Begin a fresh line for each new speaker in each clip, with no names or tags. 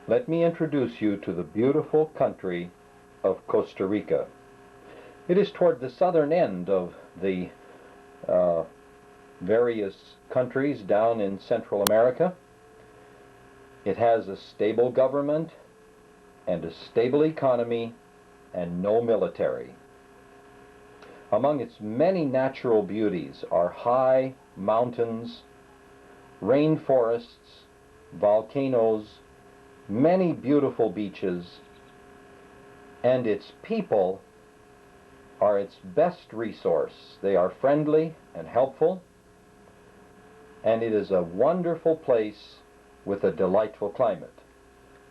let me introduce you to the beautiful country of Costa Rica. It is toward the southern end of the uh, various countries down in Central America. It has a stable government and a stable economy and no military. Among its many natural beauties are high mountains, rainforests, volcanoes, many beautiful beaches, and its people are its best resource. They are friendly and helpful, and it is a wonderful place with a delightful climate.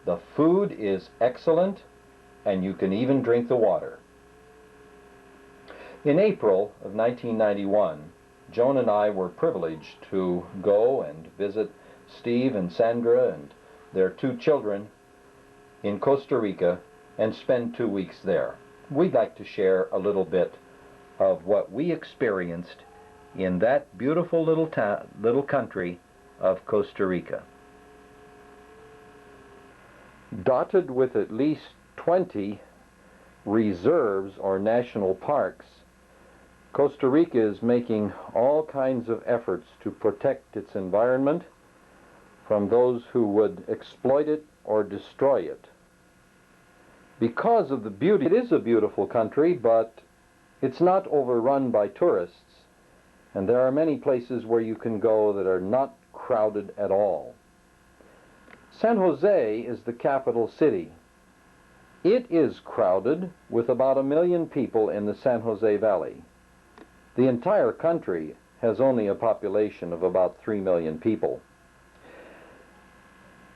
The food is excellent, and you can even drink the water. In April of 1991, Joan and I were privileged to go and visit Steve and Sandra and their 2 children in Costa Rica and spend 2 weeks there. We'd like to share a little bit of what we experienced in that beautiful little country of Costa Rica. Dotted with at least 20 reserves or national parks, Costa Rica is making all kinds of efforts to protect its environment from those who would exploit it or destroy it. Because of the beauty, it is a beautiful country, but it's not overrun by tourists, and there are many places where you can go that are not crowded at all. San Jose is the capital city. It is crowded with about 1 million people in the San Jose Valley. The entire country has only a population of about 3 million people.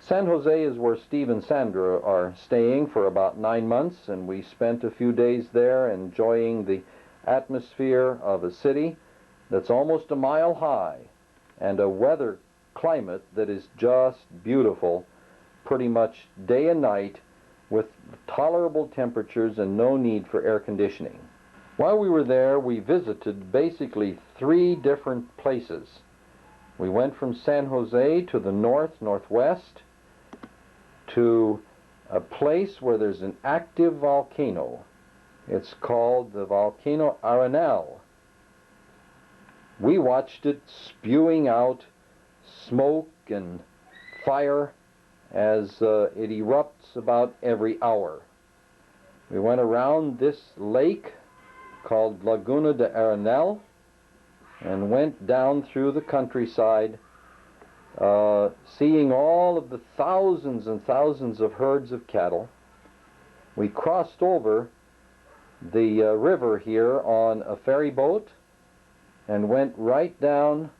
San Jose is where Steve and Sandra are staying for about 9 months, and we spent a few days there enjoying the atmosphere of a city that's almost a mile high and a weather climate that is just beautiful pretty much day and night, with tolerable temperatures and no need for air conditioning. While we were there, we visited basically 3 different places. We went from San Jose to the northwest to a place where there's an active volcano. It's called the volcano Arenal. We watched it spewing out smoke and fire as it erupts about every hour. We went around this lake called Laguna de Arenal and went down through the countryside, seeing all of the thousands and thousands of herds of cattle. We crossed over the river here on a ferry boat and went right down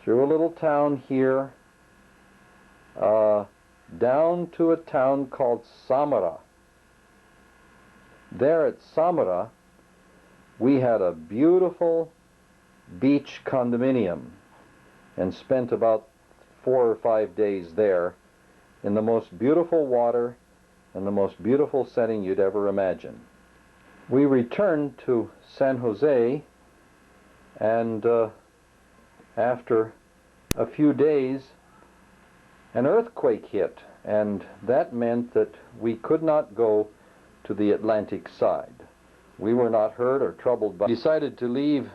through a little town here, down to a town called Samara. There at Samara, we had a beautiful beach condominium and spent about 4 or 5 days there in the most beautiful water and the most beautiful setting you'd ever imagine. We returned to San Jose, and after a few days, an earthquake hit, and that meant that we could not go to the Atlantic side. We were not hurt or troubled, but decided to leave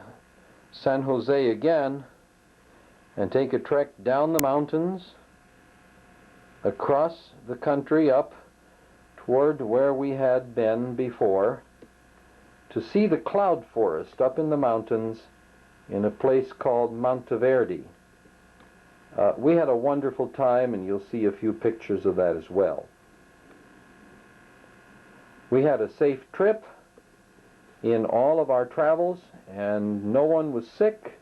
San Jose again and take a trek down the mountains, across the country up toward where we had been before, to see the cloud forest up in the mountains in a place called Monteverde. We had a wonderful time, and you'll see a few pictures of that as well. We had a safe trip in all of our travels, and no one was sick.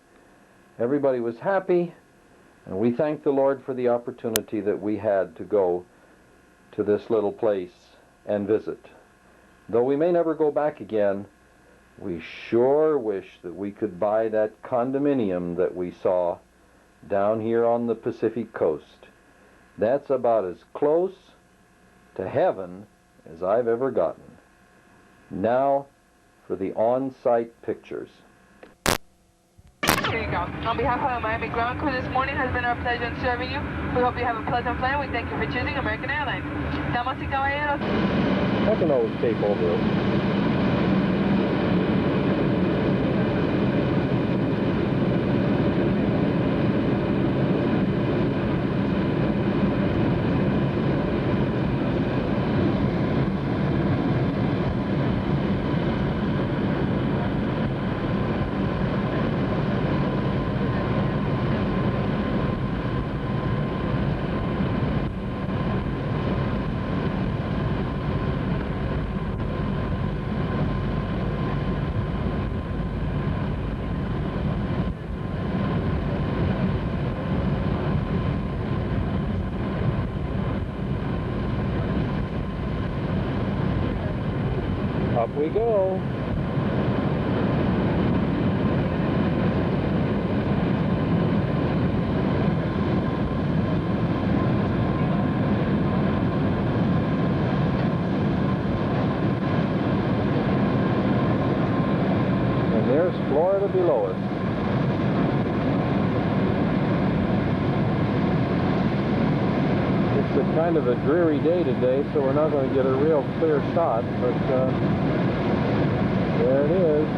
Everybody was happy, and we thank the Lord for the opportunity that we had to go to this little place and visit. Though we may never go back again, we sure wish that we could buy that condominium that we saw down here on the Pacific coast. That's about as close to heaven as I've ever gotten. Now for the on-site pictures.
Here you go. On behalf of the Miami ground crew this morning, has been our pleasure in serving you. We hope you have a pleasant flight. We thank you for choosing American Airlines. Damas y caballeros.
I can always take over it. Up we go. And there's Florida below us. It's a kind of a dreary day today, so we're not going to get a real clear shot, but there it is.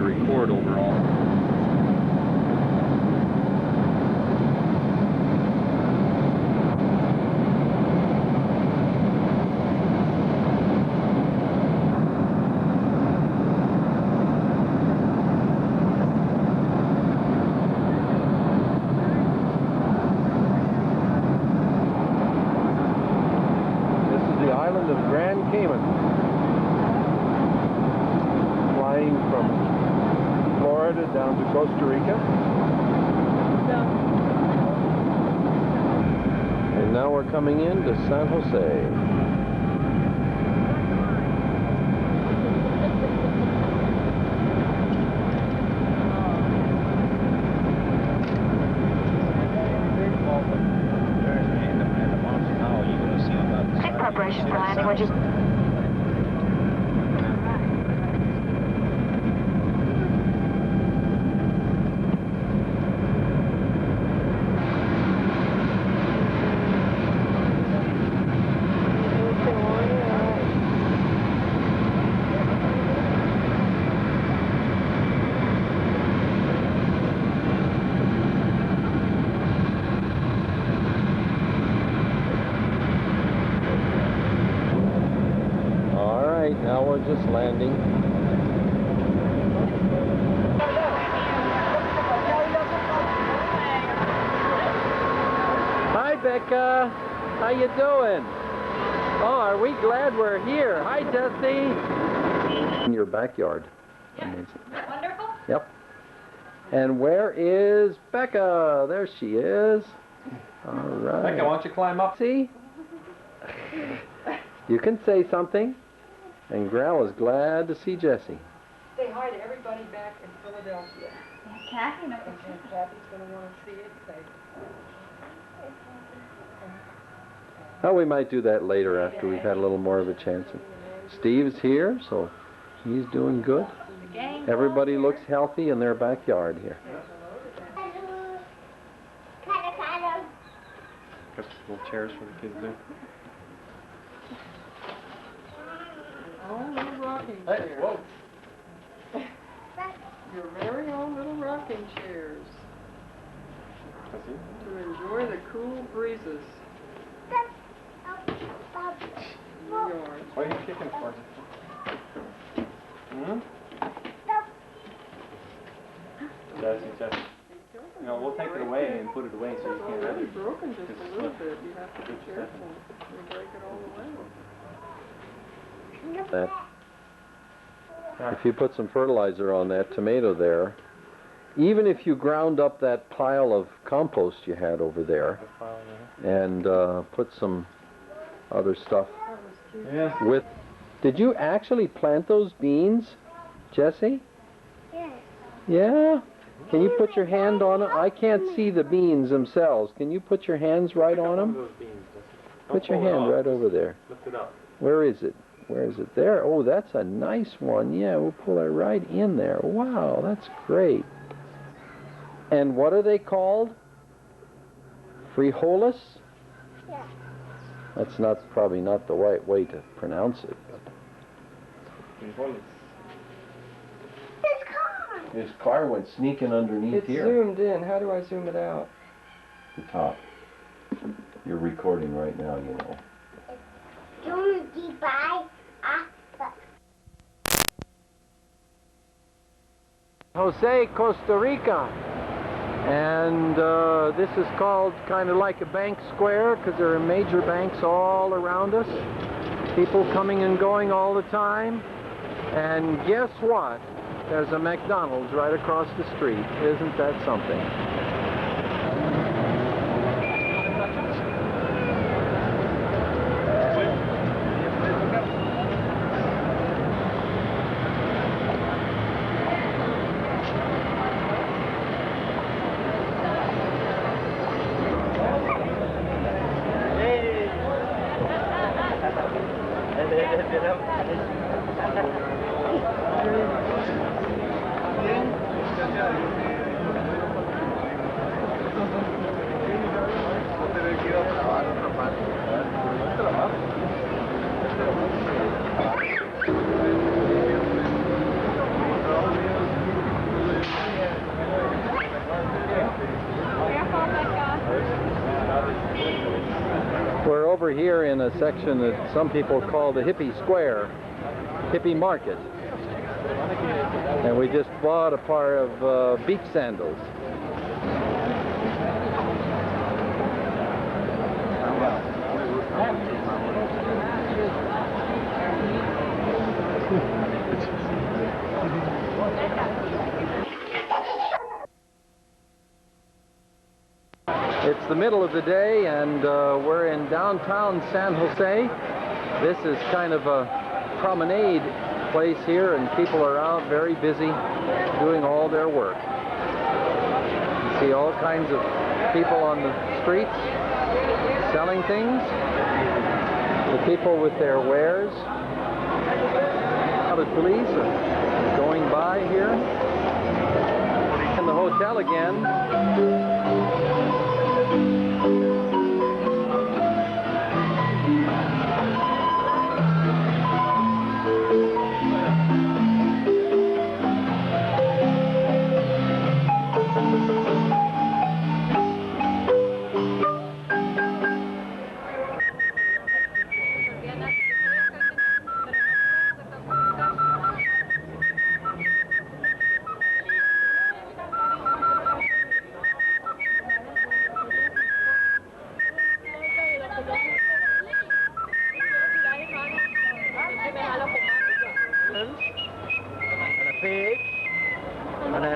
Record overall. This is the island of Grand Cayman. Flying from Florida down to Costa Rica. And now we're coming in to San Jose.
In preparation for landing, we're just...
Now we're just landing. Hi, Becca. How you doing? Oh, are we glad we're here? Hi, Jesse. In your backyard. Amazing.
Wonderful.
Yep. And where is Becca? There she is. All right.
Becca, why don't you climb up?
See? You can say something. And Grell is glad to see Jesse.
Say hi to everybody back in Philadelphia.
Yeah, Kathy, no,
And Kathy's going to want to see it. Say,
Oh, we might do that later after we've had a little more of a chance. Steve's here, so he's doing good. Everybody looks healthy in their backyard here.
Got little chairs for the kids there.
own little rocking
Hey,
chair.
whoa.
Your very own little rocking chairs to enjoy the cool breezes in the yard.
What are you kicking for? Hmm? Jesse. You know, we'll take it away and put it away so you can't have it.
Broken just
It's
a little
slip.
bit. You have to be careful. You break it all the way.
That if you put some fertilizer on that tomato there, even if you ground up that pile of compost you had over there and put some other stuff
Yeah.
with. Did you actually plant those beans, Jesse?
Yes.
Yeah? Can you put your hand on them? I can't see the beans themselves. Can you put your hands right on them? Put your hand right over there.
Lift it up.
Where is it? Where is it? There. Oh, that's a nice one. Yeah, we'll pull it right in there. Wow, that's great. And what are they called? Frijoles?
Yeah.
That's probably not the right way to pronounce it.
It's gone.
His car went sneaking underneath
It's
here.
zoomed in. How do I zoom it out?
The top. You're recording right now, you know. Jose, Costa Rica. And this is called kind of like a bank square because there are major banks all around us. People coming and going all the time. And guess what? There's a McDonald's right across the street. Isn't that something? We're over here in a section that some people call the hippie square, hippie market. And we just bought a pair of beach sandals. It's the middle of the day and we're in downtown San Jose. This is kind of a promenade place here and people are out very busy doing all their work. You see all kinds of people on the streets selling things. The people with their wares. The police are going by here. In the hotel again.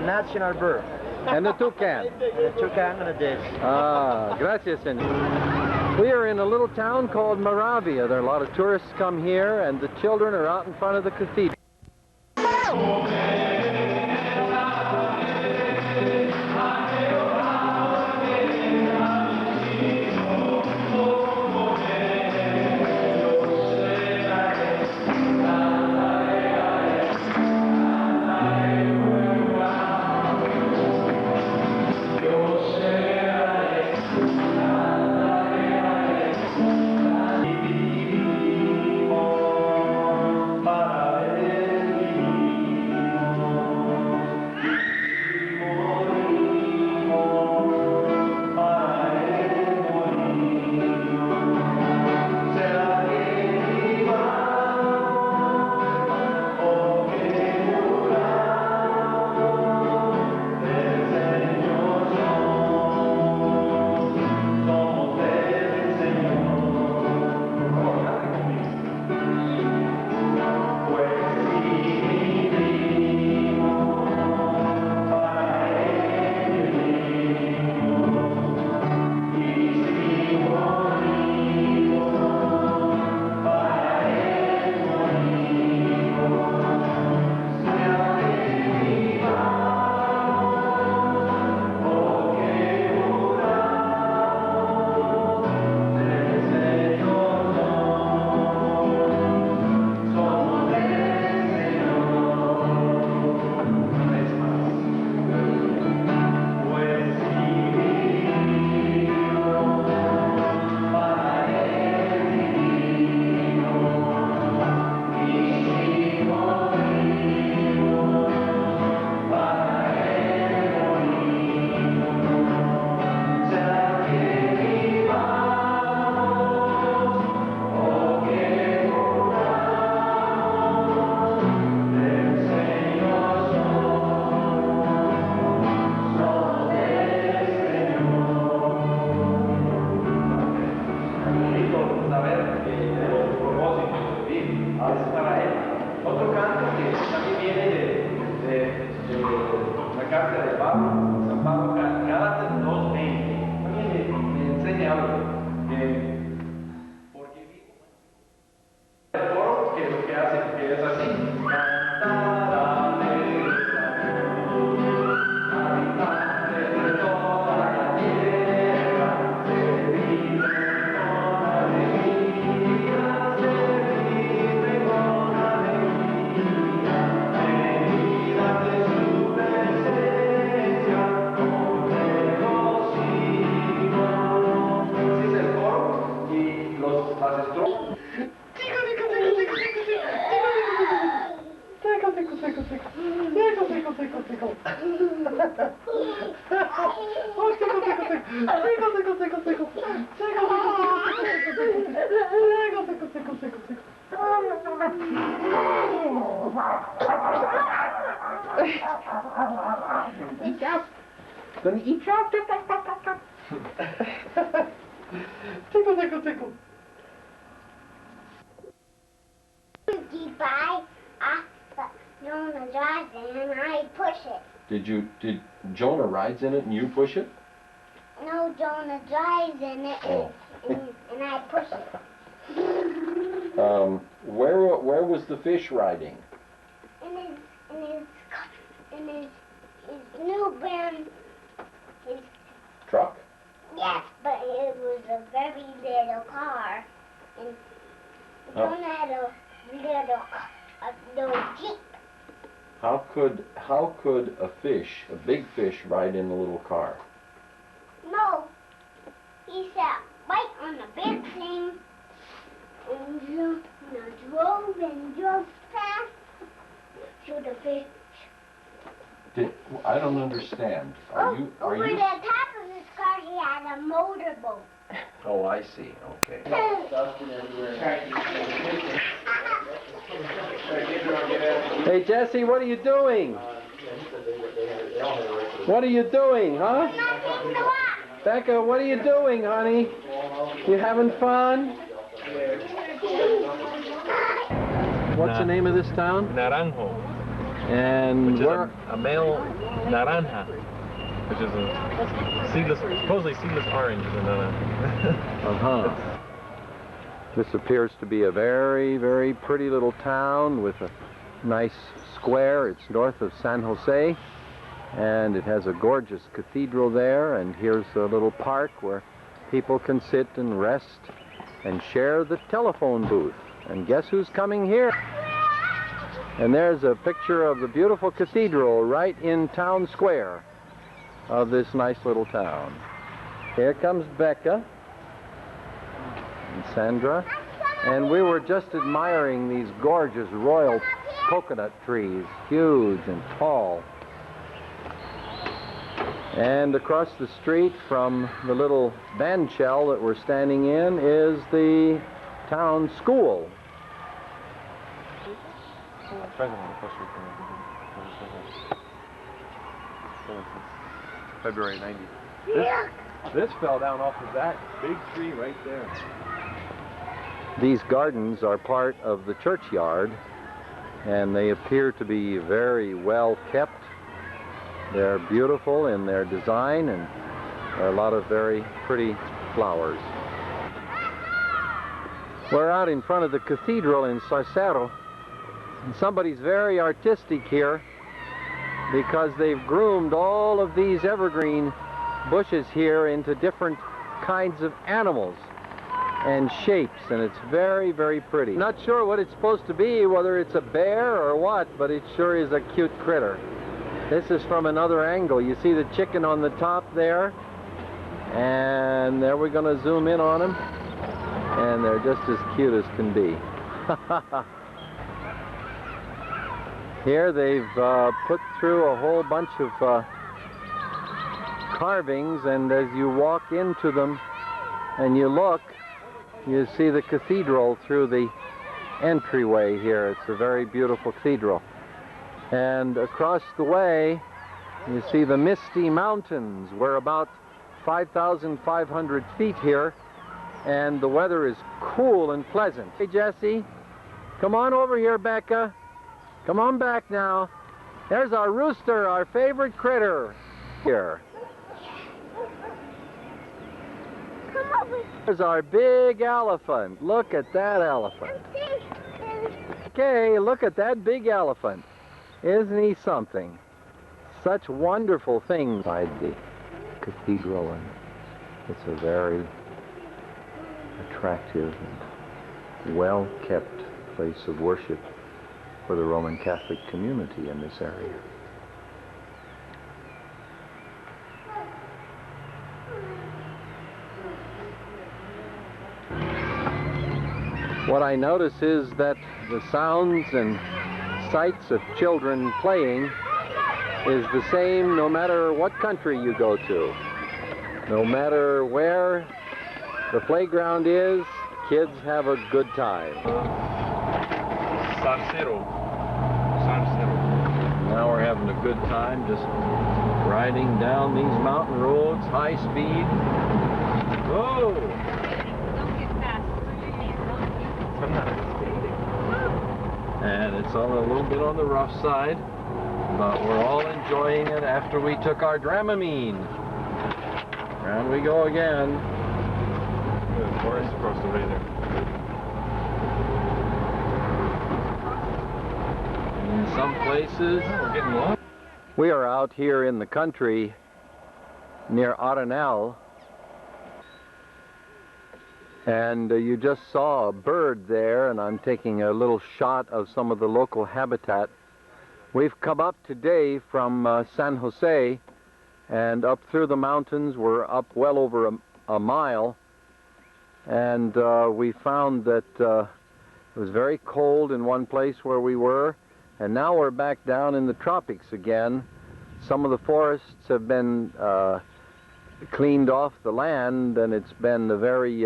National bird.
And the toucan.
And a toucan and a dish.
Ah, gracias, senor. We are in a little town called Moravia. There are a lot of tourists come here, and the children are out in front of the cathedral.
dime algo. Porque el coro, que es lo que hace, que es así.
Eat out. Gonna eat you out. Tickle, tickle, tickle.
By Jonah drives it and I push it.
Did Jonah rides in it and you push it?
No, Jonah drives in it and I push it.
Where was the fish riding?
In his new brand.
Truck?
Yes, but it was a very little car. And Jonah had a little Jeep.
How could a big fish, ride in a little car?
No, he sat right on the big thing and drove fast to the fish.
I don't understand.
Over the top of his car, he had a motorboat.
Oh, I see. Okay. Hey, Jesse, what are you doing? What are you doing, huh? Becca, what are you doing, honey? You having fun? What's the name of this town?
Naranjo.
And
Which is
where?
a male naranja, which is a seedless, supposedly seedless orange is a naranja.
Uh-huh. This appears to be a very, very pretty little town with a nice square. It's north of San Jose, and it has a gorgeous cathedral there, and here's a little park where people can sit and rest and share the telephone booth. And guess who's coming here? And there's a picture of the beautiful cathedral right in town square of this nice little town. Here comes Becca and Sandra, and we were just admiring these gorgeous royal coconut trees, huge and tall. And across the street from the little band shell that we're standing in is the town school.
President of Costa Rica. February 90. This fell down off of that big tree right there.
These gardens are part of the churchyard, and they appear to be very well kept. They're beautiful in their design, and there are a lot of very pretty flowers. We're out in front of the cathedral in Sarcero, and somebody's very artistic here because they've groomed all of these evergreen bushes here into different kinds of animals and shapes, and it's very, very pretty. Not sure what it's supposed to be, whether it's a bear or what, but it sure is a cute critter. This is from another angle. You see the chicken on the top there, and there we're going to zoom in on them, and they're just as cute as can be. Here they've put through a whole bunch of carvings, and as you walk into them and you look, you see the cathedral through the entryway here. It's a very beautiful cathedral. And across the way, you see the Misty Mountains. We're about 5,500 feet here, and the weather is cool and pleasant. Hey, Jesse, come on over here, Becca. Come on back now. There's our rooster, our favorite critter. Here.
Come
There's our big elephant. Look at that elephant. Okay, look at that big elephant. Isn't he something? Such wonderful things inside the cathedral, and it's a very attractive and well-kept place of worship for the Roman Catholic community in this area. What I notice is that the sounds and sights of children playing is the same no matter what country you go to. No matter where the playground is, kids have a good time.
Salsero.
Now we're having a good time just riding down these mountain roads, high speed. Whoa!
Don't get fast.
And it's on a little bit on the rough side, but we're all enjoying it after we took our Dramamine. Round we go again.
The forest across the way there.
In some places,
We're getting lost.
we are out here in the country near Arenal, and you just saw a bird there, and I'm taking a little shot of some of the local habitat. We've come up today from San Jose and up through the mountains. We're up well over a mile, and we found that it was very cold in one place where we were, and now we're back down in the tropics again. Some of the forests have been cleaned off the land, and it's been a very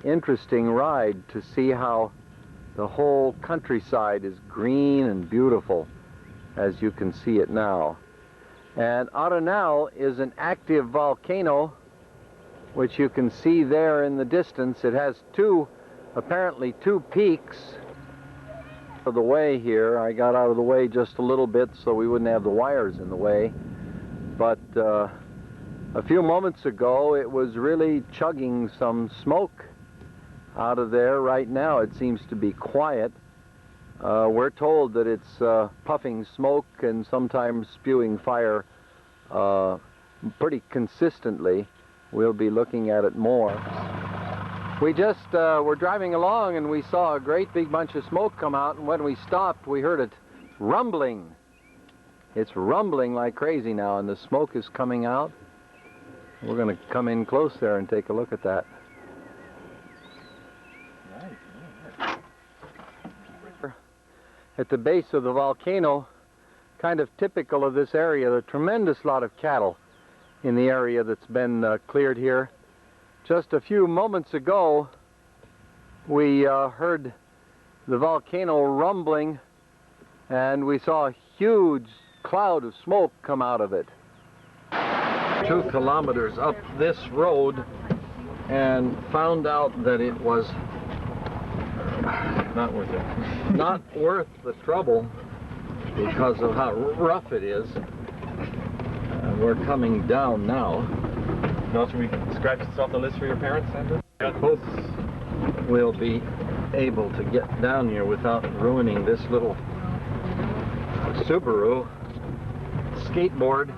interesting ride to see how the whole countryside is green and beautiful, as you can see it now. And Arenal is an active volcano, which you can see there in the distance. It has apparently two peaks. Of the way here, I got out of the way just a little bit so we wouldn't have the wires in the way. But a few moments ago, it was really chugging some smoke out of there. Right now it seems to be quiet. We're told that it's puffing smoke and sometimes spewing fire pretty consistently. We'll be looking at it more. We just were driving along and we saw a great big bunch of smoke come out, and when we stopped we heard it rumbling. It's rumbling like crazy now, and the smoke is coming out. We're going to come in close there and take a look at that. At the base of the volcano, kind of typical of this area, a tremendous lot of cattle in the area that's been cleared here. Just a few moments ago, we heard the volcano rumbling, and we saw a huge cloud of smoke come out of it. 2 kilometers up this road, and found out that it was
Not worth it.
not worth the trouble because of how rough it is. We're coming down now.
Now should we scratch this off the list for your parents, Sandra? Got both.
We'll be able to get down here without ruining this little Subaru skateboard.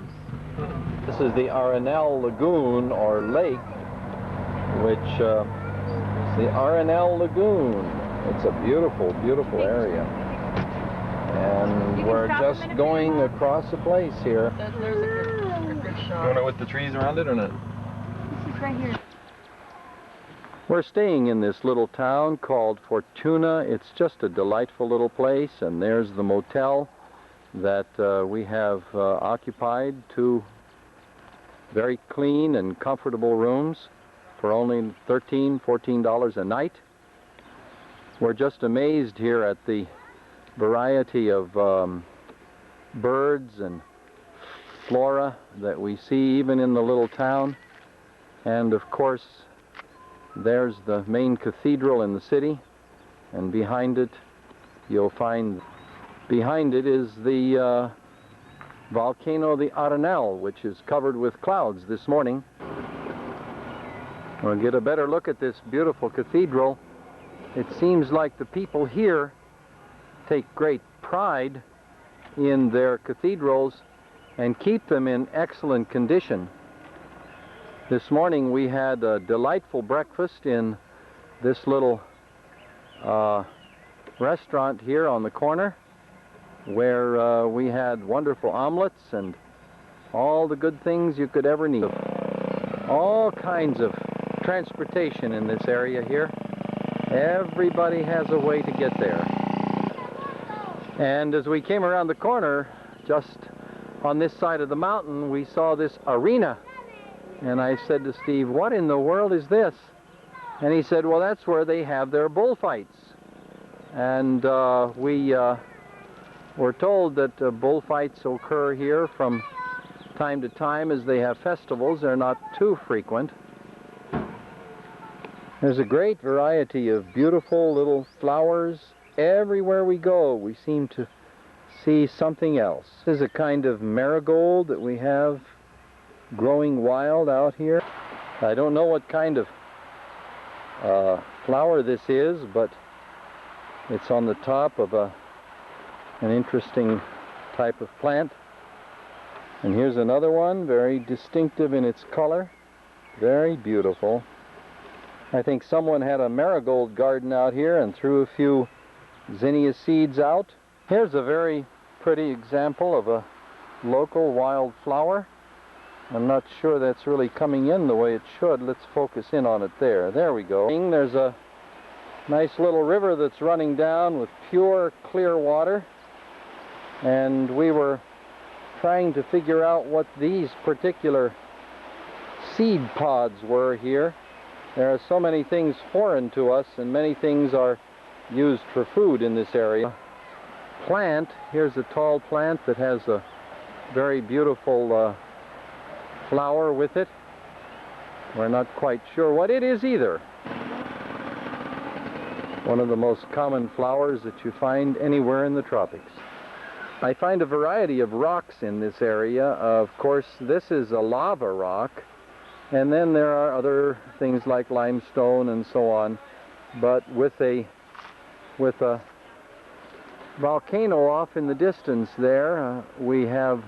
This is the Arenal Lagoon, or lake, which is the Arenal Lagoon. It's a beautiful, beautiful area. And we're just going across the place here.
You want to with the trees around it or not?
This is right here.
We're staying in this little town called Fortuna. It's just a delightful little place, and there's the motel that we have occupied. 2 very clean and comfortable rooms for only $13, $14 a night. We're just amazed here at the variety of birds and flora that we see even in the little town. And of course, there's the main cathedral in the city, and behind it you'll find, behind it is the volcano, the Arenal, which is covered with clouds this morning. We'll get a better look at this beautiful cathedral. It seems like the people here take great pride in their cathedrals and keep them in excellent condition. This morning we had a delightful breakfast in this little restaurant here on the corner, where we had wonderful omelets and all the good things you could ever need. All kinds of transportation in this area here. Everybody has a way to get there. And as we came around the corner, just on this side of the mountain, we saw this arena. And I said to Steve, "What in the world is this?" And he said, "Well, that's where they have their bullfights." And we were told that bullfights occur here from time to time as they have festivals. They're not too frequent. There's a great variety of beautiful little flowers. Everywhere we go, we seem to see something else. This is a kind of marigold that we have growing wild out here. I don't know what kind of flower this is, but it's on the top of an interesting type of plant. And here's another one, very distinctive in its color, very beautiful. I think someone had a marigold garden out here and threw a few zinnia seeds out. Here's a very pretty example of a local wild flower. I'm not sure that's really coming in the way it should. Let's focus in on it there. There we go. There's a nice little river that's running down with pure, clear water. And we were trying to figure out what these particular seed pods were here. There are so many things foreign to us, and many things are used for food in this area. Plant, here's a tall plant that has a very beautiful flower with it. We're not quite sure what it is either. One of the most common flowers that you find anywhere in the tropics. I find a variety of rocks in this area. Of course, this is a lava rock, and then there are other things like limestone and so on. But with a volcano off in the distance there, we have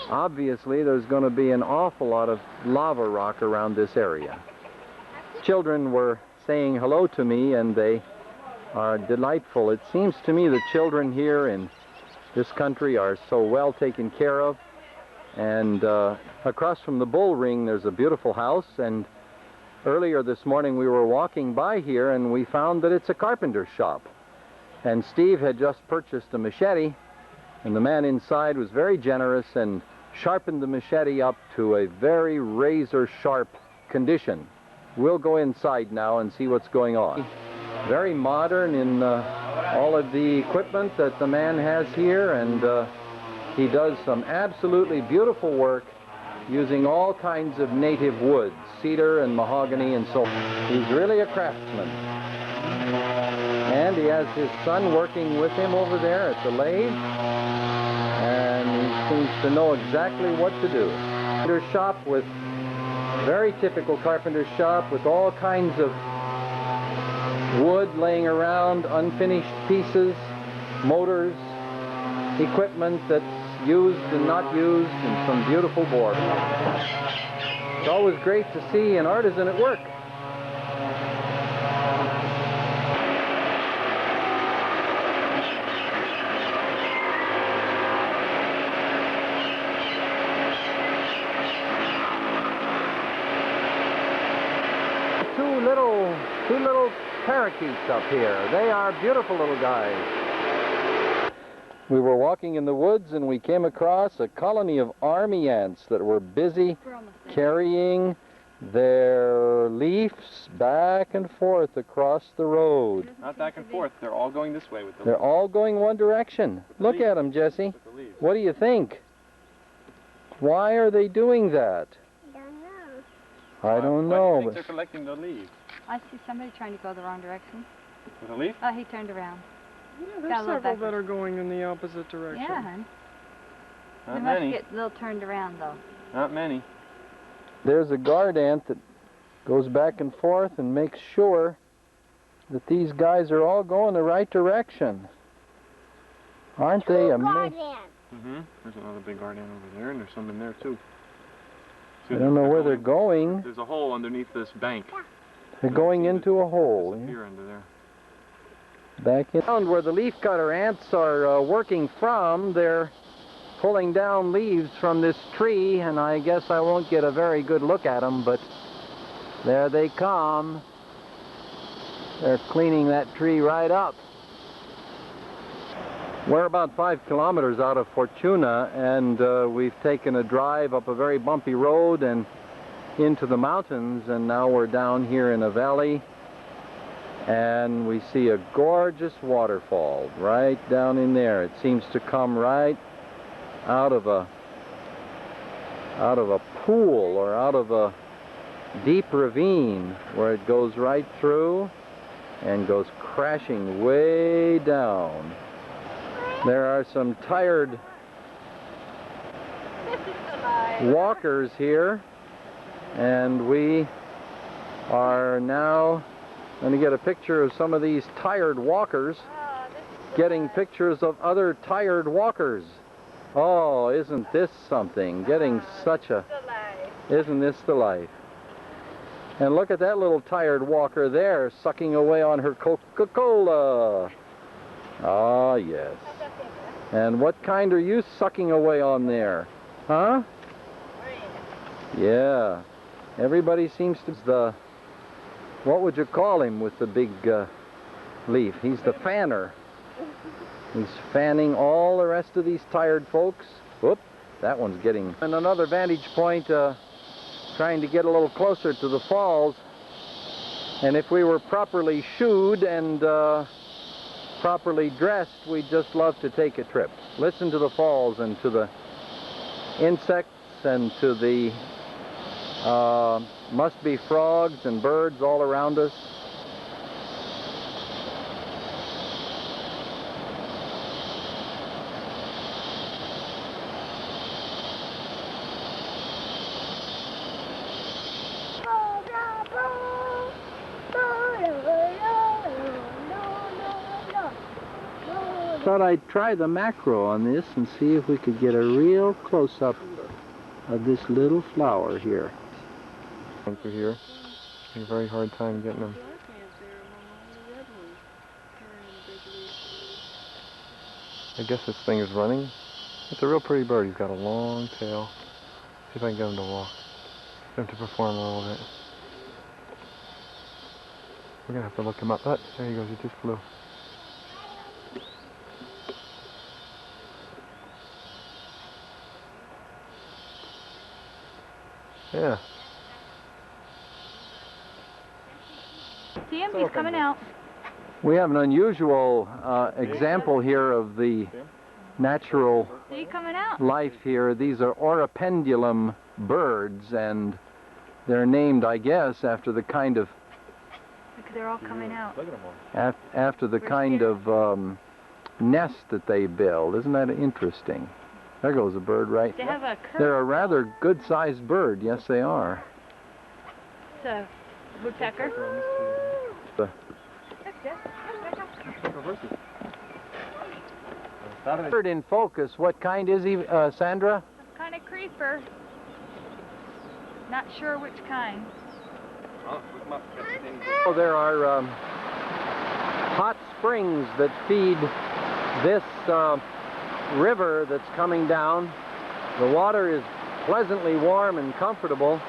obviously there's going to be an awful lot of lava rock around this area. Children were saying hello to me, and they are delightful. It seems to me the children here in this country are so well taken care of. And across from the bull ring there's a beautiful house, and earlier this morning we were walking by here and we found that it's a carpenter's shop. And Steve had just purchased a machete, and the man inside was very generous and sharpened the machete up to a very razor-sharp condition. We'll go inside now and see what's going on. Very modern in all of the equipment that the man has here, and he does some absolutely beautiful work using all kinds of native woods, cedar and mahogany and so on. He's really a craftsman. And he has his son working with him over there at the lathe, and he seems to know exactly what to do. Carpenter's shop, with very typical carpenter's shop, with all kinds of wood laying around, unfinished pieces, motors, equipment that's used and not used, and some beautiful board. It's always great to see an artisan at work. Two little parakeets up here. They are beautiful little guys. We were walking in the woods and we came across a colony of army ants that were busy carrying their leaves back and forth across the road.
Not back and forth. They're all going this way with the
They're all going one direction. Look at them, Jesse. What do you think? Why are they doing that? I don't know.
Why do you think they're collecting the leaves?
I see somebody trying to go the wrong direction.
With a leaf?
Oh, he turned around.
Yeah,
Got a
there's
little
several
backwards.
that are going in the opposite direction.
Yeah, hon. They
Not
must
many.
get a little turned around, though.
Not many.
There's a guard ant that Goes back and forth and makes sure that these guys are all going the right direction. Aren't they amazing?
Mm-hmm. There's another big guardian over there, and there's some in there too.
I don't know where they're going.
There's a hole underneath this bank.
They're going into a hole.
Here under there.
Back in where the leafcutter ants are working from, they're pulling down leaves from this tree, and I guess I won't get a very good look at them, but there they come. They're cleaning that tree right up. We're about 5 kilometers out of Fortuna, and we've taken a drive up a very bumpy road and into the mountains, and now we're down here in a valley, and we see a gorgeous waterfall right down in there. It seems to come right out of a pool or out of a deep ravine, where it goes right through and goes crashing way down. There are some tired walkers here, and we are now going to get a picture of some of these tired walkers getting pictures of other tired walkers. Oh, isn't this something? Getting such a... Isn't this the life? And look at that little tired walker there, sucking away on her Coca-Cola. Ah, yes. And what kind are you sucking away on there? Huh? Yeah. Everybody seems to... What would you call him with the big leaf? He's the fanner. He's fanning all the rest of these tired folks. Whoop, that one's getting... And another vantage point, trying to get a little closer to the falls. And if we were properly shoed and properly dressed, we'd just love to take a trip. Listen to the falls and to the insects and to the must be frogs and birds all around us. Thought I'd try the macro on this and see if we could get a real close-up of this little flower here.
Through here, I have a very hard time getting them. I guess this thing is running. It's a real pretty bird. He's got a long tail. See if I can get him to walk. Get him to perform a little bit. We're gonna have to look him up. Oh, there he goes. He just flew. Yeah.
See him? He's coming out.
We have an unusual example here of the natural
See you coming out.
life here. These are oripendulum birds, and they're named, I guess, after the kind of...
Look, they're all coming out.
after the kind of nest that they build. Isn't that interesting? There goes a bird right
They have a curve.
They're a rather good-sized bird. Yes, they are.
It's a woodpecker.
Bird in focus. What kind is he, Sandra?
Some kind of creeper. Not sure which kind.
Oh, there are hot springs that feed this river that's coming down. The water is pleasantly warm and comfortable,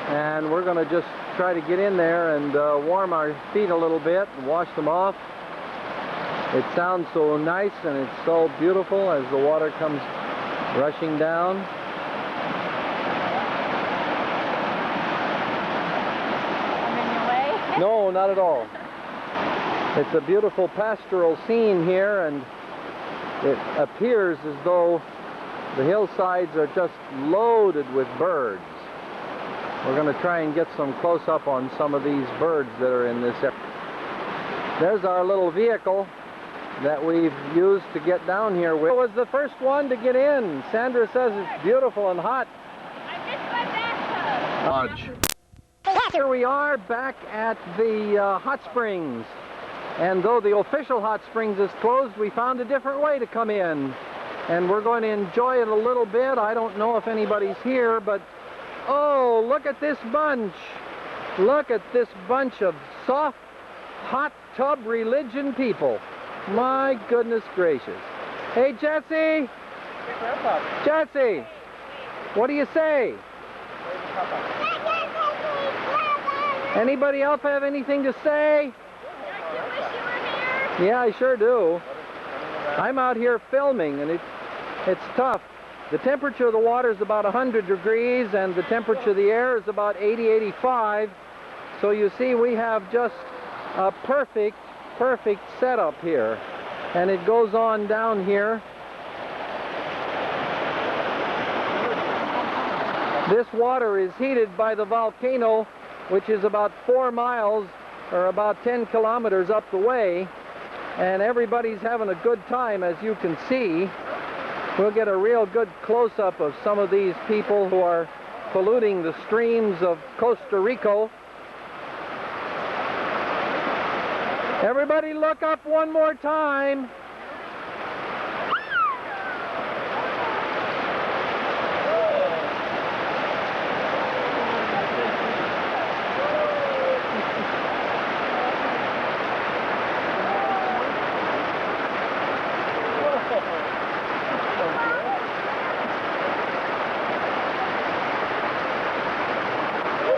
and we're going to just try to get in there and warm our feet a little bit and wash them off. It sounds so nice and it's so beautiful as the water comes rushing down.
I'm in your way.
No, not at all. It's a beautiful pastoral scene here, and it appears as though the hillsides are just loaded with birds. We're going to try and get some close-up on some of these birds that are in this area. There's our little vehicle that we've used to get down here with. It was the first one to get in. Sandra says it's beautiful and hot.
I missed my bathtub.
Lodge. Here we are back at the hot springs. And though the official hot springs is closed, we found a different way to come in. And we're going to enjoy it a little bit. I don't know if anybody's here, but oh, look at this bunch. Look at this bunch of soft, hot tub religion people. My goodness gracious. Hey, Jesse. Jesse, what do you say? Anybody else have anything to say? Yeah, I sure do. I'm out here filming, and it's tough. The temperature of the water is about 100 degrees, and the temperature of the air is about 80, 85. So you see, we have just a perfect setup here. And it goes on down here. This water is heated by the volcano, which is about 4 miles or about 10 kilometers up the way. And everybody's having a good time, as you can see. We'll get a real good close-up of some of these people who are polluting the streams of Costa Rica. Everybody look up one more time.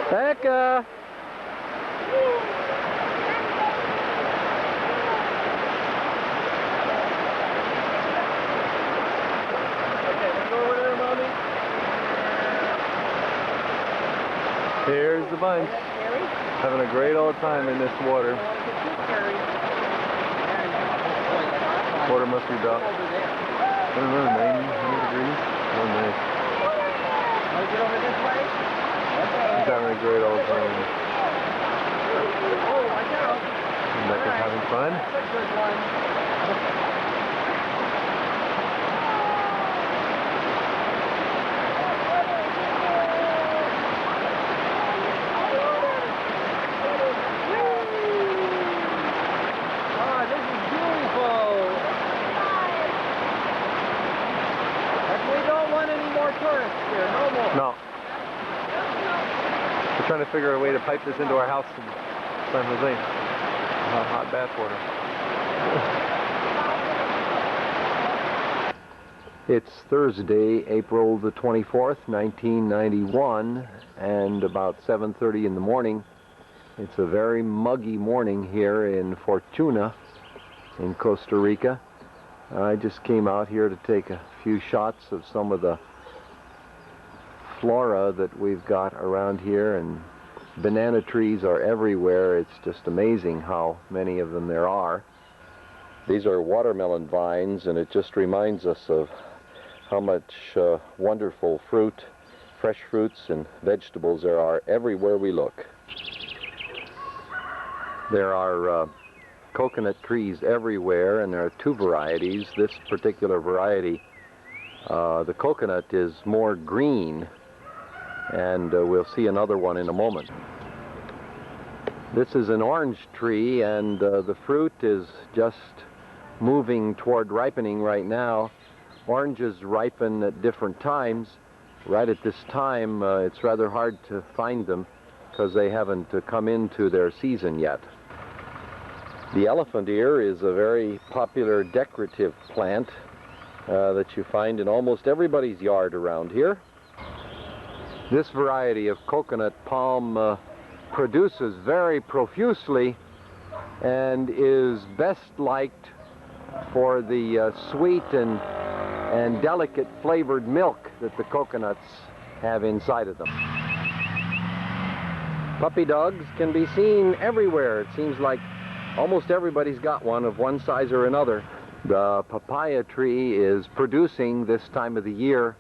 Becca.
Here's the bunch. Having a great old time in this water. Water must be about, I don't know, 90 degrees. Oh, nice. He's having a great old time. Becca's having fun. No. We're trying to figure a way to pipe this into our house in San Jose. Hot bath water. It's Thursday, April the 24th, 1991, and about 7:30 in the morning. It's a very muggy morning here in Fortuna in Costa Rica. I just came out here to take a few shots of some of the flora that we've got around here, and banana trees are everywhere. It's just amazing how many of them there are. These are watermelon vines, and it just reminds us of how much wonderful fruit, fresh fruits and vegetables there are everywhere we look. There are coconut trees everywhere, and there are two varieties. This particular variety, the coconut, is more green, and we'll see another one in a moment. This is an orange tree, and the fruit is just moving toward ripening right now. Oranges ripen at different times. Right at this time, it's rather hard to find them because they haven't come into their season yet. The elephant ear is a very popular decorative plant that you find in almost everybody's yard around here. This variety of coconut palm produces very profusely and is best liked for the sweet and delicate flavored milk that the coconuts have inside of them. Puppy dogs can be seen everywhere. It seems like almost everybody's got one of one size or another. The papaya tree is producing this time of the year,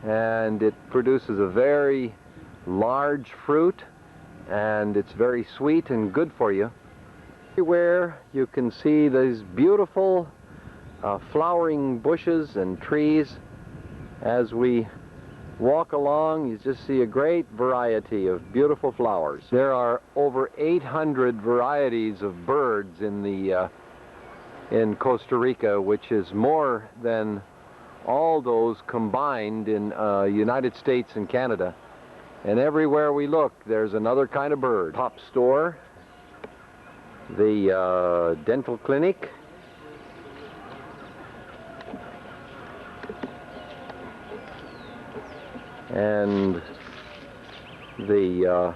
and it produces a very large fruit, and it's very sweet and good for you. Everywhere you can see these beautiful flowering bushes and trees as we walk along, you just see a great variety of beautiful flowers. There are over 800 varieties of birds in Costa Rica, which is more than all those combined in United States and Canada. And everywhere we look, there's another kind of bird. Pop store, the dental clinic, and the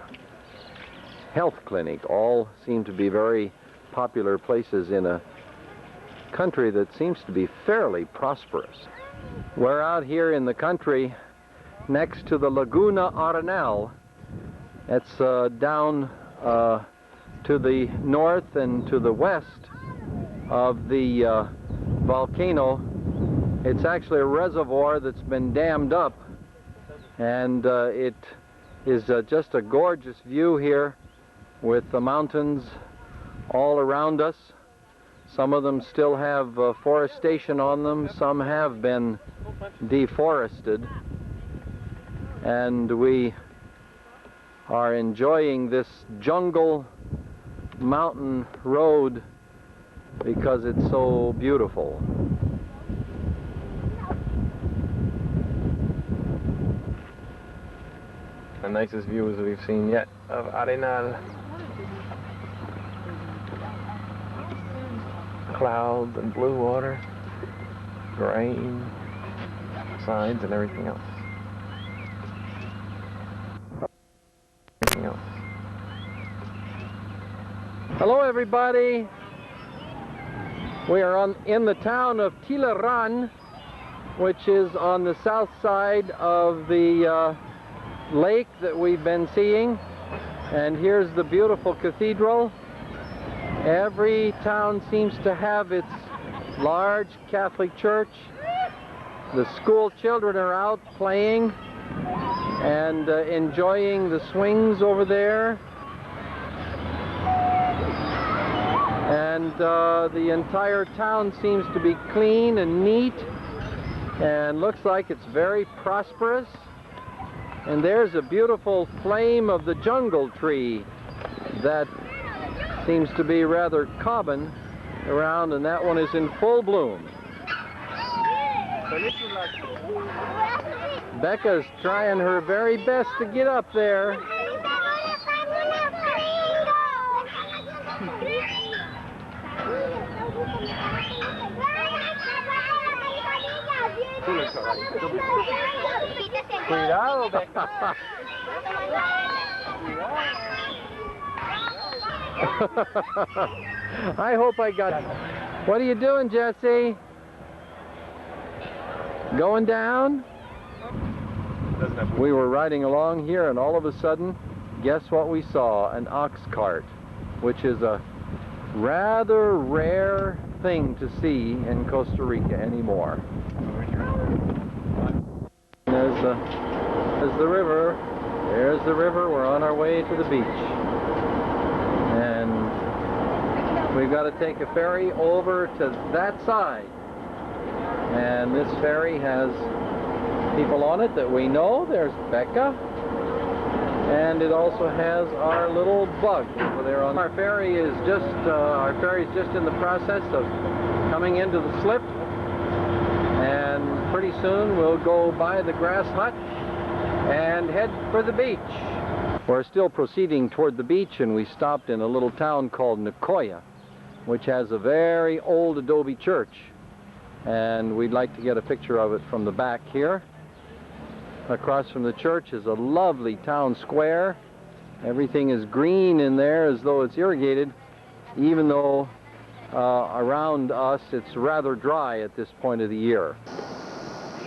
health clinic all seem to be very popular places in a country that seems to be fairly prosperous. We're out here in the country next to the Laguna Arenal. It's down to the north and to the west of the volcano. It's actually a reservoir that's been dammed up, and it is just a gorgeous view here with the mountains all around us. Some of them still have forestation on them, some have been deforested, and we are enjoying this jungle mountain road because it's so beautiful.
The nicest views we've seen yet of Arenal. Clouds and blue water, rain, signs, and everything else.
Hello everybody. We are in the town of Tilaran, which is on the south side of the lake that we've been seeing. And here's the beautiful cathedral. Every town seems to have its large Catholic church. The school children are out playing and enjoying the swings over there. And the entire town seems to be clean and neat and looks like it's very prosperous. And there's a beautiful flame of the jungle tree that seems to be rather common around, and that one is in full bloom. Becca's trying her very best to get up there.
Cuidado, Becca.
I hope I got it. What are you doing, Jesse? Going down? We were riding along here, and all of a sudden, guess what we saw? An ox cart, which is a rather rare thing to see in Costa Rica anymore. There's the river. There's the river. We're on our way to the beach. And we've got to take a ferry over to that side. And this ferry has people on it that we know. There's Becca. And it also has our little bug over there. Our ferry is just in the process of coming into the slip. And pretty soon we'll go by the grass hut and head for the beach. We're still proceeding toward the beach, and we stopped in a little town called Nicoya, which has a very old adobe church. And we'd like to get a picture of it from the back here. Across from the church is a lovely town square. Everything is green in there as though it's irrigated, even though around us it's rather dry at this point of the year.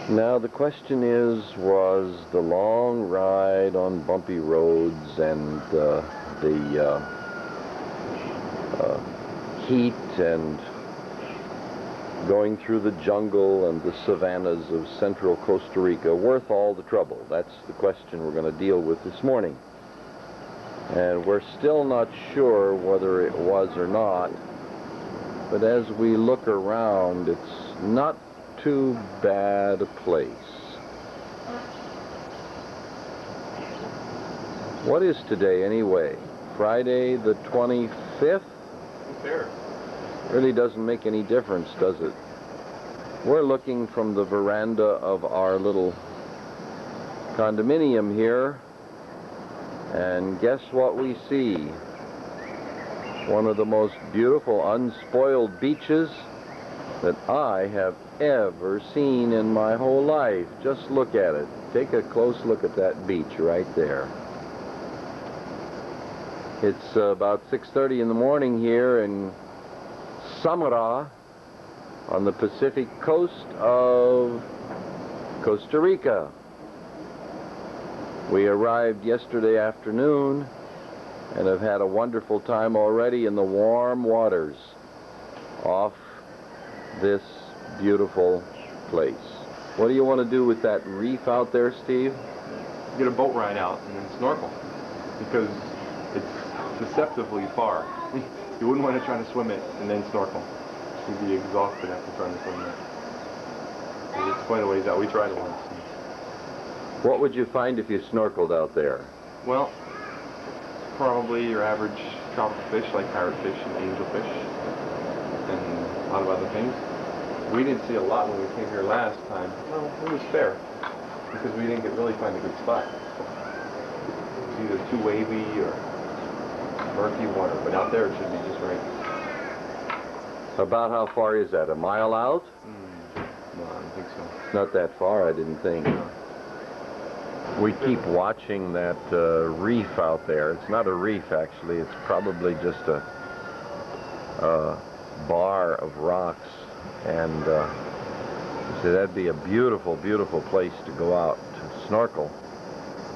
Now the question is, was the long ride on bumpy roads and the heat and going through the jungle and the savannas of central Costa Rica worth all the trouble? That's the question we're going to deal with this morning. And we're still not sure whether it was or not, but as we look around, it's not too bad a place. What is today anyway? Friday the 25th?
Fair.
Really doesn't make any difference, does it? We're looking from the veranda of our little condominium here, and guess what we see? One of the most beautiful, unspoiled beaches that I have ever seen in my whole life. Just look at it. Take a close look at that beach right there. It's about 6:30 in the morning here in Samara on the Pacific coast of Costa Rica. We arrived yesterday afternoon and have had a wonderful time already in the warm waters off this beautiful place. What do you want to do with that reef out there, Steve?
Get a boat ride out and then snorkel, because it's deceptively far. You wouldn't want to try to swim it and then snorkel. You'd be exhausted after trying to swim that. It's quite a ways out. We tried it once.
What would you find if you snorkeled out there?
Well, probably your average tropical fish like parrotfish and angelfish and a lot of other things. We didn't see a lot when we came here last time. Well, it was fair because we didn't really find a good spot. It was either too wavy or murky water, but out there it should be just right.
About how far is that? A mile out?
No, I don't think so.
Not that far, I didn't think. We keep watching that reef out there. It's not a reef, actually. It's probably just a bar of rocks. And so that'd be a beautiful, beautiful place to go out to snorkel,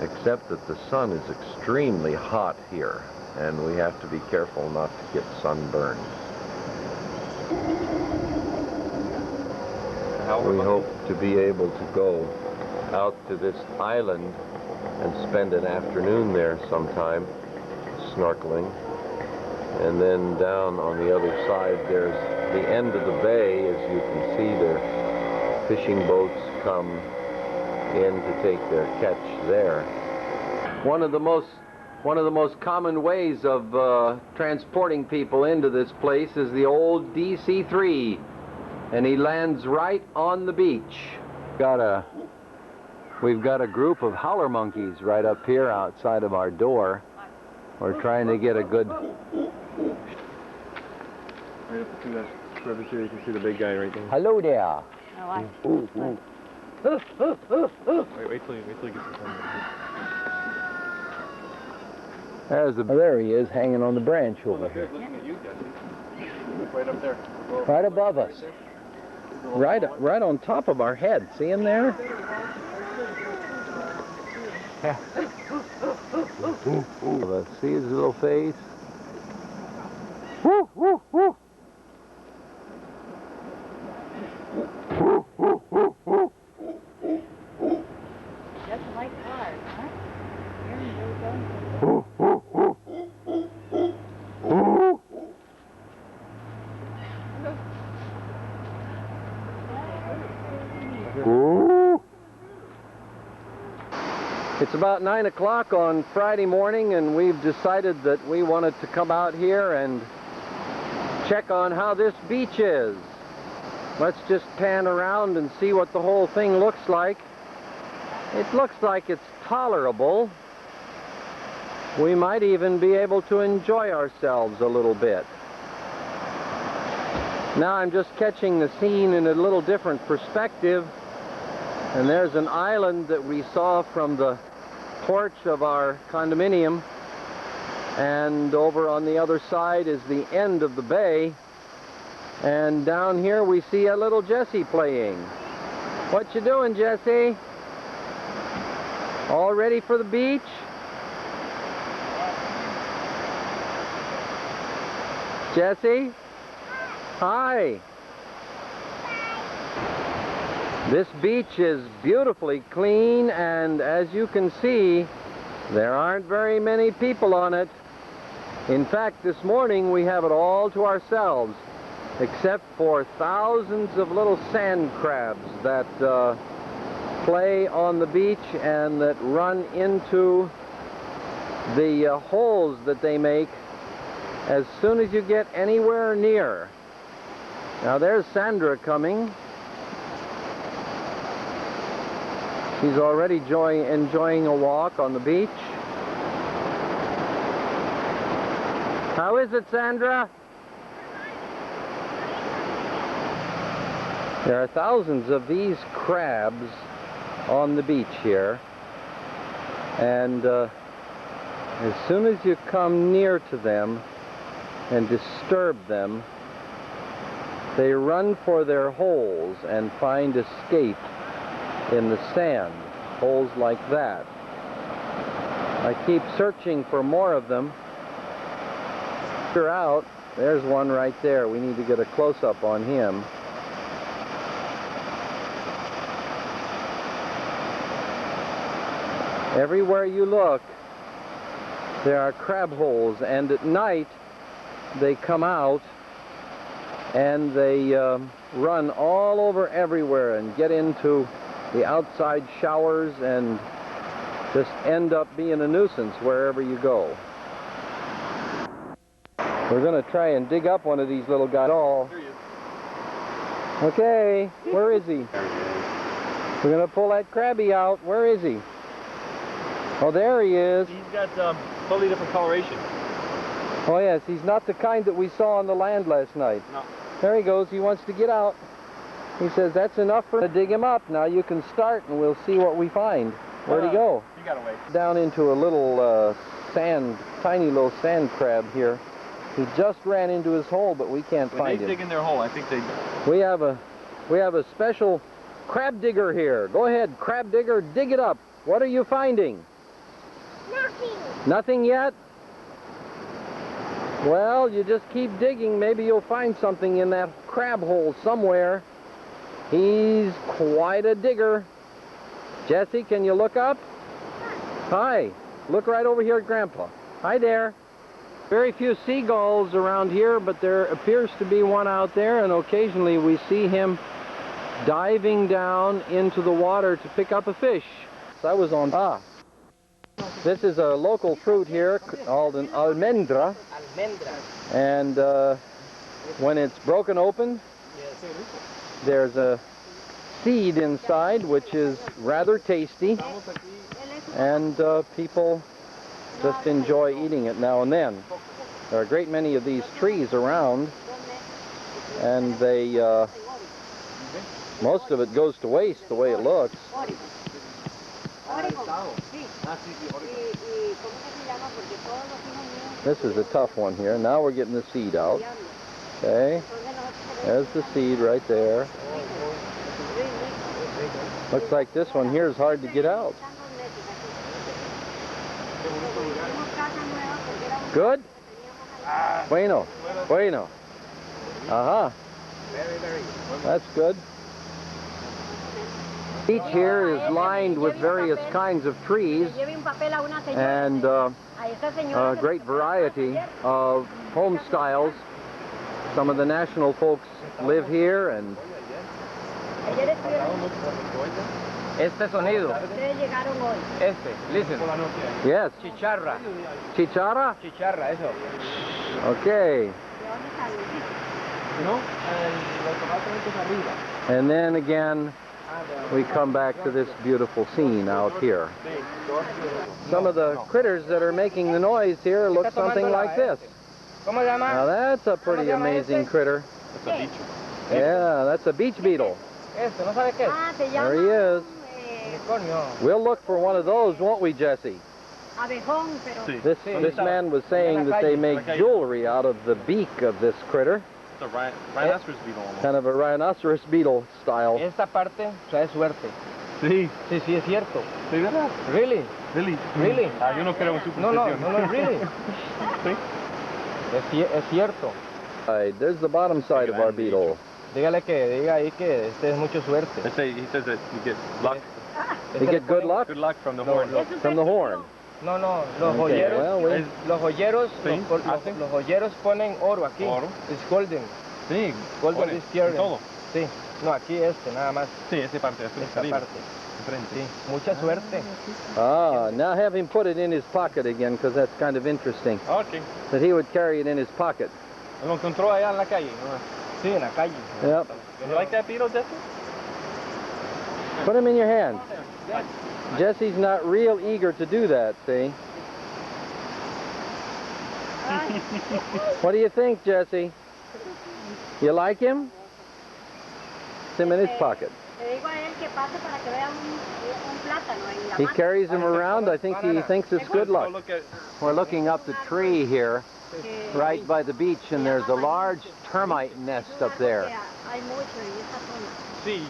except that the sun is extremely hot here, and we have to be careful not to get sunburned. We hope to be able to go out to this island and spend an afternoon there sometime, snorkeling. And then down on the other side, there's the end of the bay. As you can see, the fishing boats come in to take their catch there. One of the most common ways of transporting people into this place is the old DC-3, and he lands right on the beach. We've got a group of howler monkeys right up here outside of our door. We're trying to get a good...
Right up to that crevice here, you can see the big guy right there.
Hello there.
Oh, I.
Wait till you get some sun.
There he is, hanging on the branch over here.
Looking at you, Jesse. Right up there.
Right above us. Right on top of our head. See him there? Let's see his little face. Woo, woo, woo.
Doesn't like cars, huh? Here we go.
It's about 9 o'clock on Friday morning, and we've decided that we wanted to come out here and check on how this beach is. Let's just pan around and see what the whole thing looks like. It looks like it's tolerable. We might even be able to enjoy ourselves a little bit. Now I'm just catching the scene in a little different perspective. And there's an island that we saw from the porch of our condominium. And over on the other side is the end of the bay. And down here we see a little Jessie playing. What you doing, Jessie? All ready for the beach? Jessie? Hi. This beach is beautifully clean, and as you can see, there aren't very many people on it. In fact, this morning we have it all to ourselves, except for thousands of little sand crabs that play on the beach and that run into the holes that they make as soon as you get anywhere near. Now there's Sandra coming. She's already enjoying a walk on the beach. How is it, Sandra? There are thousands of these crabs on the beach here, and as soon as you come near to them and disturb them, they run for their holes and find escape in the sand, holes like that. I keep searching for more of them. They're out. There's one right there. We need to get a close-up on him. Everywhere you look, there are crab holes, and at night they come out and they run all over everywhere and get into the outside showers and just end up being a nuisance wherever you go. We're going to try and dig up one of these little guys. Okay, where is he? We're going to pull that crabby out. Where is he? Oh, there he is.
He's got totally different coloration.
Oh, yes, he's not the kind that we saw on the land last night.
No.
There he goes. He wants to get out. He says, that's enough for to dig him up. Now you can start, and we'll see what we find. Where'd he go?
He got away.
Down into a little tiny little sand crab here. He just ran into his hole, but we can't find him.
They dig in their hole. I think they...
We have a special crab digger here. Go ahead, crab digger, dig it up. What are you finding?
Nothing.
Nothing yet? Well, you just keep digging. Maybe you'll find something in that crab hole somewhere. He's quite a digger. Jesse, can you look up? Hi. Look right over here at Grandpa. Hi there. Very few seagulls around here, but there appears to be one out there, and occasionally we see him diving down into the water to pick up a fish. So I was on... This is a local fruit here called an almendra. And when it's broken open, there's a seed inside, which is rather tasty, and people just enjoy eating it now and then. There are a great many of these trees around, and they most of it goes to waste the way it looks. This is a tough one here. Now we're getting the seed out. Okay, there's the seed right there. Looks like this one here is hard to get out. Good? Bueno. Bueno. Uh-huh. That's good. The beach here is lined with various kinds of trees and a great variety of home styles. Some of the national folks live here, and
este sonido. Listen.
Yes.
Chicharra.
Chicharra?
Chicharra, eso.
Okay. And then again, we come back to this beautiful scene out here. Some of the critters that are making the noise here look something like this. Now that's a pretty amazing critter. Yeah, that's a beach beetle. There he is. We'll look for one of those, won't we, Jesse? This man was saying that they make jewelry out of the beak of this critter.
It's a rhinoceros beetle almost.
Kind of a rhinoceros beetle style.
Esta parte trae suerte.
Sí.
Sí, sí, es cierto.
Sí, ¿verdad?
Really?
Really?
Really?
Yo no creo en superstición.
No, really.
Sí.
Es cierto.
There's the bottom side of our beetle.
Diga ahí que este es mucho suerte.
He says that you get luck.
You get good luck?
Good luck from the horn.
From the horn.
No, los
Okay,
joyeros,
well,
los joyeros,
Sí,
los joyeros ponen oro aquí.
Oro.
Es golden.
Sí.
Golden is here.
Todo.
Sí. No, aquí nada más.
Sí, esa parte,
Esta parte. Sí. Mucha suerte.
Ah, now have him put it in his pocket again, because that's kind of interesting.
Ok.
That he would carry it in his pocket.
Lo encontró allá en la calle.
Sí, en la calle.
Yep.
You like that beetle, Jesse?
Put him in your hand. Jesse's not real eager to do that, see? What do you think, Jesse? You like him? It's him in his pocket. He carries him around. I think he thinks it's good luck. We're looking up the tree here, right by the beach, and there's a large termite nest up there.
Sí,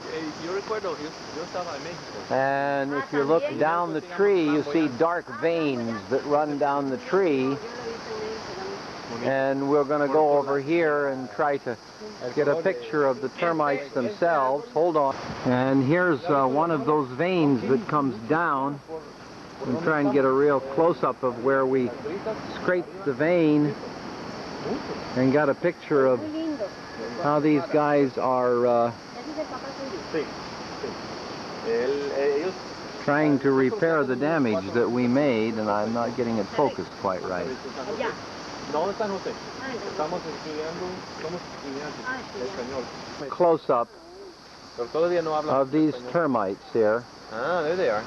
yo recuerdo, yo estaba en México.
And if you look down the tree, you see dark veins that run down the tree. And we're going to go over here and try to get a picture of the termites themselves. Hold on. And here's one of those veins that comes down. We'll try and get a real close-up of where we scraped the vein and got a picture of how these guys are trying to repair the damage that we made, and I'm not getting it focused quite right.
¿Dónde está José? Estamos estudiando, somos estudiantes español.
Close-up
Pero todavía no hablan
of these
español.
termites here.
Ah, there they are.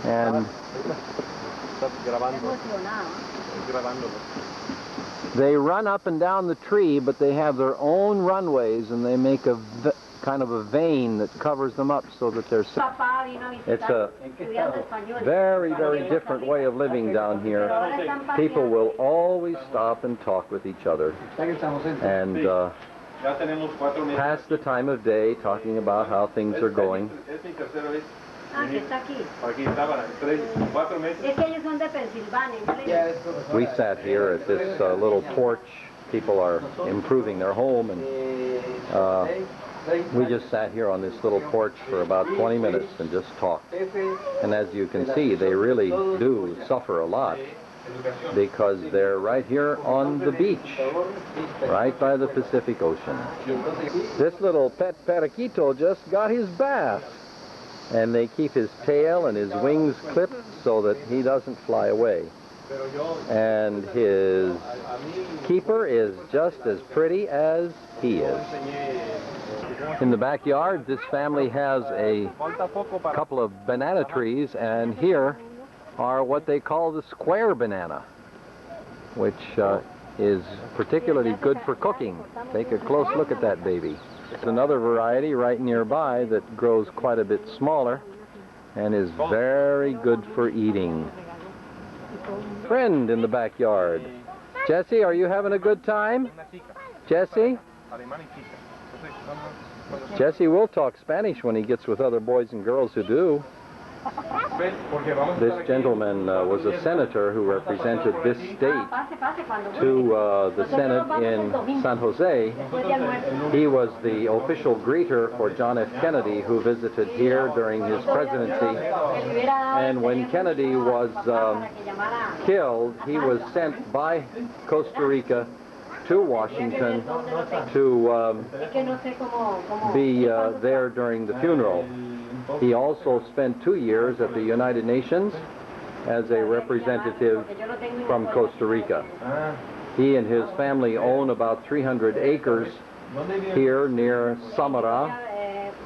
And
Estás grabando. Grabándolo.
they run up and down the tree, but they have their own runways, and they make a kind of a vein that covers them up so that they're safe. It's a very, very different way of living down here. People will always stop and talk with each other and pass the time of day talking about how things are going. We sat here at this little porch. People are improving their home, and we just sat here on this little porch for about 20 minutes and just talked. And as you can see, they really do suffer a lot because they're right here on the beach, right by the Pacific Ocean. This little pet paraquito just got his bath, and they keep his tail and his wings clipped so that he doesn't fly away. And his keeper is just as pretty as he is. In the backyard, this family has a couple of banana trees, and here are what they call the square banana, which is particularly good for cooking. Take a close look at that baby. There's another variety right nearby that grows quite a bit smaller and is very good for eating. Friend in the backyard. Jesse, are you having a good time? Jesse? Jesse will talk Spanish when he gets with other boys and girls who do. This gentleman was a senator who represented this state to the Senate in San Jose. He was the official greeter for John F. Kennedy, who visited here during his presidency. And when Kennedy was killed, he was sent by Costa Rica to Washington to be there during the funeral. He also spent 2 years at the United Nations as a representative from Costa Rica. He and his family own about 300 acres here near Samara,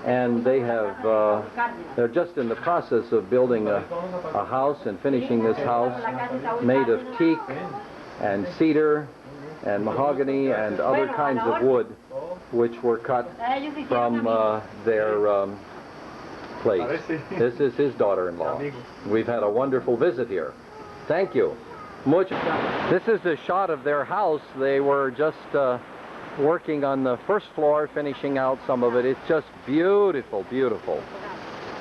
and they have, they're just in the process of building a house and finishing this house made of teak and cedar and mahogany and other kinds of wood which were cut from their place. This is his daughter-in-law. We've had a wonderful visit here. Thank you. This is the shot of their house. They were just working on the first floor, finishing out some of it. It's just beautiful, beautiful.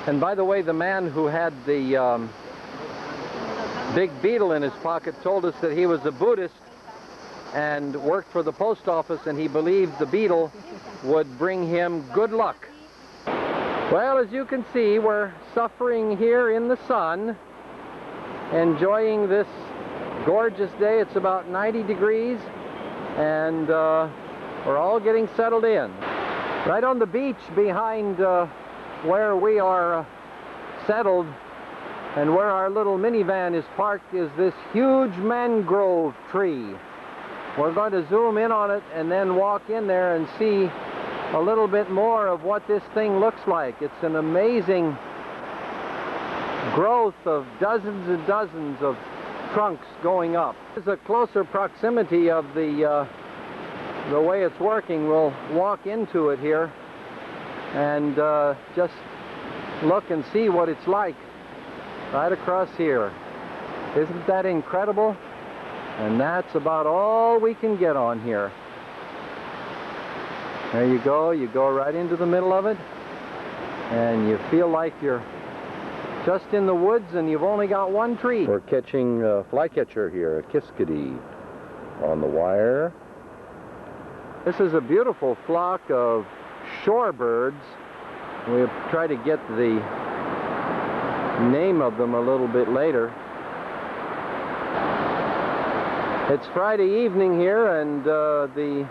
And by the way, the man who had the big beetle in his pocket told us that he was a Buddhist and worked for the post office, and he believed the beetle would bring him good luck. Well, as you can see, we're suffering here in the sun, enjoying this gorgeous day. It's about 90 degrees, and We're all getting settled in. Right on the beach behind where we are settled and where our little minivan is parked is this huge mangrove tree. We're going to zoom in on it and then walk in there and see a little bit more of what this thing looks like. It's an amazing growth of dozens and dozens of trunks going up. There's a closer proximity of the way it's working. We'll walk into it here and just look and see what it's like right across here. Isn't that incredible? And that's about all we can get on here. There you go right into the middle of it and you feel like you're just in the woods and you've only got one tree. We're catching a flycatcher here, a kiskadee on the wire. This is a beautiful flock of shorebirds. We'll try to get the name of them a little bit later. It's Friday evening here and the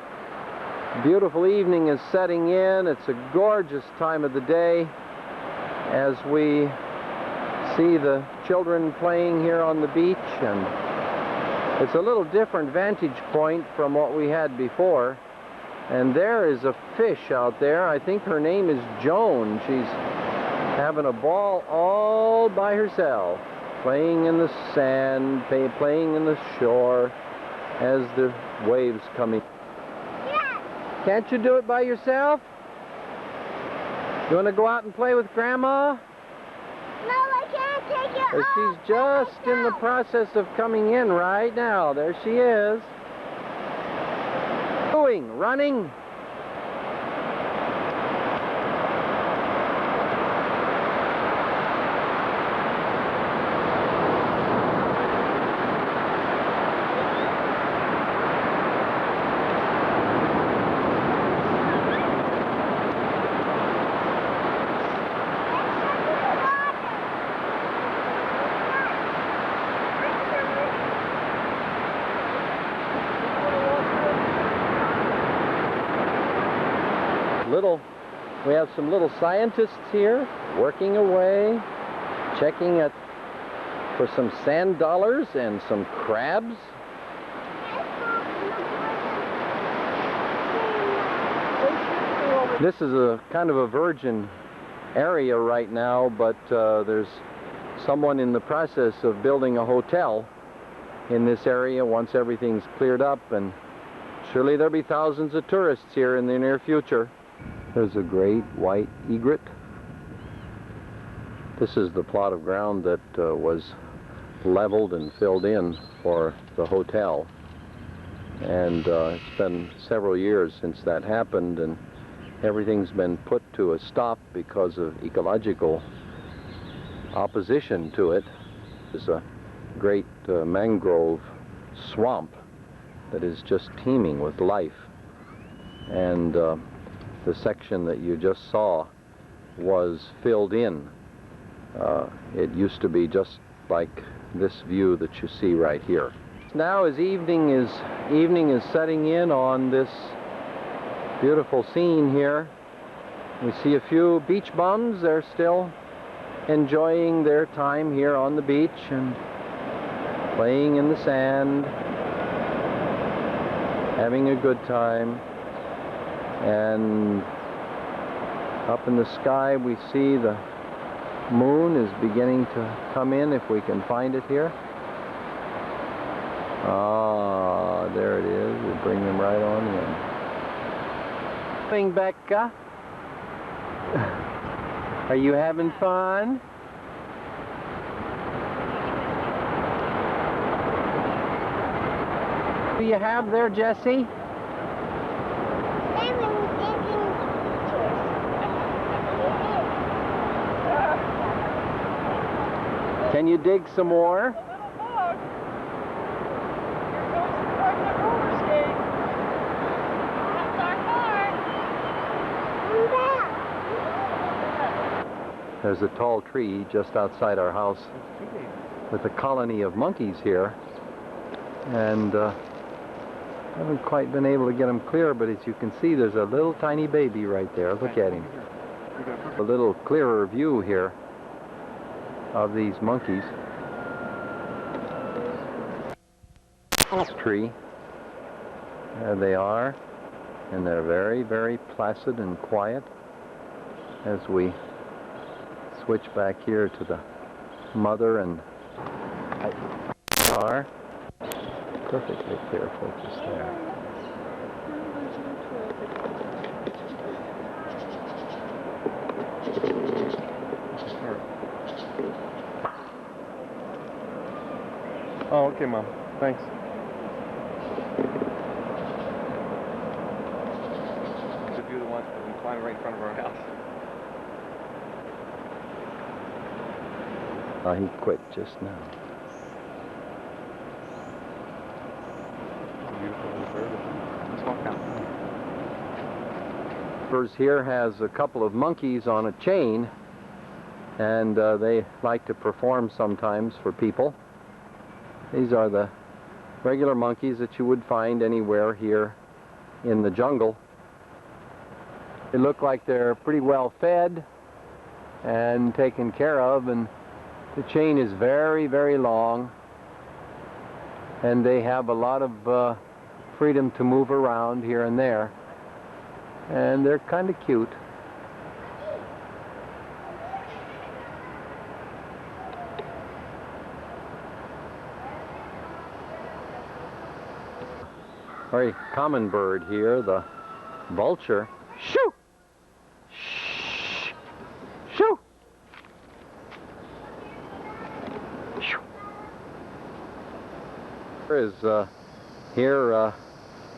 beautiful evening is setting in. It's a gorgeous time of the day as we see the children playing here on the beach, and it's a little different vantage point from what we had before. And there is a fish out there. I think her name is Joan. She's having a ball all by herself, playing in the sand, playing in the shore as the waves come in. Yeah. Can't you do it by yourself? You want to go out and play with Grandma?
No, I can't take it off.
She's just in the process of coming in right now. There she is. Doing, running. We have some little scientists here working away, checking for some sand dollars and some crabs. This is a kind of a virgin area right now, but there's someone in the process of building a hotel in this area once everything's cleared up, and surely there'll be thousands of tourists here in the near future. There's a great white egret. This is the plot of ground that was leveled and filled in for the hotel. And it's been several years since that happened, and everything's been put to a stop because of ecological opposition to it. There's a great mangrove swamp that is just teeming with life. And the section that you just saw was filled in. It used to be just like this view that you see right here. Now as evening is setting in on this beautiful scene here, we see a few beach bums. They're still enjoying their time here on the beach and playing in the sand, having a good time. And up in the sky we see the moon is beginning to come in, if we can find it here. Ah, there it is. We'll bring them right on in. Thing, Becca. Are you having fun? What do you have there, Jesse? Can you dig some more? There's a tall tree just outside our house with a colony of monkeys here, and Haven't quite been able to get him clear, but as you can see, there's a little tiny baby right there. Look at him. A little clearer view here of these monkeys. Tree. There they are. And they're very, very placid and quiet as we switch back here to the mother and are. Perfectly clear focus there.
Oh, okay, Mom. Thanks.
The view that wants to climb right in front of our house.
He quit just now.
Beautiful little bird. Let's walk down.
Here has a couple of monkeys on a chain, and they like to perform sometimes for people. These are the regular monkeys that you would find anywhere here in the jungle. They look like they're pretty well fed and taken care of, and the chain is very, very long, and they have a lot of freedom to move around here and there, and they're kind of cute. Very common bird here, the vulture. Shoo! Shh! Shoo! Shoo! Is here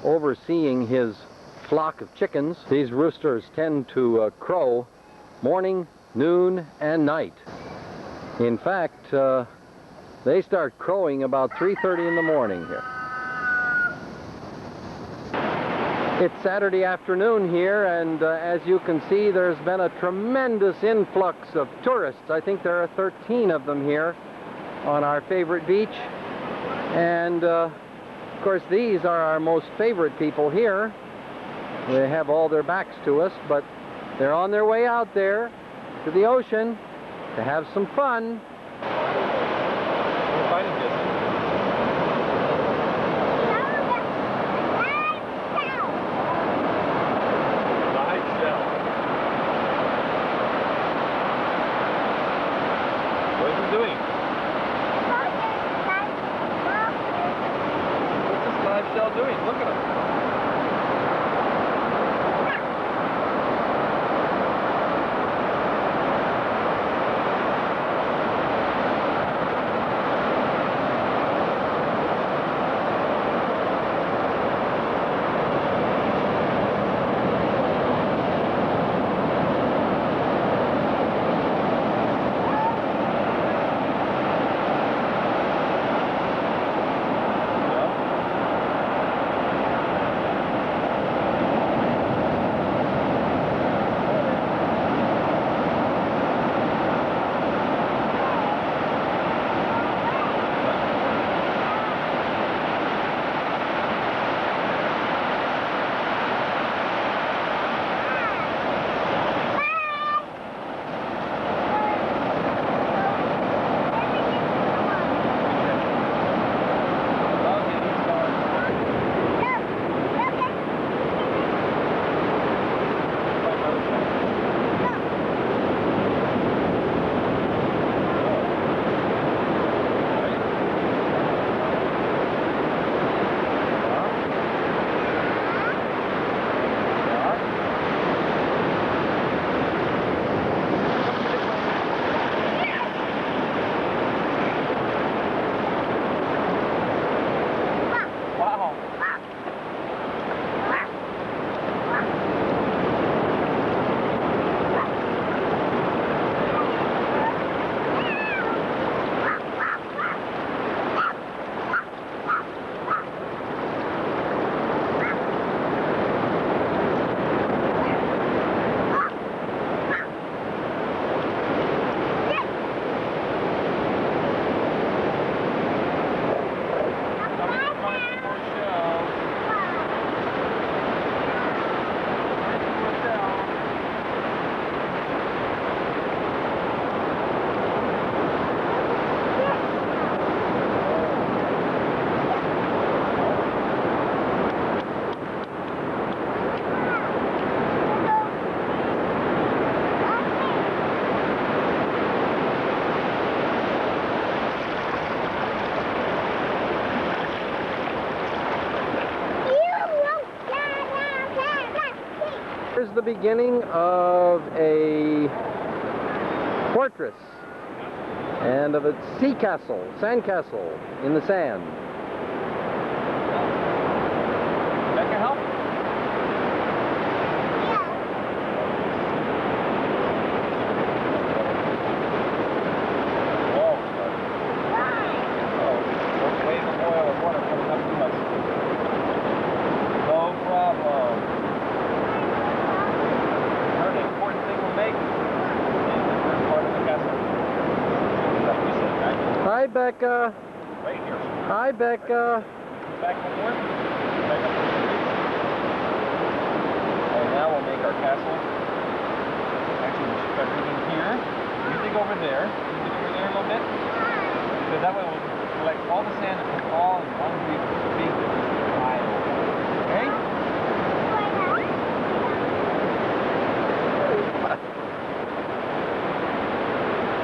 overseeing his flock of chickens. These roosters tend to crow morning, noon, and night. In fact, they start crowing about 3:30 in the morning here. It's Saturday afternoon here, and as you can see, there's been a tremendous influx of tourists. I think there are 13 of them here on our favorite beach. And of course, these are our most favorite people here. They have all their backs to us, but they're on their way out there to the ocean to have some fun.
We're fighting this. Look at him.
the beginning of a fortress and of a sea castle, sand castle in the sand.
That can help?
Hi, Becca.
Right here.
Hi, Becca.
Back and forth. Back up. And now we'll make our castle. Actually, we should start digging here. You dig over there. You dig over there a little bit. Because that way we'll collect all the sand and put it all in one big pile. Okay?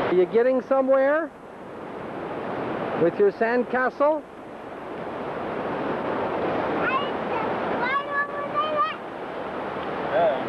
Are you getting somewhere with your sand castle?
Yeah.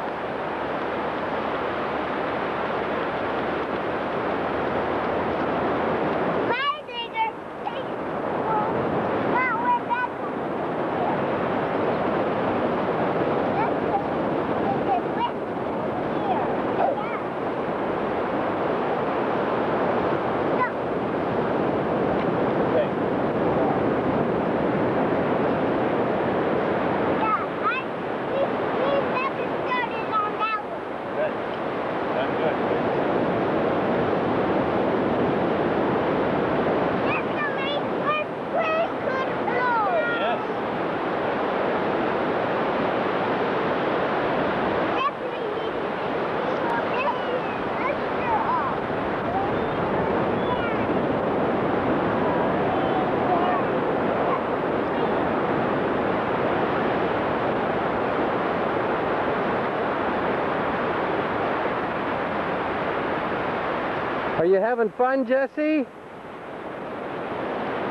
Are you having fun, Jesse?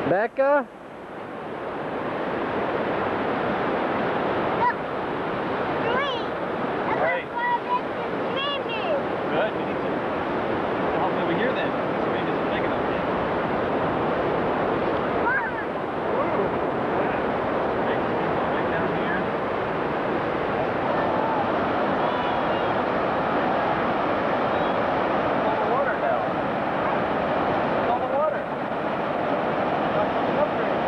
Becca?
Good. You need to help me over here then. This rain isn't big enough yet. Right down here. All the water now. All the water. Not coming up there.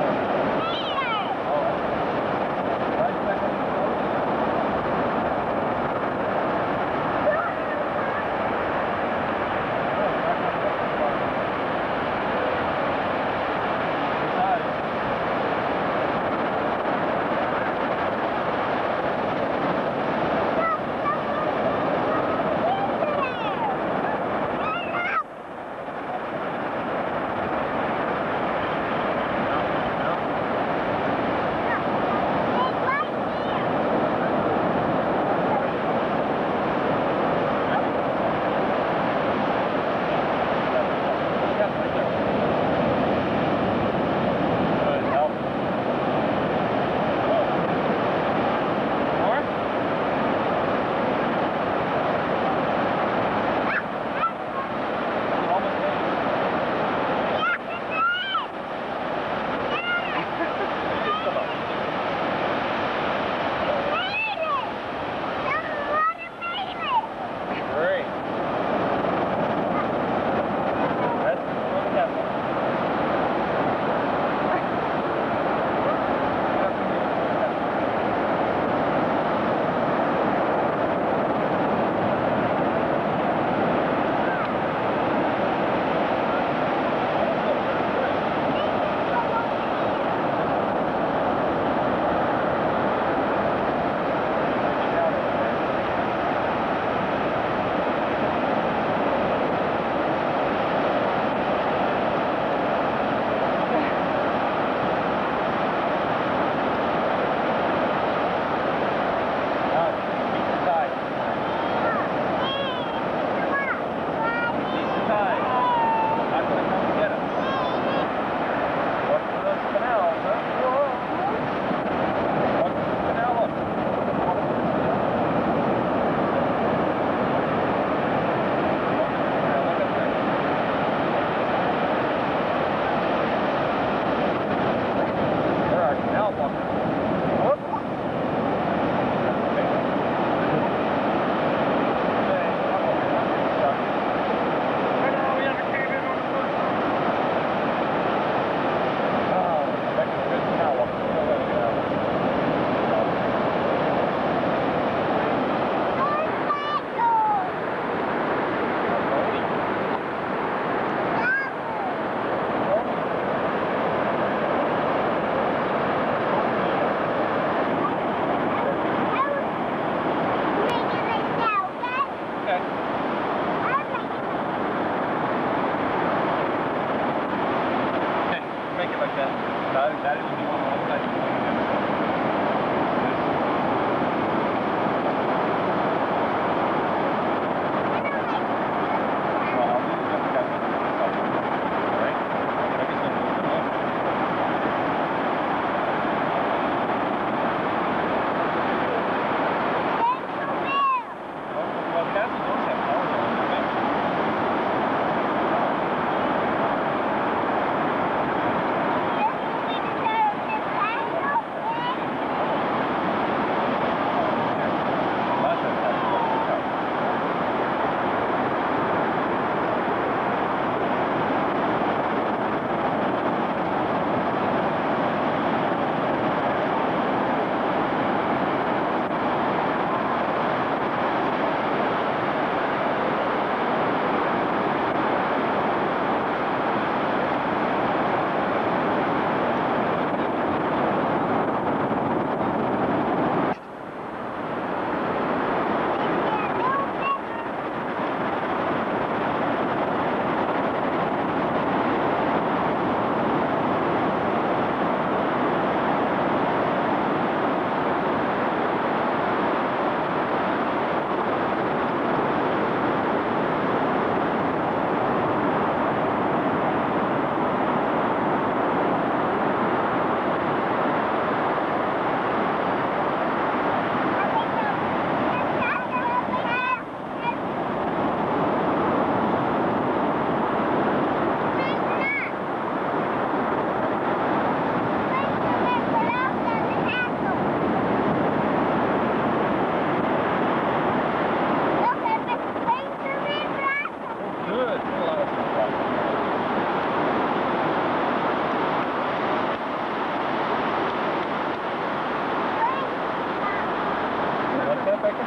Becca?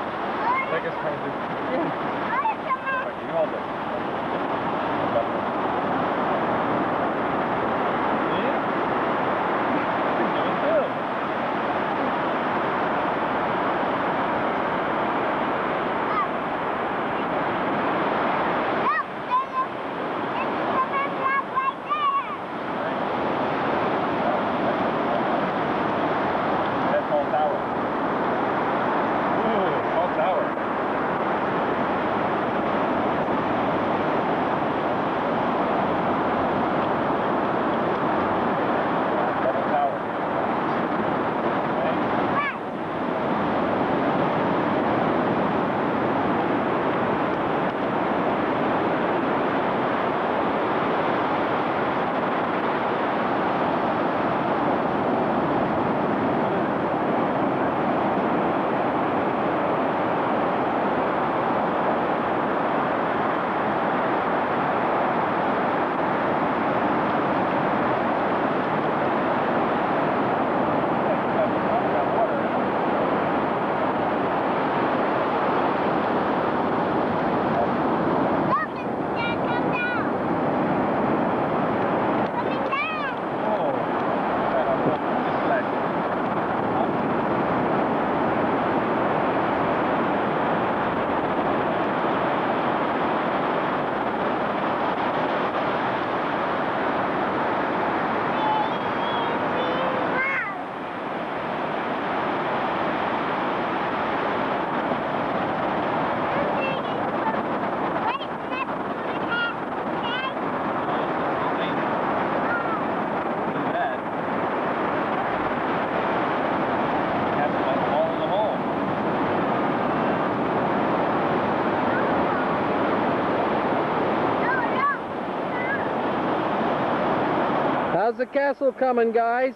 Becca's trying to do. Becca, you hold it.
How's the castle coming, guys?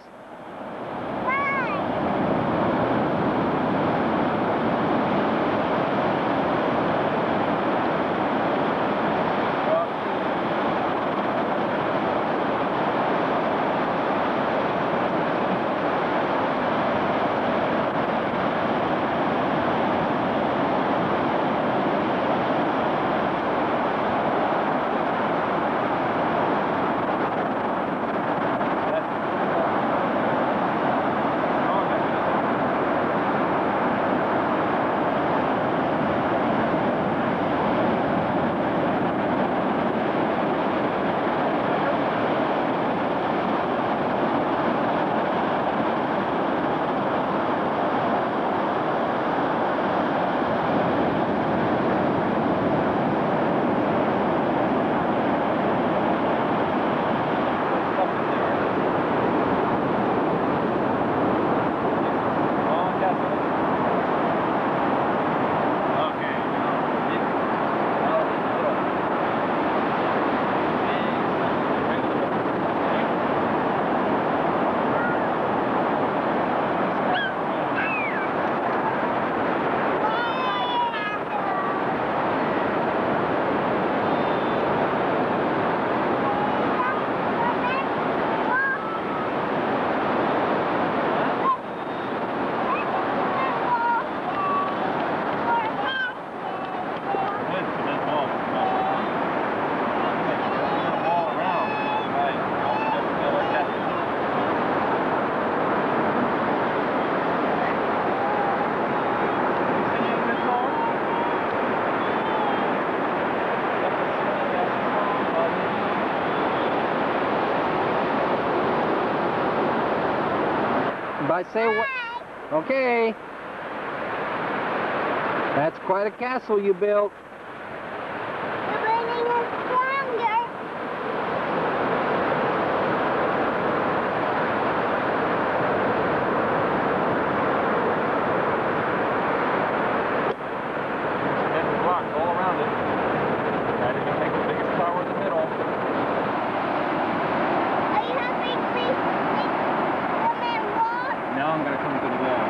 I say what? Okay. That's quite a castle you built.
The building is stronger.
There's blocks all around it. Try to take the biggest tower in the middle.
Are you happy to be the man wall?
Now I'm going to come to the wall.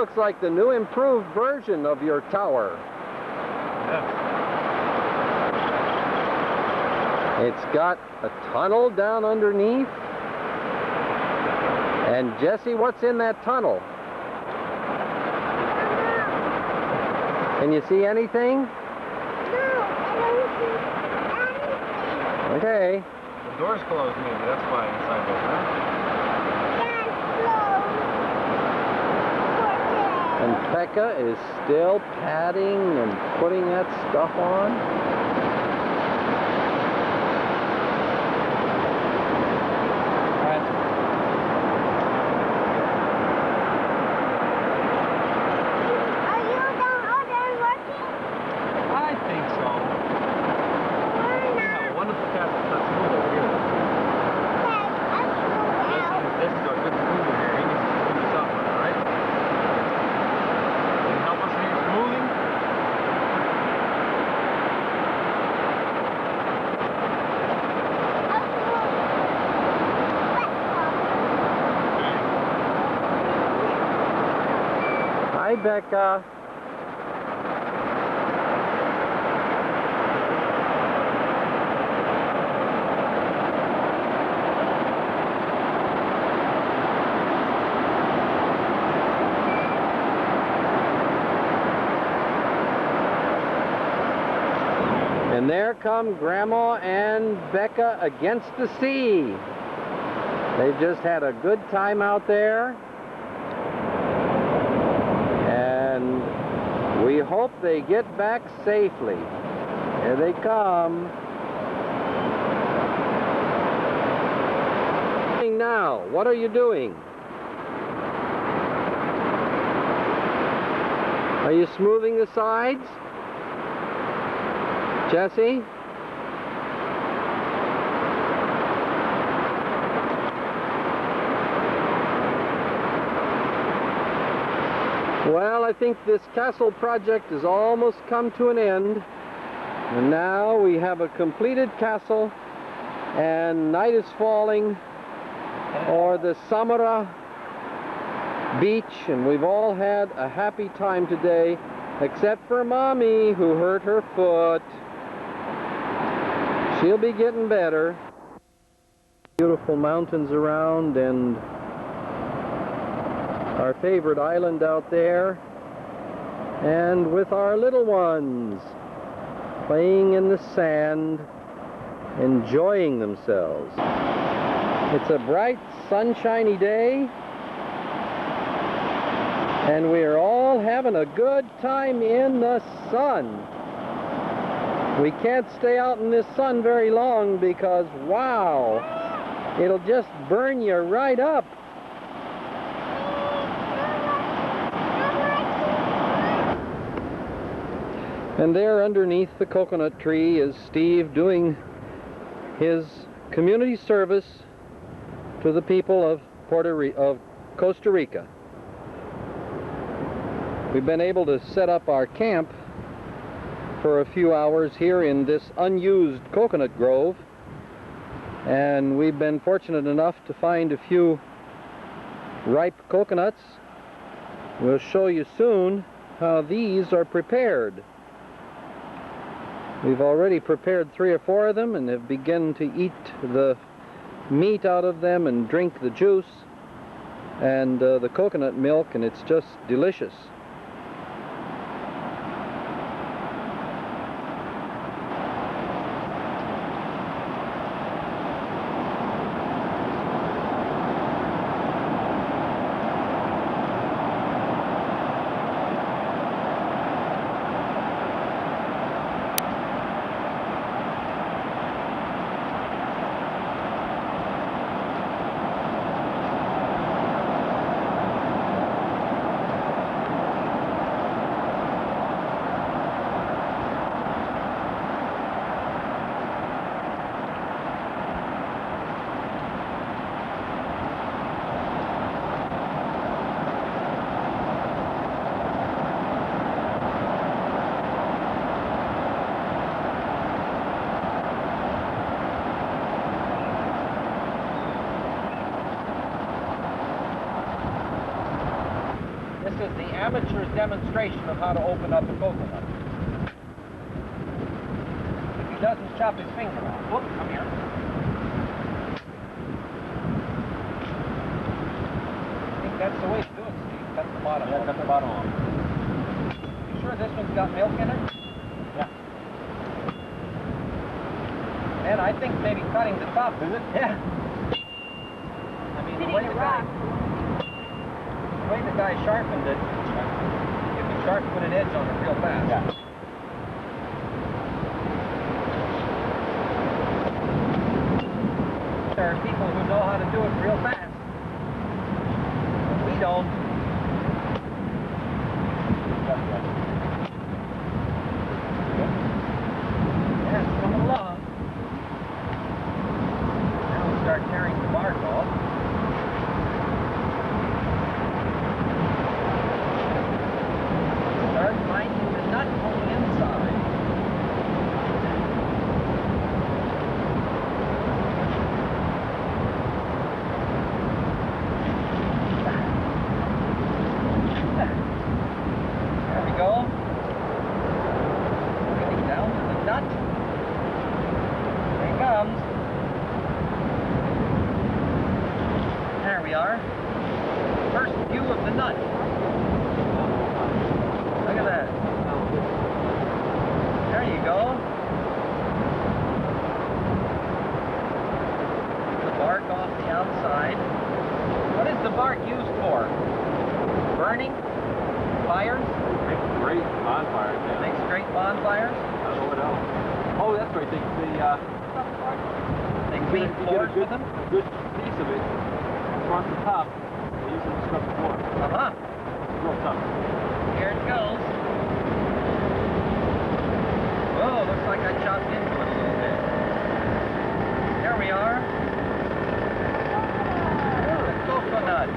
looks like the new improved version of your tower. It's got a tunnel down underneath. And Jesse, what's in that tunnel? Can you see anything?
No, I don't see anything.
Okay.
The door's closed maybe, that's why inside goes, huh?
And Pekka is still patting and putting that stuff on. Hi, Becca. And there come Grandma and Becca against the sea. They've just had a good time out there. And we hope they get back safely. Here they come. Now, what are you doing? Are you smoothing the sides? Jesse? Well, I think this castle project has almost come to an end. And now we have a completed castle, and night is falling, or the Samara beach, and we've all had a happy time today, except for Mommy, who hurt her foot. She'll be getting better. Beautiful mountains around, and our favorite island out there, and with our little ones playing in the sand, enjoying themselves. It's a bright, sunshiny day, and we are all having a good time in the sun. We can't stay out in this sun very long because, wow, it'll just burn you right up. And there underneath the coconut tree is Steve doing his community service to the people of Costa Rica. We've been able to set up our camp for a few hours here in this unused coconut grove, and we've been fortunate enough to find a few ripe coconuts. We'll show you soon how these are prepared. We've already prepared 3 or 4 of them and have begun to eat the meat out of them and drink the juice and the coconut milk, and it's just delicious.
This is the amateur's demonstration of how to open up a coconut. If he doesn't chop his finger off. Whoop, come here. I think that's the way to do it, Steve. Cut the bottom off. Cut the bottom off. You sure this one's got milk in it? Yeah. And I think maybe cutting the top, is it? Yeah. I mean, the way the guy sharpened it, you can sharpen put an edge on it real fast. Yeah. There are people who know how to do it real fast. But we don't. Yeah, it's coming along. Now we start tearing the bark off. Start finding the nut on the inside. There we go. Getting down to the nut. There it comes. There we are. First view of the nut. Look at that. There you go. The bark off the outside. What is the bark used for? Burning? Fires?
Makes great bonfires, yeah.
Makes great bonfires?
I don't know what else. Oh, that's right. They
clean floors with them?
A good piece of it across the top. They use it to scrub the floor.
Uh-huh.
Real tough.
Here it goes. Oh, looks like I chopped into it a little bit. There we are. Oh, the coconut.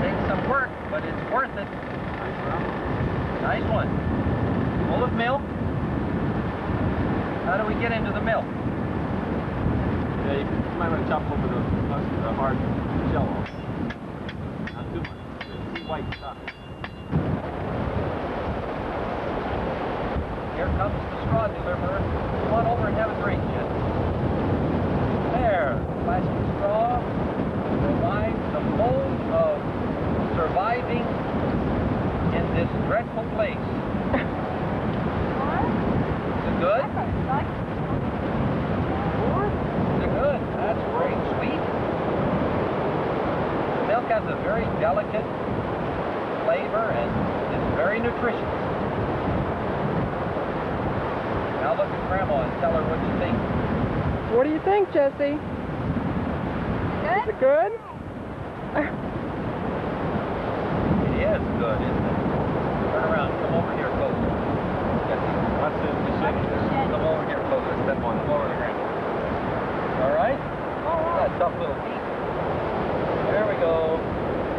Takes some work, but it's worth it. Nice one. Full of milk. How do we get into the milk?
Yeah, you might want to chop over the hard shell off. Not too much. It's white stuff.
Here comes the straw deliverer. Come on over and have a drink, Jen. There, plastic straw provides the mode of surviving in this dreadful place. Is it good? Is it good? That's great. Sweet. The milk has a very delicate flavor and is very nutritious. Now look at Grandma and tell her what you think.
What do you think, Jessie?
Good?
Is it good?
It is good, isn't it? Turn around. Come over here closer. Jessie, watch this. Come over here closer. Step on. Come over to Grandma. All right? That tough little feet. There we go.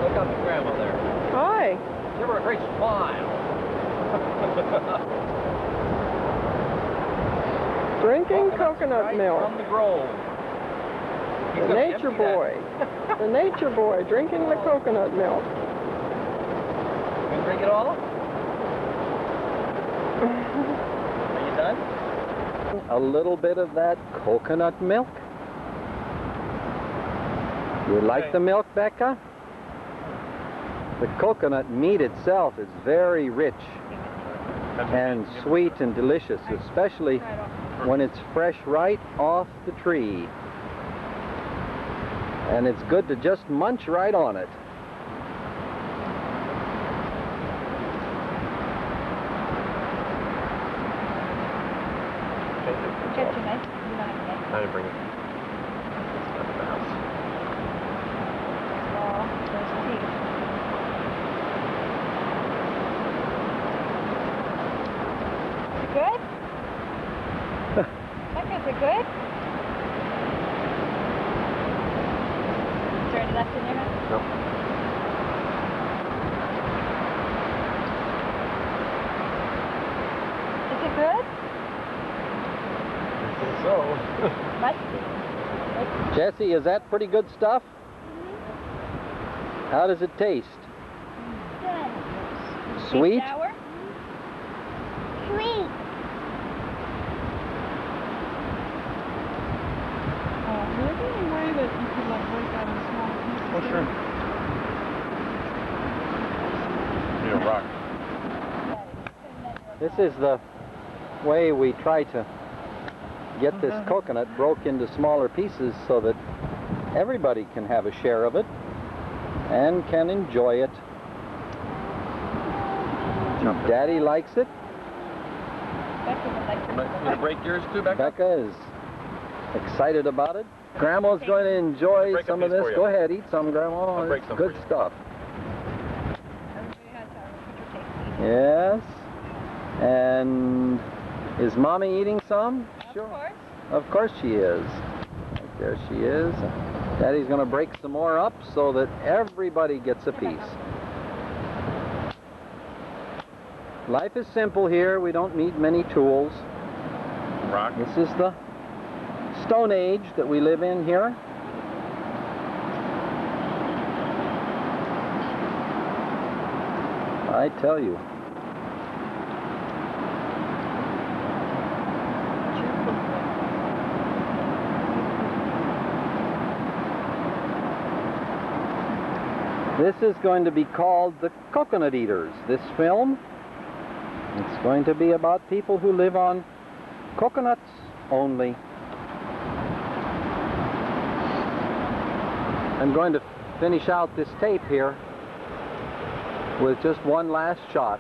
Look up at Grandma there.
Hi.
Give her a great smile.
Drinking coconut
right
milk.
from the grove. He's
The
gonna
nature
empty that.
boy. The nature boy drinking the coconut milk.
You gonna drink it all? Are you done?
A little bit of that coconut milk. You like the milk, Becca? The coconut meat itself is very rich and sweet and delicious, especially when it's fresh right off the tree. And it's good to just munch right on it.
Get your knife. You don't have a knife.
I didn't bring it. It's not at the house.
Oh, there's teeth. Is it good? Becca, is it good? Is there any left in your mouth?
No.
Is it good?
I think so.
Must be.
Jessie, is that pretty good stuff? How does it taste? Sweet?
Sour?
Sweet.
Is there any way that you could like break that in small pieces?
Oh, sure. Need a rock.
This is the way we try to get this coconut broke into smaller pieces so that everybody can have a share of it and can enjoy it. Daddy likes it.
Becca would like to.
You gonna break yours too, Becca?
Becca is excited about it. Grandma's going to enjoy
Break a
some of
piece
this.
for you.
Go ahead, eat some, Grandma.
I'll break
It's
some
good
for you.
stuff.
Everybody has sour. Put your taste.
Yes. And is Mommy eating some?
Of course.
Of course she is. Right there she is. Daddy's going to break some more up so that everybody gets a piece. Life is simple here. We don't need many tools.
Rock.
This is the Stone Age that we live in here. I tell you. This is going to be called The Coconut Eaters, this film. It's going to be about people who live on coconuts only. I'm going to finish out this tape here with just one last shot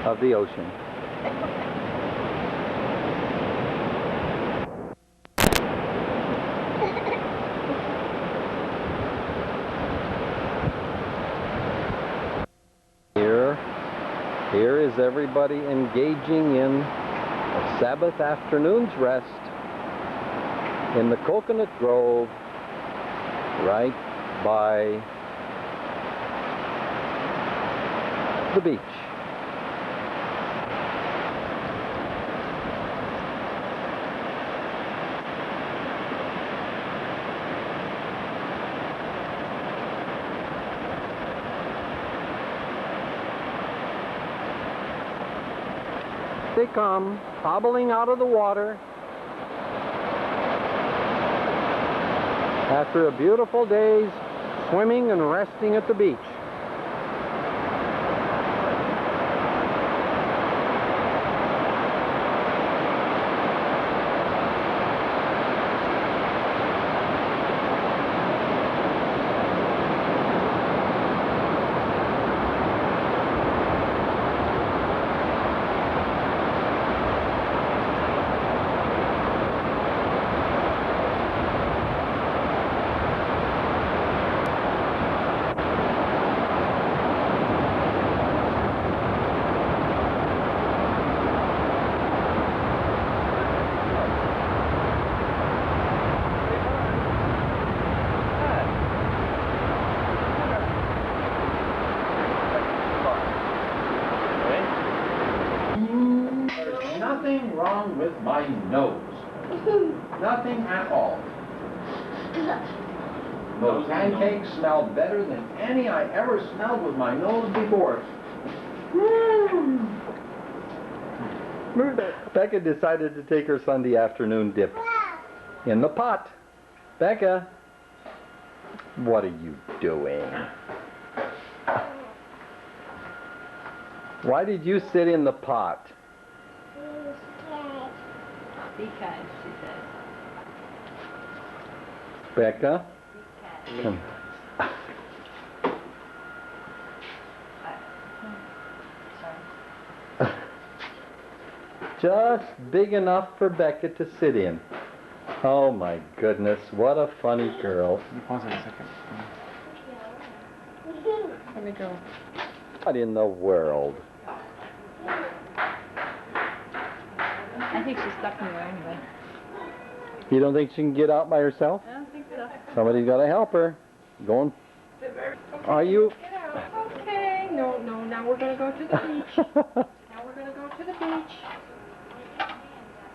of the ocean. Here is everybody engaging in a Sabbath afternoon's rest in the coconut grove right by the beach. They come hobbling out of the water after a beautiful day's swimming and resting at the beach.
There's nothing wrong with my nose. Nothing at all. Those pancakes smell better than any I ever smelled with my nose before.
Becca decided to take her Sunday afternoon dip in the pot. Becca, what are you doing? Why did you sit in the pot?
Because, she says.
Becca, come. Just big enough for Becca to sit in. Oh my goodness, what a funny girl.
Pause it a second.
Let me go.
What in the world?
I think she's stuck in there anyway.
You don't think she can get out by herself?
I don't think so.
Somebody's got to help her. Going. Are you?
Get out. Okay. No, now we're going to go to the beach. Now we're going to go to the beach.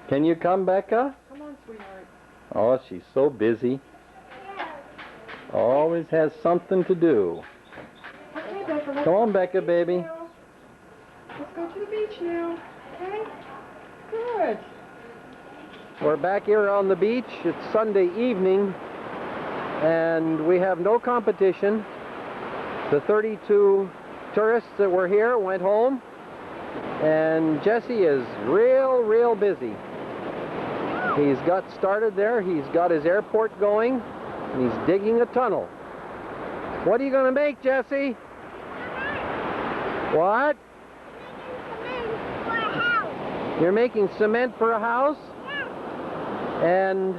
Can you come, Becca?
Come on, sweetheart.
Oh, she's so busy. Always has something to do.
Okay, Becca, let's
Come on,
go
Becca,
to the beach
baby.
now. Let's go to the beach now. Okay? Good.
We're back here on the beach. It's Sunday evening, and we have no competition. The 32 tourists that were here went home, and Jesse is real busy. He's got started there. He's got his airport going, and he's digging a tunnel. What are you going to make, Jesse? What? You're making cement for a house? And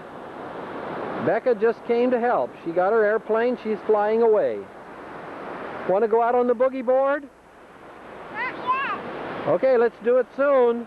Becca just came to help. She got her airplane. She's flying away. Want to go out on the boogie board?
Not yet.
Okay, let's do it soon.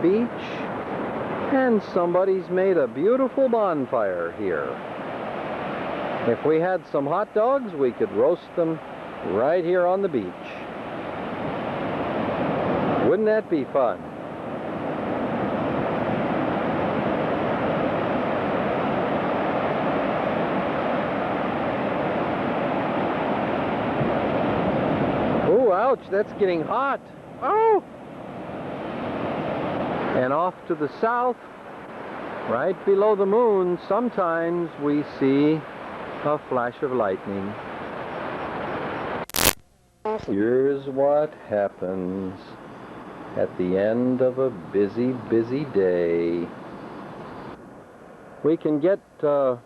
Beach, and somebody's made a beautiful bonfire here. If we had some hot dogs, we could roast them right here on the beach. Wouldn't that be fun? Oh, ouch, that's getting hot. Oh! And off to the south, right below the moon, sometimes we see a flash of lightning. Here's what happens at the end of a busy day.
we can get a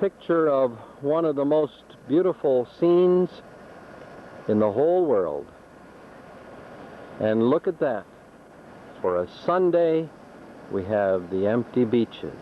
picture of one of the most beautiful scenes in the whole world. And look at that. For a Sunday, we have the empty beaches.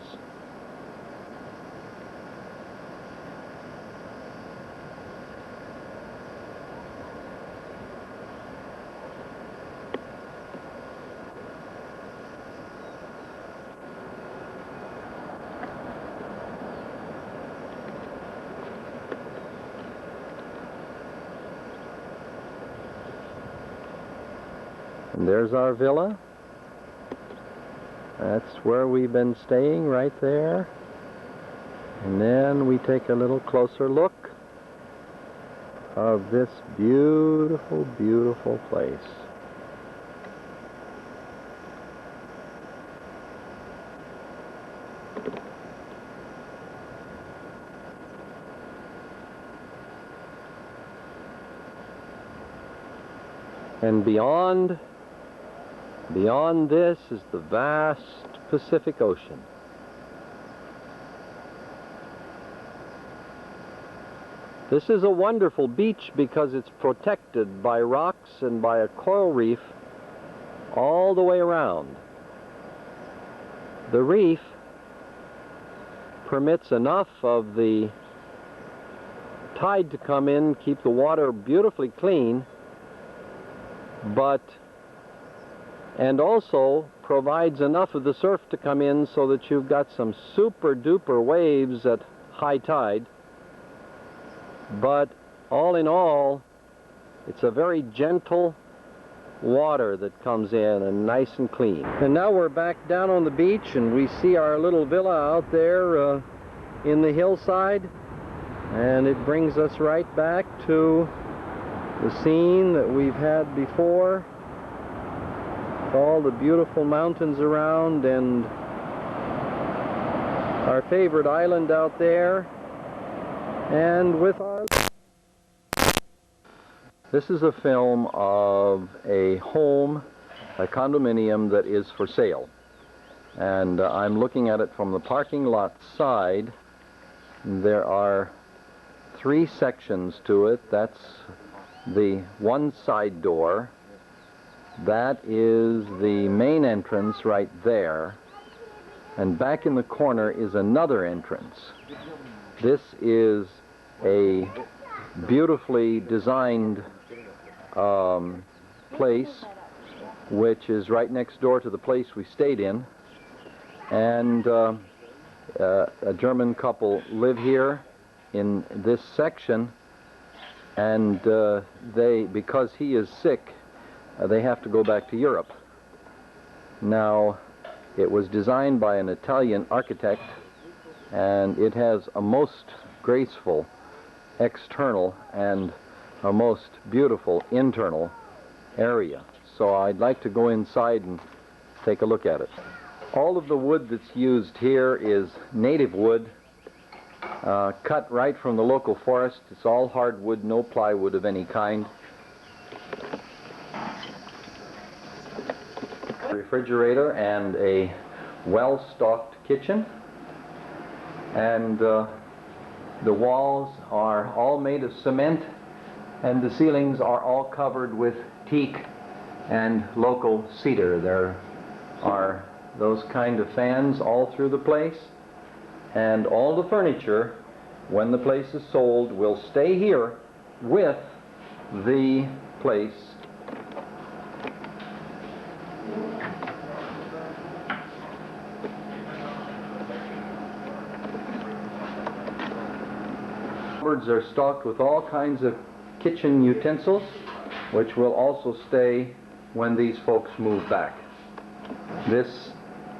And there's our villa. That's where we've been staying, right there. And then we take a little closer look of this beautiful, beautiful place. And beyond this is the vast Pacific Ocean. This is a wonderful beach because it's protected by rocks and by a coral reef all the way around. The reef permits enough of the tide to come in, keep the water beautifully clean, and also provides enough of the surf to come in so that you've got some super duper waves at high tide. But all in all, it's a very gentle water that comes in and nice and clean. And now we're back down on the beach and we see our little villa out there in the hillside, and it brings us right back to the scene that we've had before. All the beautiful mountains around and our favorite island out there, and with our... This is a film of a home, a condominium that is for sale, and I'm looking at it from the parking lot side. There are 3 sections to it. That's the one side door. That is the main entrance right there, and back in the corner is another entrance. This is a beautifully designed place which is right next door to the place we stayed in, and a German couple live here in this section, and because he is sick, they have to go back to Europe. Now, it was designed by an Italian architect, and it has a most graceful external and a most beautiful internal area. So I'd like to go inside and take a look at it. All of the wood that's used here is native wood, cut right from the local forest. It's all hardwood, no plywood of any kind. Refrigerator and a well-stocked kitchen, and the walls are all made of cement, and the ceilings are all covered with teak and local cedar. There are those kind of fans all through the place, and all the furniture, when the place is sold, will stay here with the place. Cupboards are stocked with all kinds of kitchen utensils, which will also stay when these folks move back. This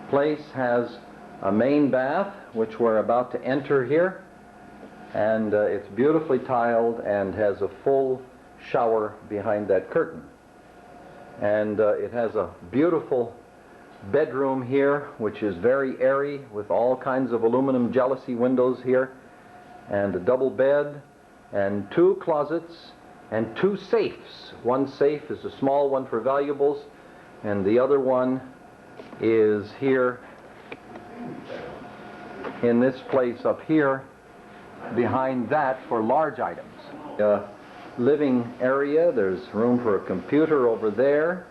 place has a main bath, which we're about to enter here, and it's beautifully tiled and has a full shower behind that curtain. And it has a beautiful bedroom here, which is very airy, with all kinds of aluminum jalousie windows here, and a double bed, and 2 closets, and 2 safes. One safe is a small one for valuables, and the other one is here
in this place up here, behind that for large items. Living area, there's room for a computer over there,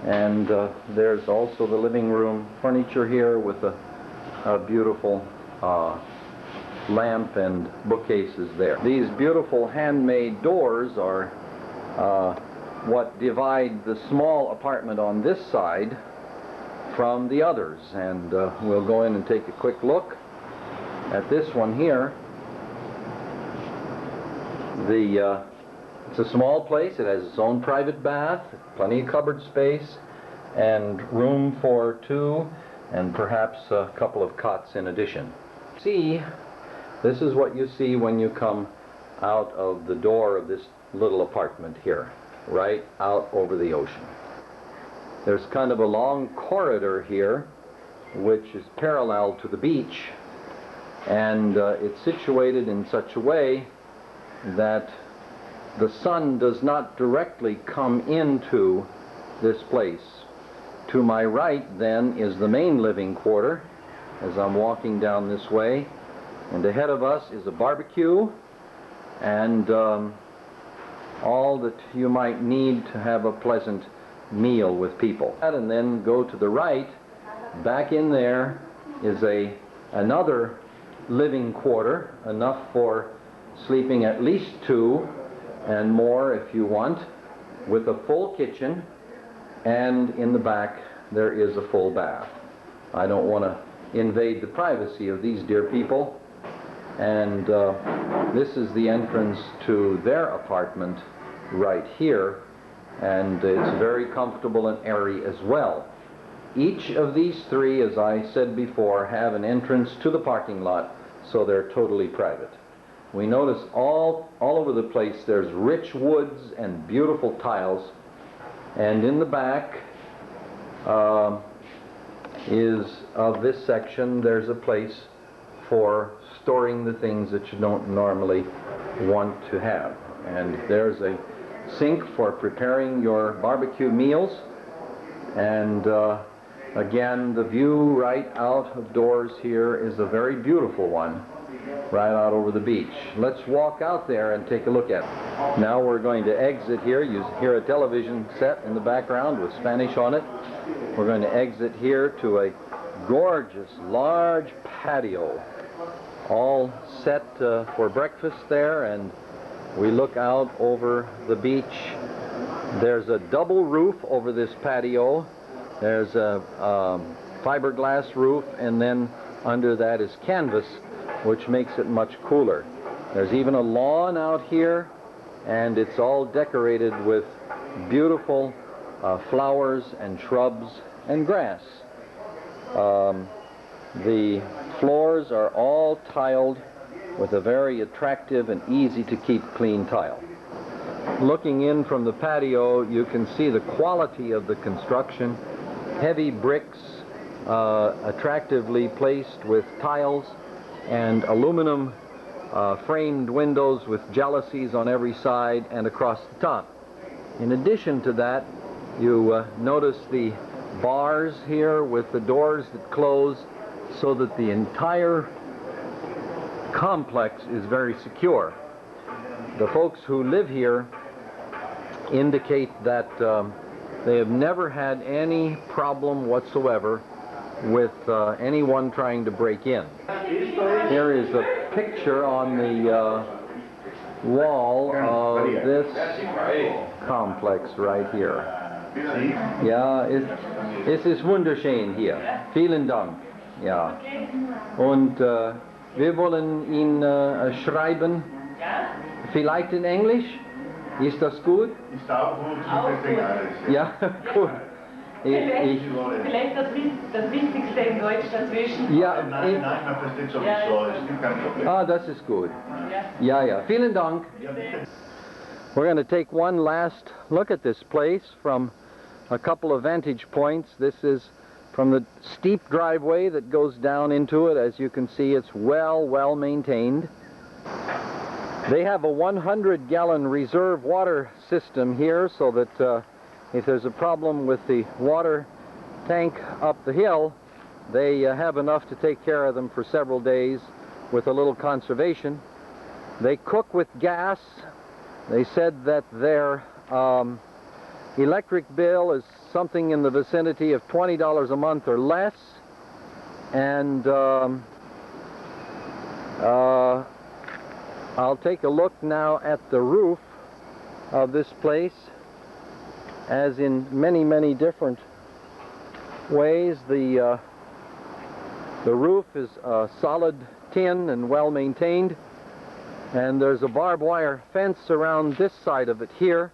and there's also the living room furniture here with a beautiful lamp and bookcases there. These beautiful handmade doors are what divide the small apartment on this side from the others, and we'll go in and take a quick look at this one here. It's a small place. It has its own private bath, plenty of cupboard space, and room for two and perhaps a couple of cots in addition. See, this is what you see when you come out of the door of this little apartment here, right out over the ocean. There's kind of a long corridor here which is parallel to the beach, and it's situated in such a way that the sun does not directly come into this place. To my right then is the main living quarter as I'm walking down this way, and ahead of us is a barbecue and all that you might need to have a pleasant meal with people. And then go to the right, back in there is another living quarter, enough for sleeping at least two and more if you want, with a full kitchen, and in the back there is a full bath. I don't want to invade the privacy of these dear people, and this is the entrance to their apartment right here, and it's very comfortable and airy as well. Each of these three, as I said before, have an entrance to the parking lot, so they're totally private. We notice all over the place there's rich woods and beautiful tiles, and in the back is of this section there's a place for storing the things that you don't normally want to have. And there's a sink for preparing your barbecue meals, and again, the view right out of doors here is a very beautiful one, right out over the beach. Let's walk out there and take a look at it. Now we're going to exit here. You hear a television set in the background with Spanish on it. We're going to exit here to a gorgeous large patio, all set for breakfast there, and we look out over the beach. There's a double roof over this patio. There's a fiberglass roof, and then under that is canvas, which makes it much cooler. There's even a lawn out here, and it's all decorated with beautiful flowers and shrubs and grass. The floors are all tiled with a very attractive and easy to keep clean tile. Looking in from the patio, you can see the quality of the construction. Heavy bricks, attractively placed with tiles, and aluminum framed windows with jalousies on every side and across the top. In addition to that, you notice the bars here with the doors that close, so that the entire complex is very secure. The folks who live here indicate that they have never had any problem whatsoever with anyone trying to break in. Here is a picture on the wall of this complex right here. Ja, es ist wunderschön hier. Vielen Dank. Ja. Und wir wollen ihn schreiben, vielleicht in Englisch. Ist das gut?
Ist auch gut.
Ja, gut.
Vielleicht das Wichtigste in Deutsch dazwischen.
Ja,
nein, man versteht sowieso. Es gibt kein Problem.
Ah, das ist gut. Ja, ja. Vielen Dank. We're going to take one last look at this place from a couple of vantage points. This is from the steep driveway that goes down into it. As you can see, it's well maintained. They have a 100-gallon reserve water system here, so that if there's a problem with the water tank up the hill,
they have enough to take care of them for several days with a little conservation. They cook with gas. They said that their electric bill is something in the vicinity of $20 a month or less. And I'll take a look now at the roof of this place. As in many, many different ways, the roof is solid tin and well maintained, and there's a barbed wire fence around this side of it here.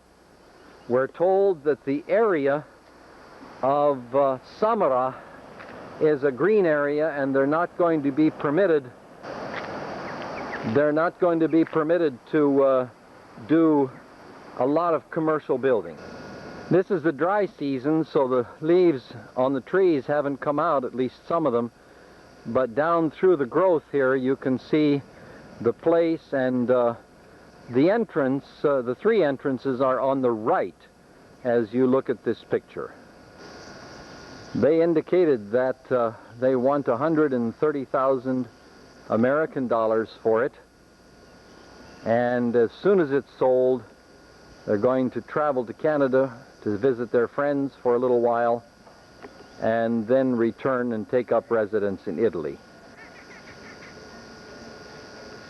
We're told that the area of Samara is a green area, and they're not going to be permitted to do a lot of commercial building. This is the dry season, so the leaves on the trees haven't come out, at least some of them. But down through the growth here, you can see the place, and the entrance, the three entrances are on the right as you look at this picture. They indicated that they want 130,000 American dollars for it, and as soon as it's sold, they're going to travel to Canada to visit their friends for a little while, and then return and take up residence in Italy.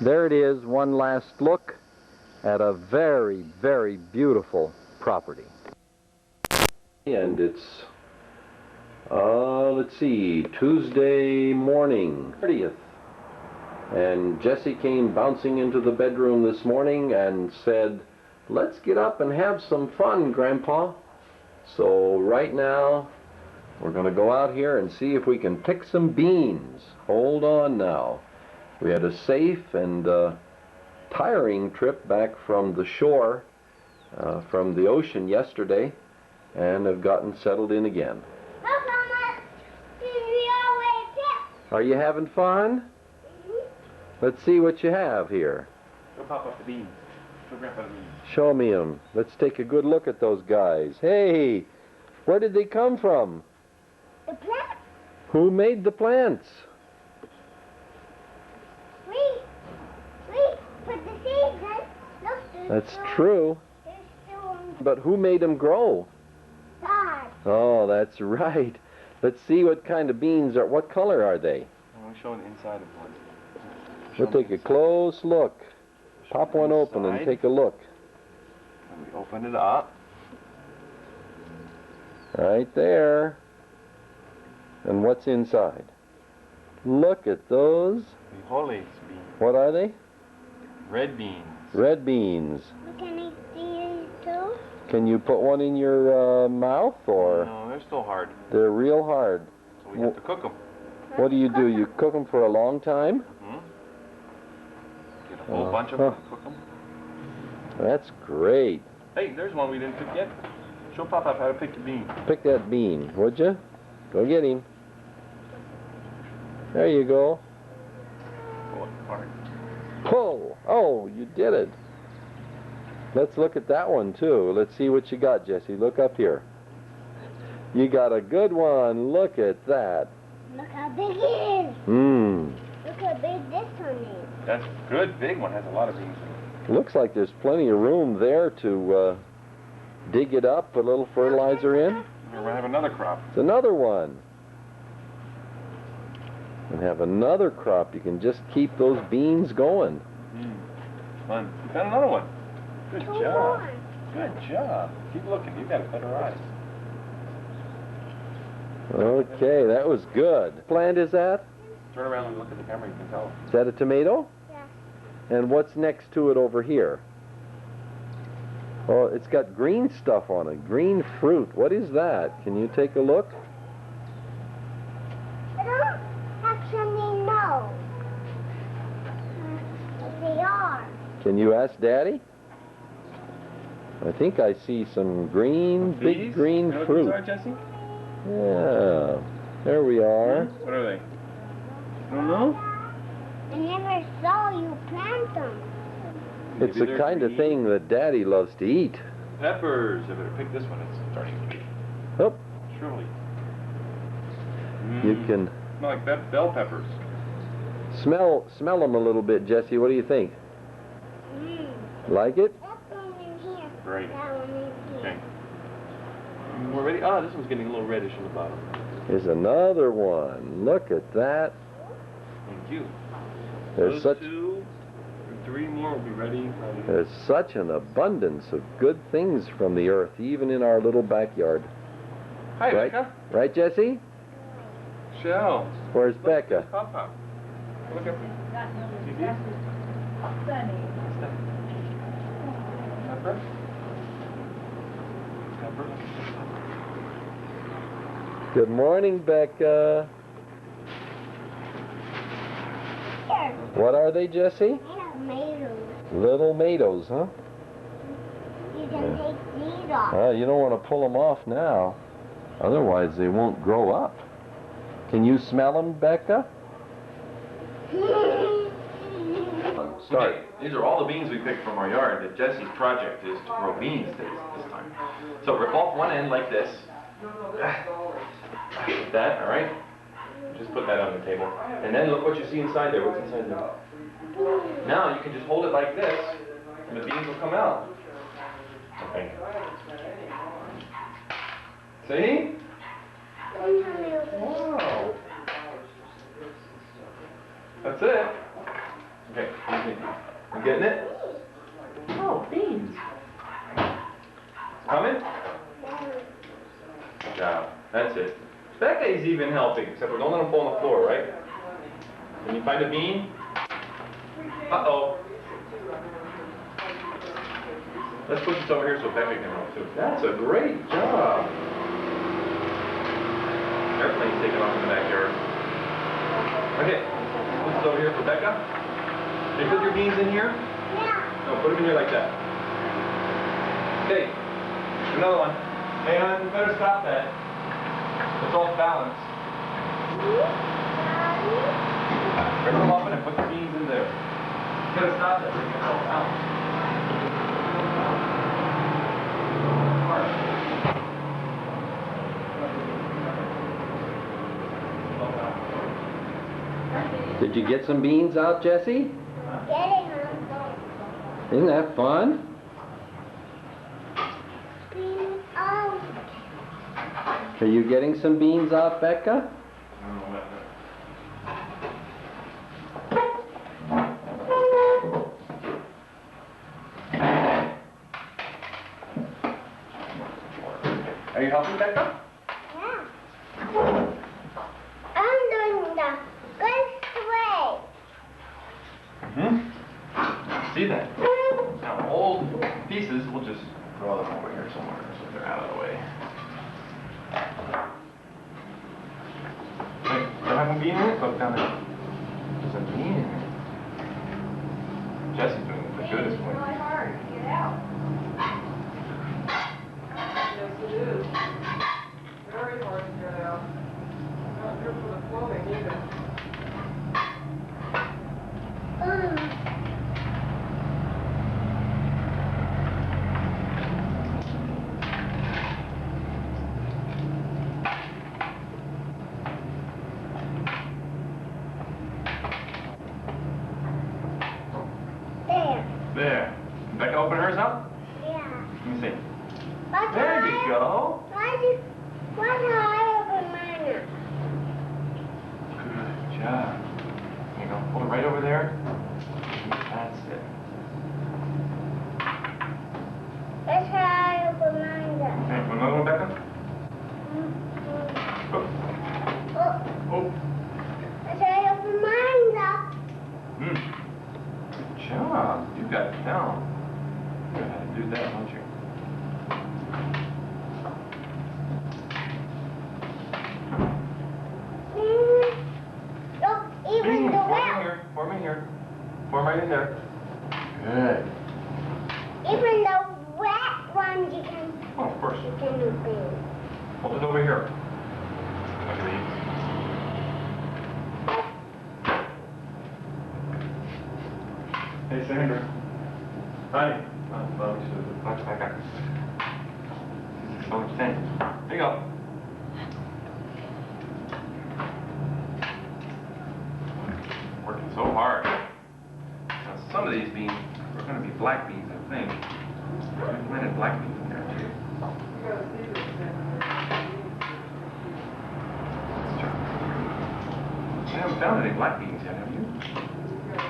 There it is, one last look at a very, very beautiful property. And it's, let's see, Tuesday morning, 30th. And Jessie came bouncing into the bedroom this morning and said, "Let's get up and have some fun, Grandpa." So right now, we're going to go out here and see if we can pick some beans. Hold on now. We had a safe and tiring trip back from the shore, from the ocean yesterday, and have gotten settled in again. Are you having fun? Let's see what you have here.
Go pop up the beans. Show Grandpa the beans.
Show me them. Let's take a good look at those guys. Hey, where did they come from?
The plants.
Who made the plants?
We put the seeds in. Look,
That's true.
There's still
But who made them grow?
God.
Oh, that's right. Let's see what kind of beans are. What color are they?
I'm showing the inside of one.
We'll take a close look. Pop one open and take a look.
And we open it up.
Right there. And what's inside? Look at those.
Frijoles beans.
What are they?
Red beans.
Red beans.
Can I see these too?
Can you put one in your mouth, or?
No, they're still hard.
They're real hard.
So we have to cook them.
What do? You cook them for a long time?
Get a whole bunch of them and cook them.
That's great.
Hey, there's one we didn't pick yet. Show Papa how to pick the bean.
Pick that bean, would you? Go get him. There you go.
Pull it apart.
Pull! Oh, you did it. Let's look at that one too. Let's see what you got, Jessie. Look up here. You got a good one. Look at that.
Look how big it is. Look how big this one is.
That's a good big one. Has a lot of beans in it.
Looks like there's plenty of room there to dig it up, put a little fertilizer in.
We're gonna have another crop.
It's another one. And have another crop. You can just keep those beans going.
Fun. You found another one. Good
Two
job.
more.
Good job. Keep looking. You've got better eyes.
Okay, that was good. What plant is that?
Turn around and look at the camera. You can tell.
Is that a tomato?
Yeah.
And what's next to it over here? Oh, it's got green stuff on it. Green fruit. What is that? Can you take a look?
I don't actually know what they are.
Can you ask Daddy? I think I see some green, big green
You know
fruit.
what these are, Jesse?
Yeah, there we are.
What are they? You don't know?
I never saw you plant them.
It's
Maybe
the
they're
kind of
green.
thing that Daddy loves to eat.
Peppers. I better pick this one. It's starting to
Oh,
surely.
you can
Smell like bell peppers.
Smell them a little bit, Jesse. What do you think? Like it?
That one in here.
Great.
That one in here.
Okay. We're ready? Ah, this one's getting a little reddish on the bottom.
Here's another one. Look at that.
Thank you.
There's
Those
such
2 or 3 more will be ready.
there's such an abundance of good things from the earth, even in our little backyard.
Hi,
Right?
Becca.
Right, Jesse?
Shell.
Where's
Look,
Becca?
Papa. Look at me. Pepper. Pepper.
Good morning, Becca. What are they, Jesse?
Tomatoes.
Little tomatoes, huh?
You can take these off.
You don't want to pull them off now. Otherwise, they won't grow up. Can you smell them, Becca? Start.
Okay, these are all the beans we picked from our yard. That Jesse's project is to grow beans this time. So rip off one end like this. Like that, all right? Just put that on the table. And then look what you see inside there. What's inside there? Now you can just hold it like this, and the beans will come out. Okay. See? Wow. That's it. Okay, what do you think? You getting it? Oh, beans. Coming? Good job. That's it. Becca's even helping, except we don't let them fall on the floor, right? When you find a bean? Uh-oh. Let's push this over here so Becca can help too. That's a great job. Airplane's taking off in the backyard. Okay, put this over here for Becca. Can you put your beans in here?
Yeah.
No, put them in here like that. Okay, another one. Hey, hon, you better stop that. It's off balance. Rip them open and put the beans in there. You gotta stop that so you get off balance.
Did you get some beans out, Jesse?
Getting them.
Isn't that fun?
Being out.
Are you getting some beans out, Becca?
Are you helping Becca?
Yeah. I'm doing the good way.
Mm-hmm. See that? Now, old pieces, we'll just throw them over here somewhere so they're out of the way. Hey, do I have a bean in it? Look down there. There's a bean in it. Jesse's doing the goodest one.
Really hard to get out. Yes, it is. Very hard to get out. Not good for the plumbing either.
There. Becca, open hers up?
Yeah.
Let me see.
But
There you go.
Why I open mine up?
Good job. There you go. Hold it right over there. That's it.
That's how I open mine up.
Okay, another one, Becca? Oh. Oh.
That's how I open mine up.
Good job. You got it down. You know how to do that, don't you?
Look, even the
Form in
well.
here. Form in here. Form right in there. Good.
Even the wet ones you can
Oh, of course.
open.
Hold it over here. Please. Hey, Sandra. Honey. Back up. So much thing. There you go. so hard. Now, some of these beans are going to be black beans, I think. We planted black beans in there too. You haven't found any black beans yet, have you?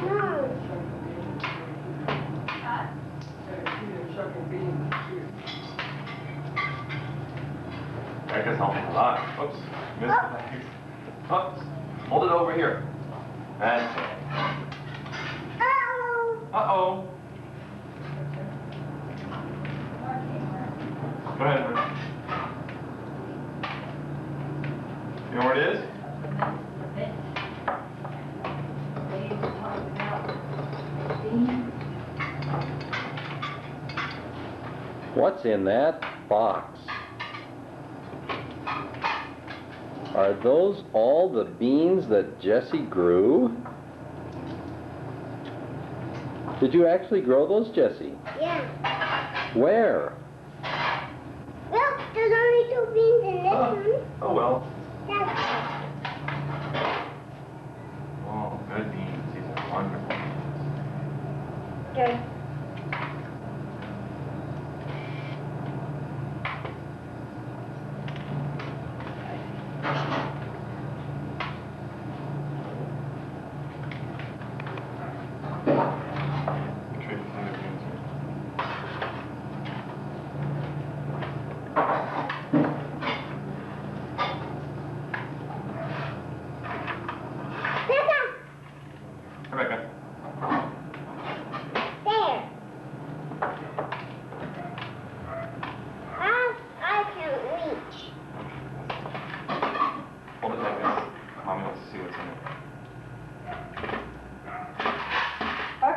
No.
That gets helping a lot. Oops, missed the legs. Oops, hold it over here. That's it. Uh-oh. Go ahead, honey. You know where it is?
What's in that box? Are those all the beans that Jessie grew? Did you actually grow those, Jessie?
Yeah.
Where?
Look, there's only 2 beans in this one.
Oh well.
That's
Oh, good beans. These are wonderful beans.
good.
Rebecca.
There. I can't reach.
Hold it like this. Mommy wants to see what's in it.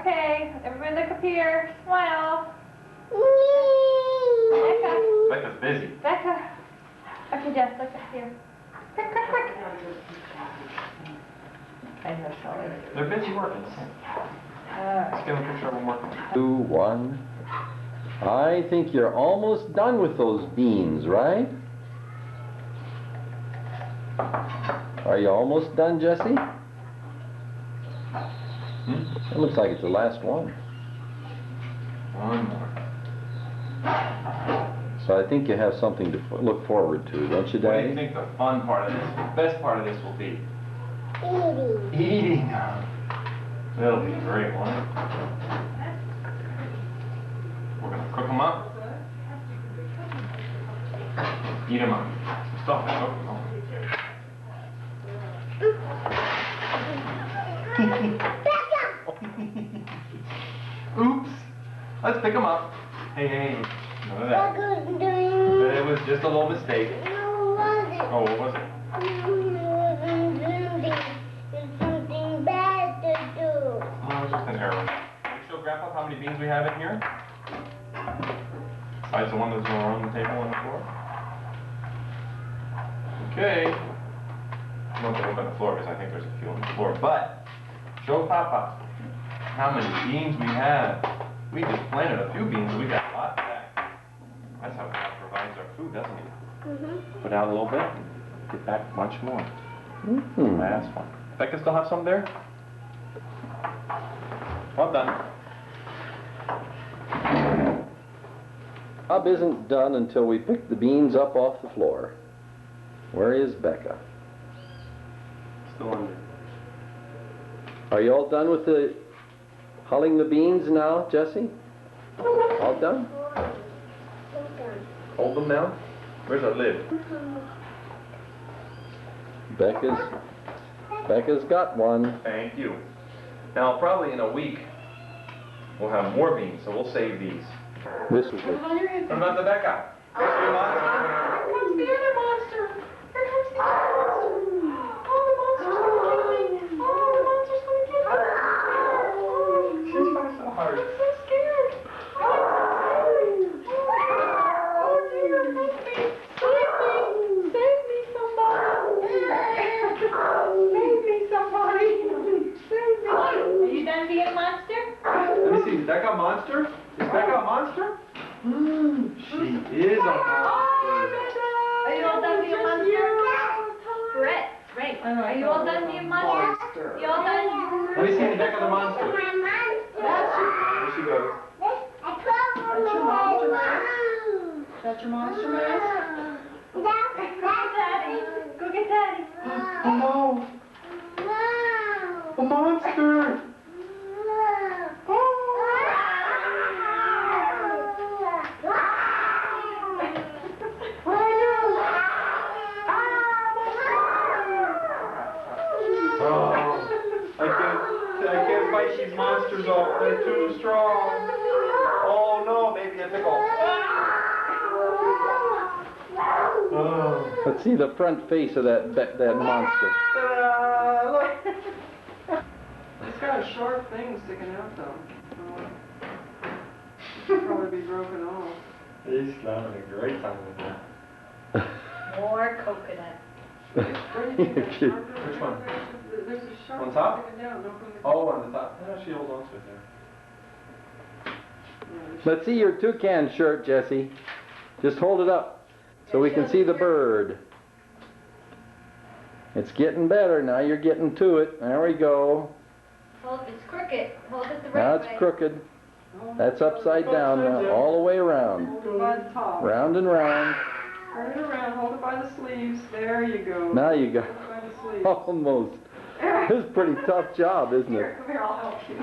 Okay, everybody look up here. Smile.
Becca's busy.
Becca. Okay, Jess, look up here. Quick, quick, quick. I know, Shelly.
They're busy working. Let's get a picture of them working.
2, 1. I think you're almost done with those beans, right? Are you almost done, Jessie? It looks like it's the last one.
One more.
So I think you have something to look forward to, don't you,
What do you
Daddy?
think the fun part of this, the best part of this will be?
Eating.
Eating them. That'll be great, won't it? We're gonna cook them up. Eat them up. Stop it. Oops. Let's pick them up. Hey, hey. None of that. It was just a little mistake.
No, was it?
Oh, what was it?
There's something bad to do.
Oh, it's just an error. Can you show Grandpa how many beans we have in here? Besides the one that's on the table on the floor? Okay. I don't have to look on the floor because I think there's a few on the floor. But, show Papa how many beans we have. We just planted a few beans, we got a lot back. That's how God provides our food, doesn't he? Put out a little bit, get back much more. Last one. Becca still have some there? Well done.
Job isn't done until we pick the beans up off the floor. Where is Becca?
Still under.
Are you all done with the hulling the beans now, Jessie? All done?
Hold them down. Where's our lid?
Becca's got one.
Thank you. Now, probably in a week, we'll have more beans, so we'll save these.
This is it.
What about the Becca?
Here comes the other monster. Here comes the other monster. Oh, the monster's gonna get me. Oh, the monster's gonna get me. Oh,
She's trying so hard.
I'm so scared. Oh, dear, help me. Save me. Save me, somebody. Save me, somebody. Save me.
Are you done being a monster?
Let me see, is Becca a monster? Is Becca a monster? She is a monster.
Are you all done being a monster? Brett.
Right. Are you all done being monsters? You all done?
Let me see the back of the monster.
My monster.
There she goes.
That's your monster mask.
That's your monster mask?
Go get
Daddy. Go get Daddy.
Oh no! A monster! I can't fight these monsters off. They're too strong. Oh no, maybe a pickle. Oh.
Let's see the front face of that monster.
Look. It's got a sharp thing sticking out though. It'll probably be broken off.
He's having a great time with that.
More coconut.
Which one?
There's a sharp
On top?
sticking down. Don't put it-
Oh, on the top. Yeah, she holds on to it there.
Let's see your toucan shirt, Jesse. Just hold it up so we can see the bird. It's getting better. Now you're getting to it. There we go.
Hold, it's crooked. Hold it the right
Now
way.
it's crooked. That's upside down now, all the way around.
Hold it by the top.
Round and round.
Turn it around. Hold it by the sleeves. There you go.
Now you go.
Hold it by the sleeves.
Almost. This is a pretty tough job, isn't it?
Here, come here. I'll help you.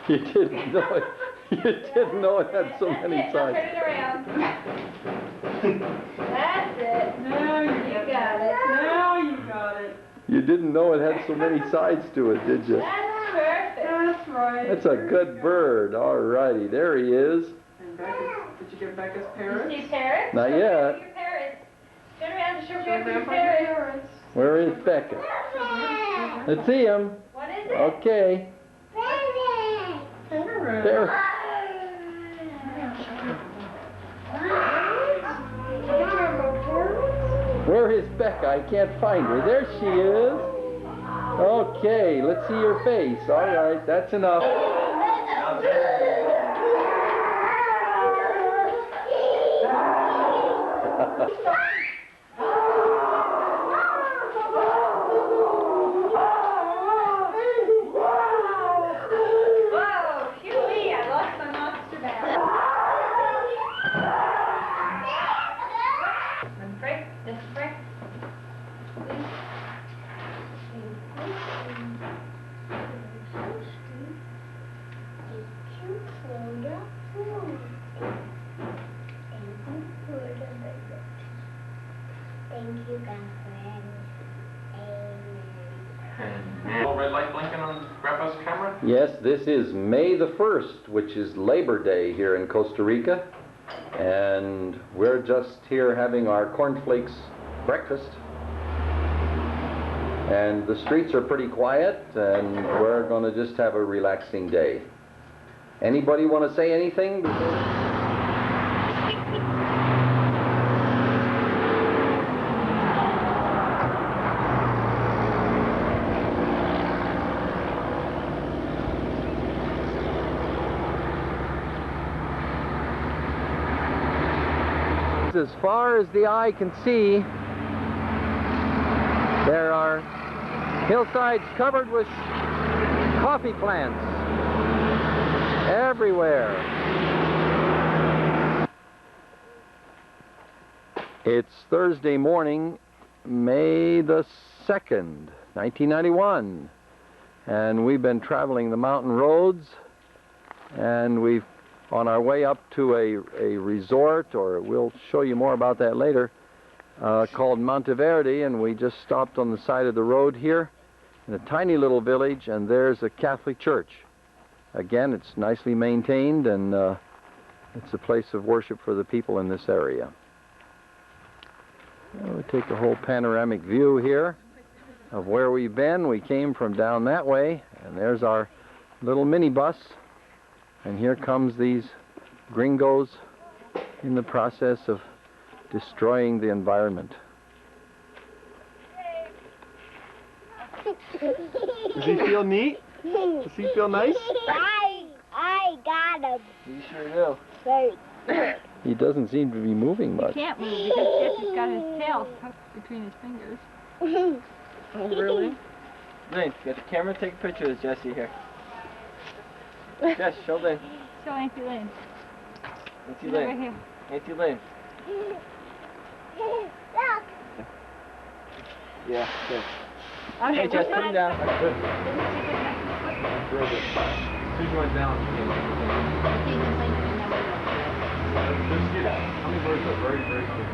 You didn't know it. You didn't know it had so many
That's it. Now
sides.
turn it around. That's it.
Now you
got it.
Now you got it.
You didn't know it had so many sides to it, did you?
That's perfect.
That's right.
That's a good bird. All righty, there he is.
And Becca, did you get Becca's
You
parrots?
see parrots?
Not
Show
yet.
Grandpa your parrots. Turn around to show
Show
Grandpa your
Grandpa your
parrots.
parrots.
Where is Becca? Let's see him.
What is it?
Okay.
Turn around.
There. Where is Becca? I can't find her. There she is. Okay, let's see your face. All right, that's enough.
Whoa, Huey, I lost my monster mask. And break, this break.
Thank you, God, Amen.
Little red light blinking on Grandpa's camera?
Yes, this is May the 1st, which is Labor Day here in Costa Rica. And we're just here having our cornflakes breakfast. And the streets are pretty quiet, and we're going to just have a relaxing day. Anybody want to say anything? As far as the eye can see, there are hillsides covered with coffee plants everywhere. It's Thursday morning, May the 2nd, 1991, and we've been traveling the mountain roads, and we've on our way up to a resort, or we'll show you more about that later, called Monteverde, and we just stopped on the side of the road here in a tiny little village, and there's a Catholic church. Again, it's nicely maintained, and it's a place of worship for the people in this area. We'll take a whole panoramic view here of where we've been. We came from down that way, and there's our little minibus. And here comes these gringos in the process of destroying the environment.
Does he feel neat? Does he feel nice?
I got him.
You sure do.
Very good.
He doesn't seem to be moving much.
He can't move because Jesse's got his tail tucked between his fingers.
Oh, really? Lane, get the camera, take a picture of Jesse here. Jess, show Lane.
Show Auntie Lane.
Auntie
Over
Lane.
here.
Auntie Lane. Yeah, good.
Okay,
Hey, Jess, put him down.
As soon as you went down, just get out. Hummingbirds are very, very good.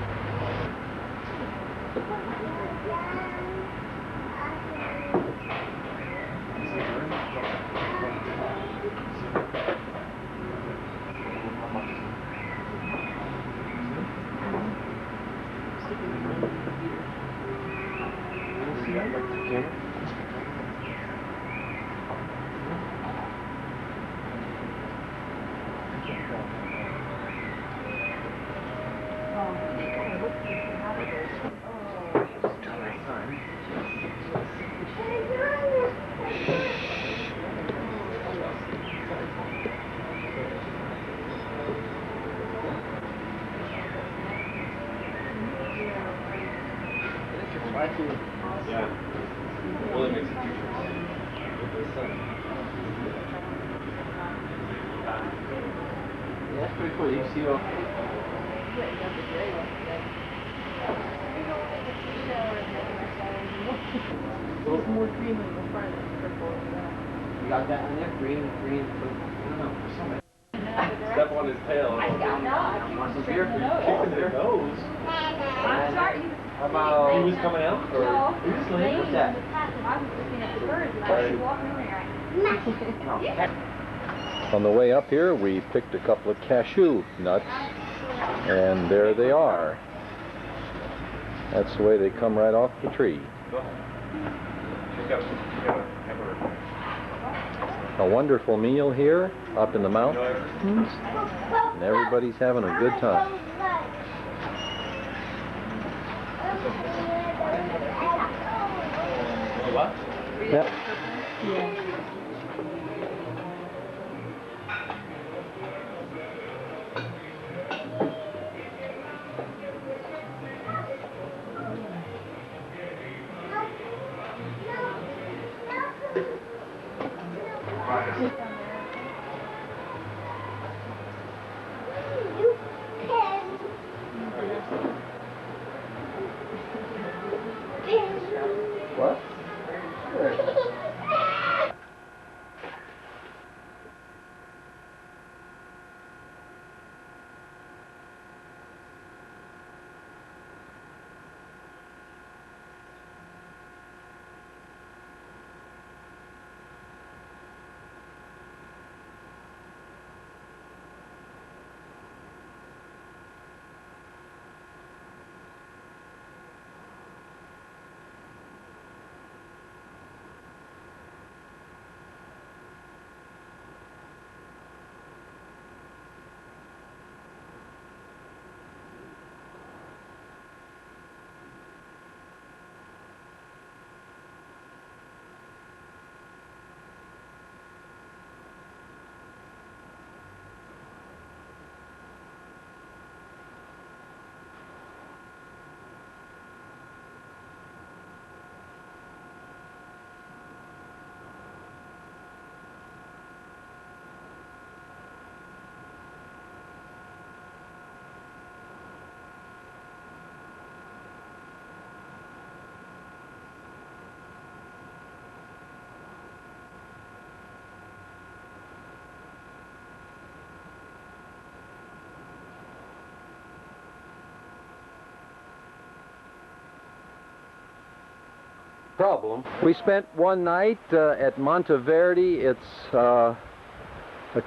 Yeah. It really makes a huge difference.
Yeah, that's pretty cool. You see all.
There's more green in the front and purple in the back.
You got that in there? Green, green, purple. I don't know. For some reason.
Step on his tail.
Want some beer?
Kicking their nose.
I'm sorry.
How about...
He was coming out? Or
No.
he was laying?
What's that?
I was looking at the birds and I was walking over there.
On the way up here, we picked a couple of cashew nuts, and there they are. That's the way they come right off the tree.
Go ahead. Check out hamburger.
A wonderful meal here, up in the mountains, and everybody's having a good time.
What?
Yep.
What?
Problem. We spent one night at Monteverde. It's a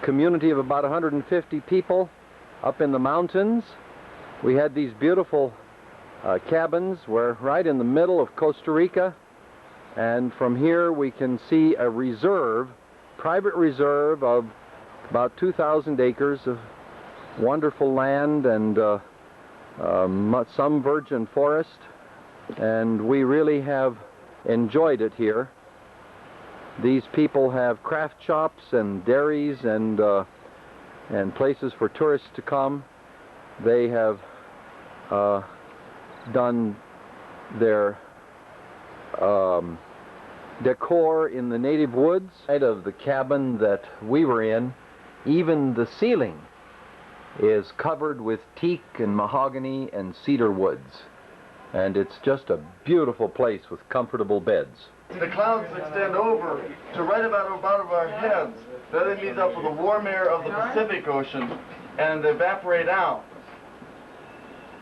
community of about 150 people up in the mountains. We had these beautiful cabins. We're right in the middle of Costa Rica, and from here we can see a reserve, private reserve of about 2,000 acres of wonderful land and some virgin forest, and we really have enjoyed it here. These people have craft shops and dairies and places for tourists to come, They have done their decor in the native woods. Side of the cabin that we were in, even the ceiling is covered with teak and mahogany and cedar woods. And it's just a beautiful place with comfortable beds.
The clouds extend over to right about our heads. Then they meet up with the warm air of the Pacific Ocean and they evaporate out.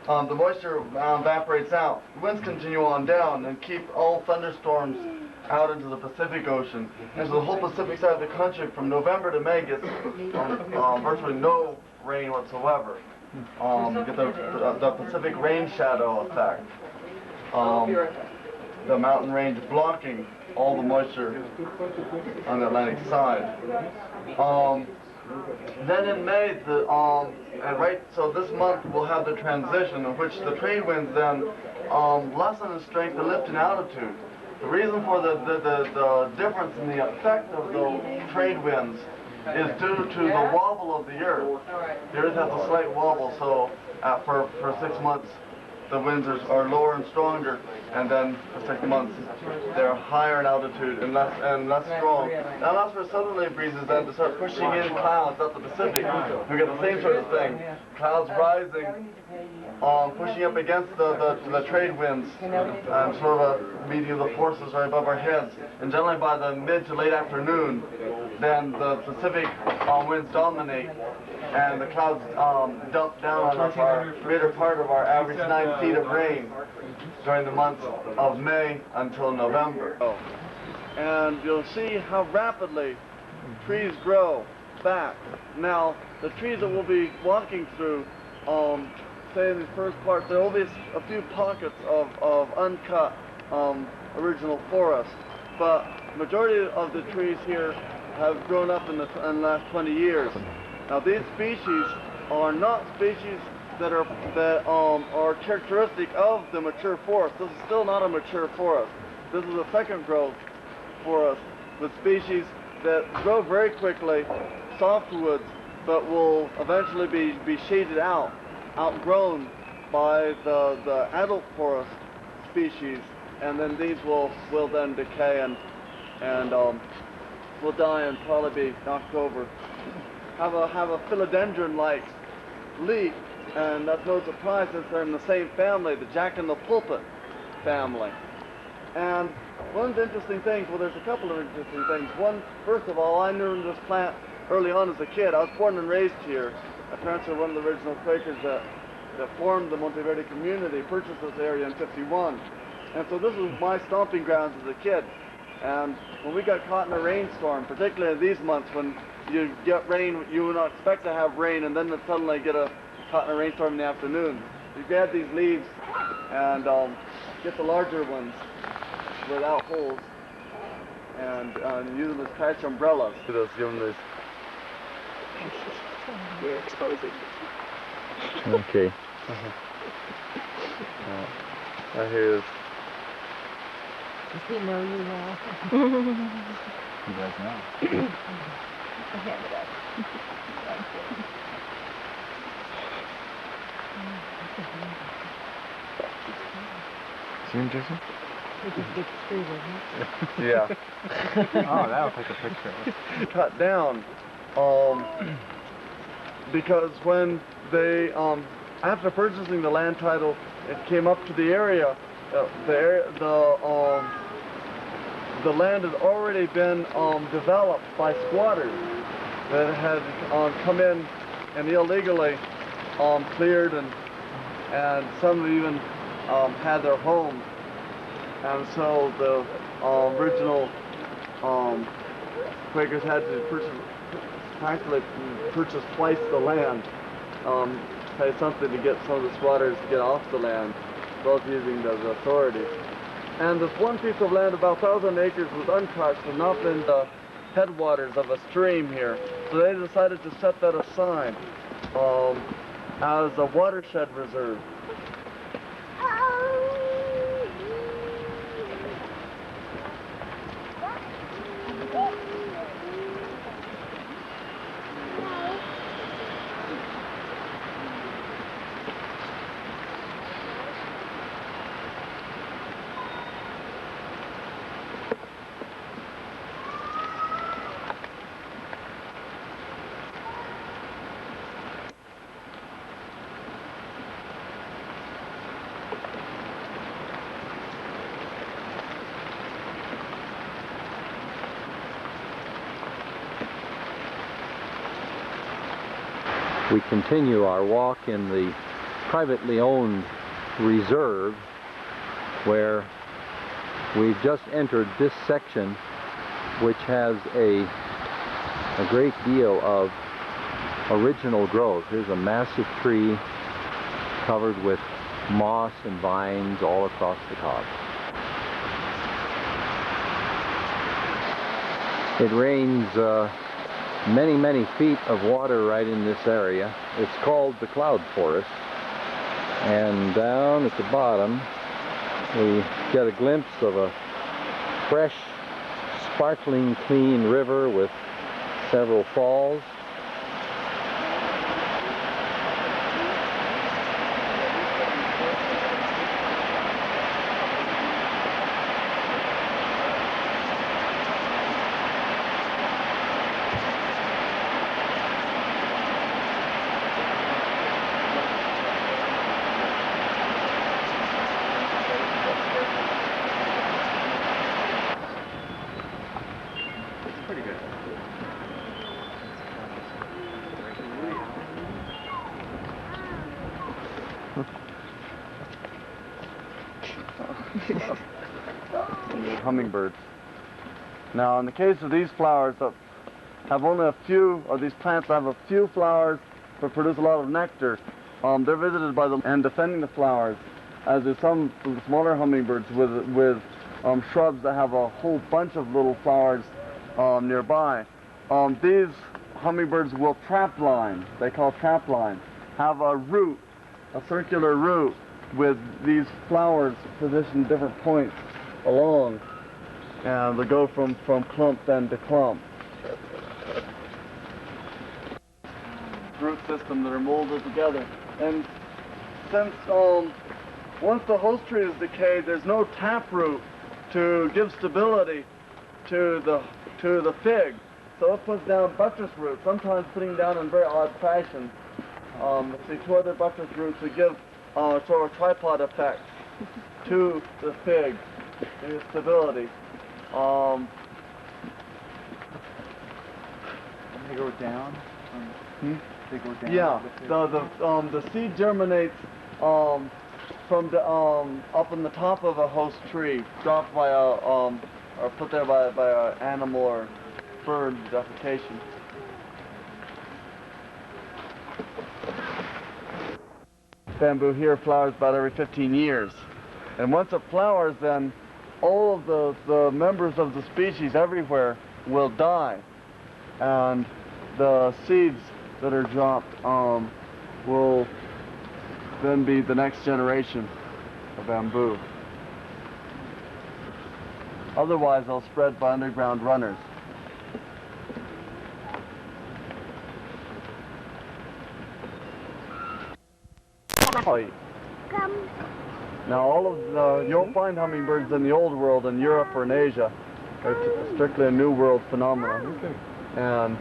The moisture evaporates out. Winds continue on down and keep all thunderstorms out into the Pacific Ocean. And so the whole Pacific side of the country from November to May gets virtually no rain whatsoever. Get the Pacific rain shadow effect. The mountain range blocking all the moisture on the Atlantic side. Then in May, so this month we'll have the transition in which the trade winds then lessen in strength and lift in altitude. The reason for the difference in the effect of the trade winds is due to the wobble of the Earth. The Earth has a slight wobble, so for 6 months the winds are lower and stronger, and then for 6 months they're higher in altitude and less strong. That allows for southerly breezes then to start pushing in clouds up the Pacific. We get the same sort of thing. Clouds rising, pushing up against the trade winds, and sort of meeting the forces right above our heads. And generally by the mid to late afternoon, then the Pacific winds dominate, and the clouds dump down on us our greater part of our average 9 feet of rain during the months of May until November. And you'll see how rapidly trees grow back. Now, the trees that we'll be walking through, say in the first part, there will be a few pockets of uncut original forest, but the majority of the trees here have grown up in the last 20 years. Now, these species are not species that are characteristic of the mature forest. This is still not a mature forest. This is a second growth forest with species that grow very quickly, softwoods, but will eventually be shaded out, outgrown by the adult forest species, and then these will then decay and will die and probably be knocked over. Have a philodendron-like leaf, and that's no surprise since they're in the same family, the jack in the pulpit family. And one of the interesting things, well, there's a couple of interesting things. One, first of all, I knew this plant early on as a kid. I was born and raised here. My parents were one of the original Quakers that formed the Monteverde community, purchased this area in '51. And so this was my stomping grounds as a kid. And when we got caught in a rainstorm, particularly in these months when you get rain, you would not expect to have rain, and then suddenly get caught in a rainstorm in the afternoon. You grab these leaves and get the larger ones without holes and use them as patch umbrellas.
We're exposing.
Okay.
Here is.
Does he know you well?
He does now.
I'll hand it up.
See him, Jason?
It's a big tree, wasn't it?
Yeah.
Oh, that'll take a picture.
Cut down, because when they, after purchasing the land title, it came up to the area. The land had already been developed by squatters that had come in and illegally cleared, and some even had their homes. And so the original Quakers had to practically purchase twice the land, pay something to get some of the squatters to get off the land, both using the authorities. And this one piece of land, about 1,000 acres, was untouched and not in the headwaters of a stream here. So they decided to set that aside as a watershed reserve.
We continue our walk in the privately owned reserve, where we've just entered this section, which has a great deal of original growth. Here's a massive tree covered with moss and vines all across the top. It rains many, many feet of water right in this area. It's called the cloud forest. And down at the bottom, we get a glimpse of a fresh, sparkling, clean river with several falls.
Hummingbirds. Now, in the case of these flowers that have only a few, or these plants that have a few flowers but produce a lot of nectar, they're visited by them and defending the flowers, as do some smaller hummingbirds with shrubs that have a whole bunch of little flowers nearby. These hummingbirds will trap line, they call trap line, have a root, a circular root with these flowers positioned different points along, and they go from clump then to clump. Root system that are molded together. And since once the host tree is decayed, there's no taproot to give stability to the fig. So it puts down buttress roots, sometimes putting down in very odd fashion. See, two other buttress roots to give sort of a tripod effect to the fig, the stability.
They go down. They go down.
Yeah, the seed germinates from the up in the top of a host tree, dropped by a or put there by an animal or bird defecation. Bamboo here flowers about every 15 years, and once it flowers, then all of the members of the species everywhere will die, and the seeds that are dropped will then be the next generation of bamboo. Otherwise, they'll spread by underground runners. Now, all of you won't find hummingbirds in the old world, in Europe or in Asia. It's strictly a New World phenomenon. And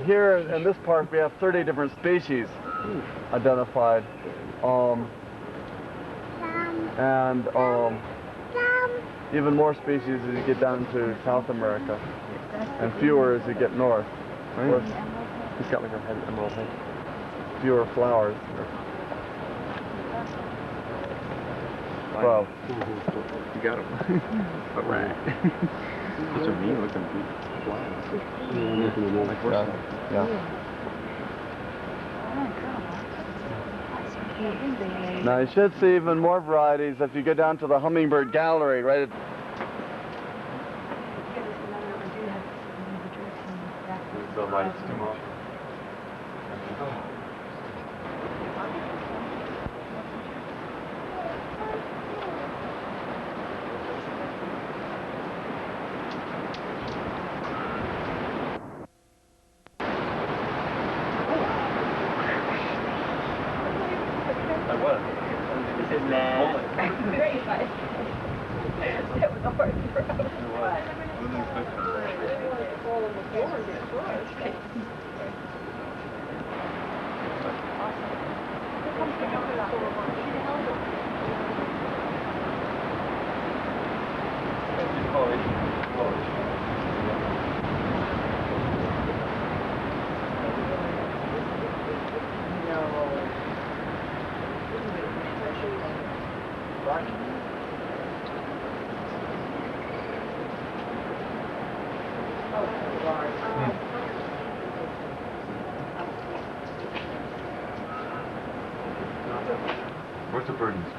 here in this park, we have 30 different species identified. And even more species as you get down to South America, and fewer as you get north. Right?
He's got like a head, emerald head.
Fewer flowers. Well,
you got him. A rat. Those are mean looking flies. Like horses.
Yeah. Now you should see even more varieties if you go down to the hummingbird gallery, right at
The lights too much. What's the birdies?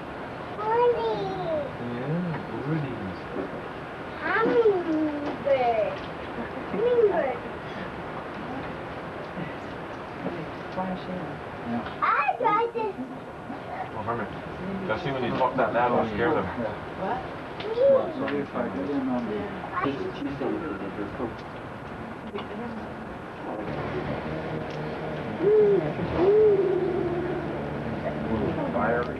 Birdies.
Yeah, birdies.
Hummingbird. Hummingbird. I tried this.
Oh, Herman. Just see when you talk that loud, it'll scare them. Fiery.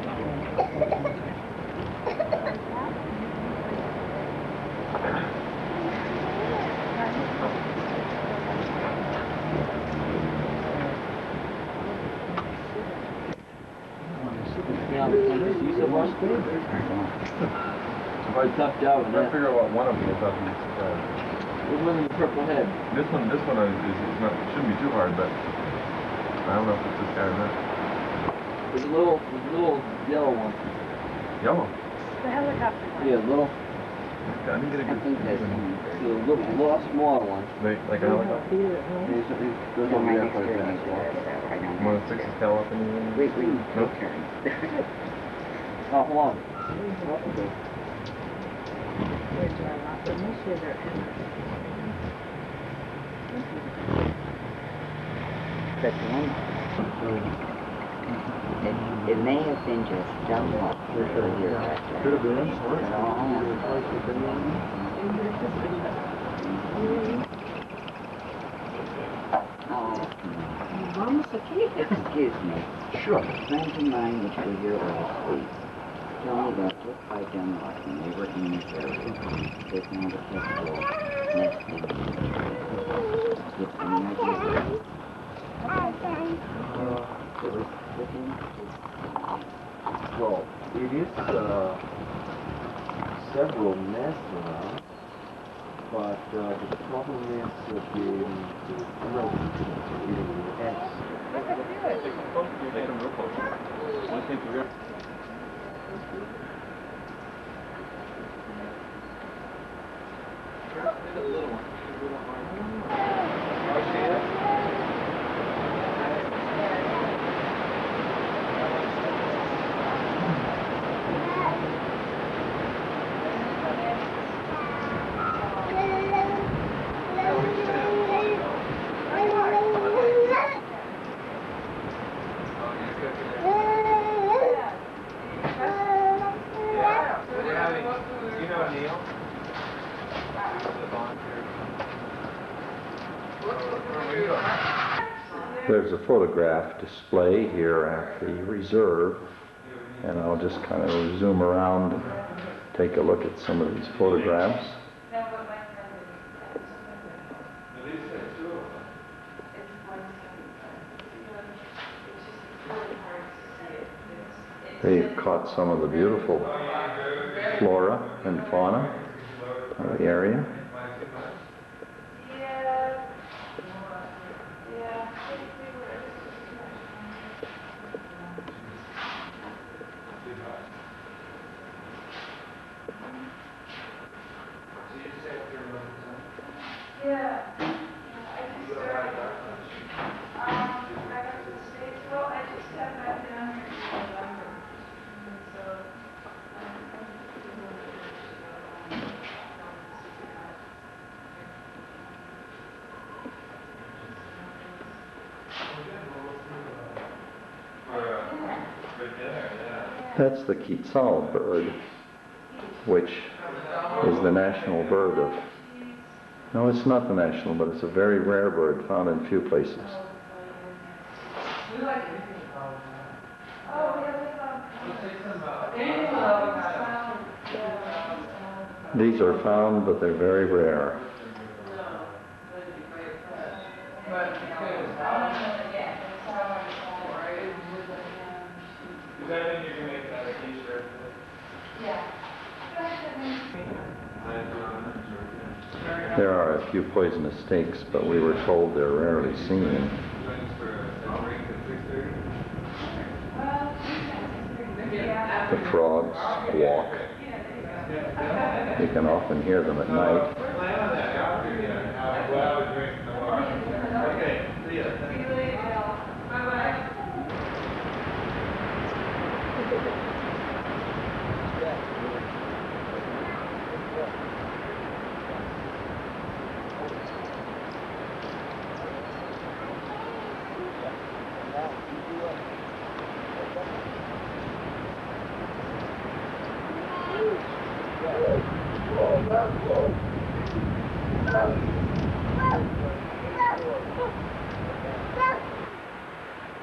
Very tough job with
I'm trying to
that.
figure out what one of them is up in this.
Which one with the purple head?
This one is not, shouldn't be too hard, but I don't know if it's this guy or not.
There's a little yellow one.
Yellow.
The helicopter.
Yeah, little.
I didn't get a good.
The little smaller one.
Like a helicopter.
There's one there for the as well.
One of the sixes tail up in the.
Wait.
No.
Oh, hold on.
It may have been just jump off for here.
Could have been.
Excuse me.
Sure.
Friends of mine which were here last week told me that just by Denmark, when they were in this area, they found a festival nesting. Give any idea?
Well, it is several nests around, but the problem is the rodents eating the eggs.
Make them real close. One thing to rip.
There's a photograph display here at the reserve, and I'll just kind of zoom around and take a look at some of these photographs. They've caught some of the beautiful flora and fauna of the area. That's the quetzal bird, which is the national bird of... No, it's not the national, but it's a very rare bird found in few places. These are found, but they're very rare. There are a few poisonous snakes, but we were told they're rarely seen. The frogs squawk. You can often hear them at night.
Okay, see ya.
See you later, Bill. Bye-bye.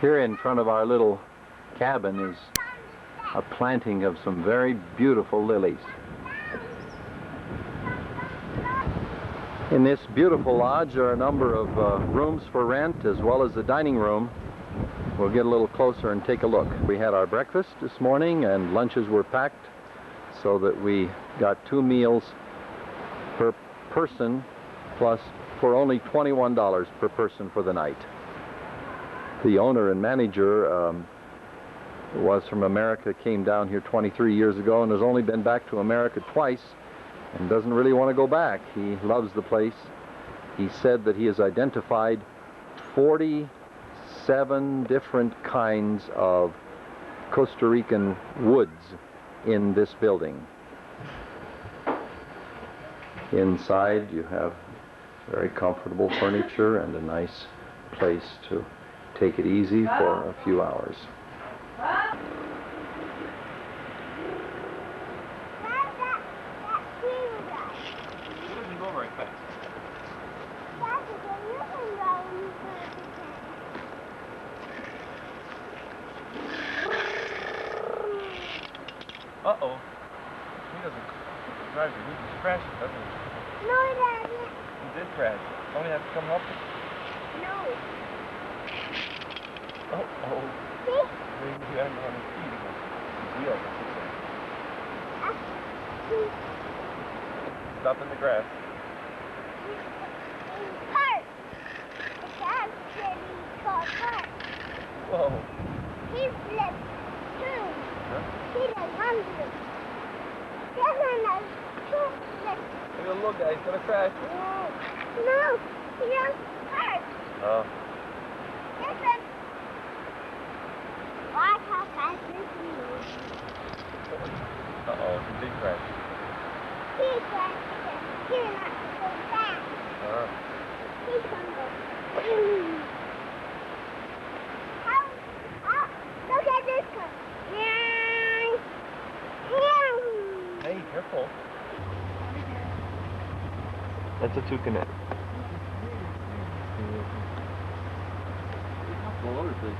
Here in front of our little cabin is a planting of some very beautiful lilies. In this beautiful lodge there are a number of rooms for rent as well as the dining room. We'll get a little closer and take a look. We had our breakfast this morning and lunches were packed so that we got 2 meals per person, plus for only $21 per person for the night. The owner and manager was from America, came down here 23 years ago and has only been back to America twice and doesn't really want to go back. He loves the place. He said that he has identified 47 different kinds of Costa Rican woods in this building. Inside you have very comfortable furniture and a nice place to take it easy for a few hours.
It doesn't go very fast. Uh-oh. He doesn't drive you. He just crashes, doesn't he?
No, Daddy.
He did crash. Don't you have to come help him?
No.
Oh.
See?
You have him on his feet again. His wheels, I should say. Stop in the grass.
Park. It's actually called park.
Whoa.
He flips too.
Huh?
He does 100. There's another 2 flips.
Look at the little guy. He's going to crash.
No, he does park.
Oh.
Listen. Watch how fast this moves.
Uh-oh. He did crash.
He crashed. He's not so fast. He's gonna go. Look at this one.
Hey, careful. That's a toucanet.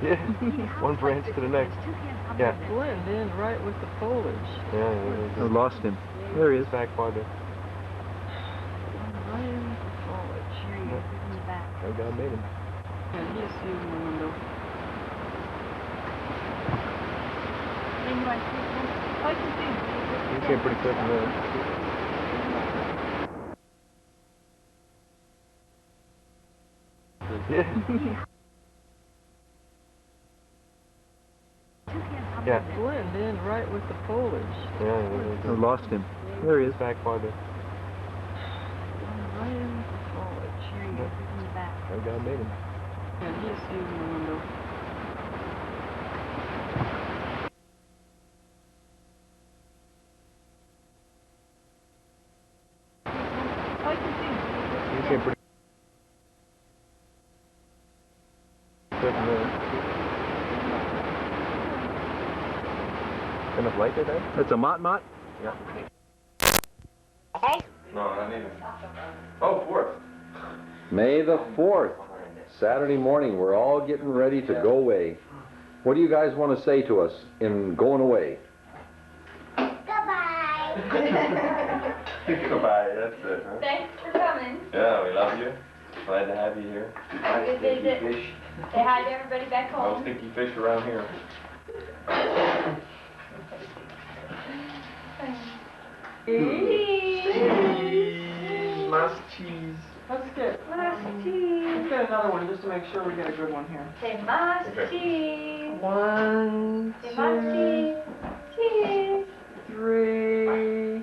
Yeah, one branch to the next. Yeah.
Blend in right with the foliage.
Yeah.
I lost him. There he is.
Back farther.
Right in with the foliage. Here you go. In the back.
Oh, God made him.
And he's through the window.
Then you want to see him? Oh, you can see him.
He came pretty clear from there. Yeah. Yeah.
Blend in right with the foliage.
Yeah.
I lost him. There he is.
Back farther.
Right in with the foliage. Here you go. In the back.
Oh, God made him.
And he's through the window.
Oh, you can see him.
He came pretty clear from there. Enough light there, Dad?
That's a mott-mott?
Yeah. No, not even. Oh, 4th.
May the 4th, Saturday morning. We're all getting ready to go away. What do you guys want to say to us in going away?
Goodbye.
Goodbye, that's it, huh?
Thanks for coming.
Yeah, we love you. Glad to have you here.
Good visit. Say hi to everybody back
No
home.
stinky fish around here.
Last cheese.
Let's get another one just to make sure we get a good one here.
Say mas cheese.
1,
Say mas
2,
cheese.
3,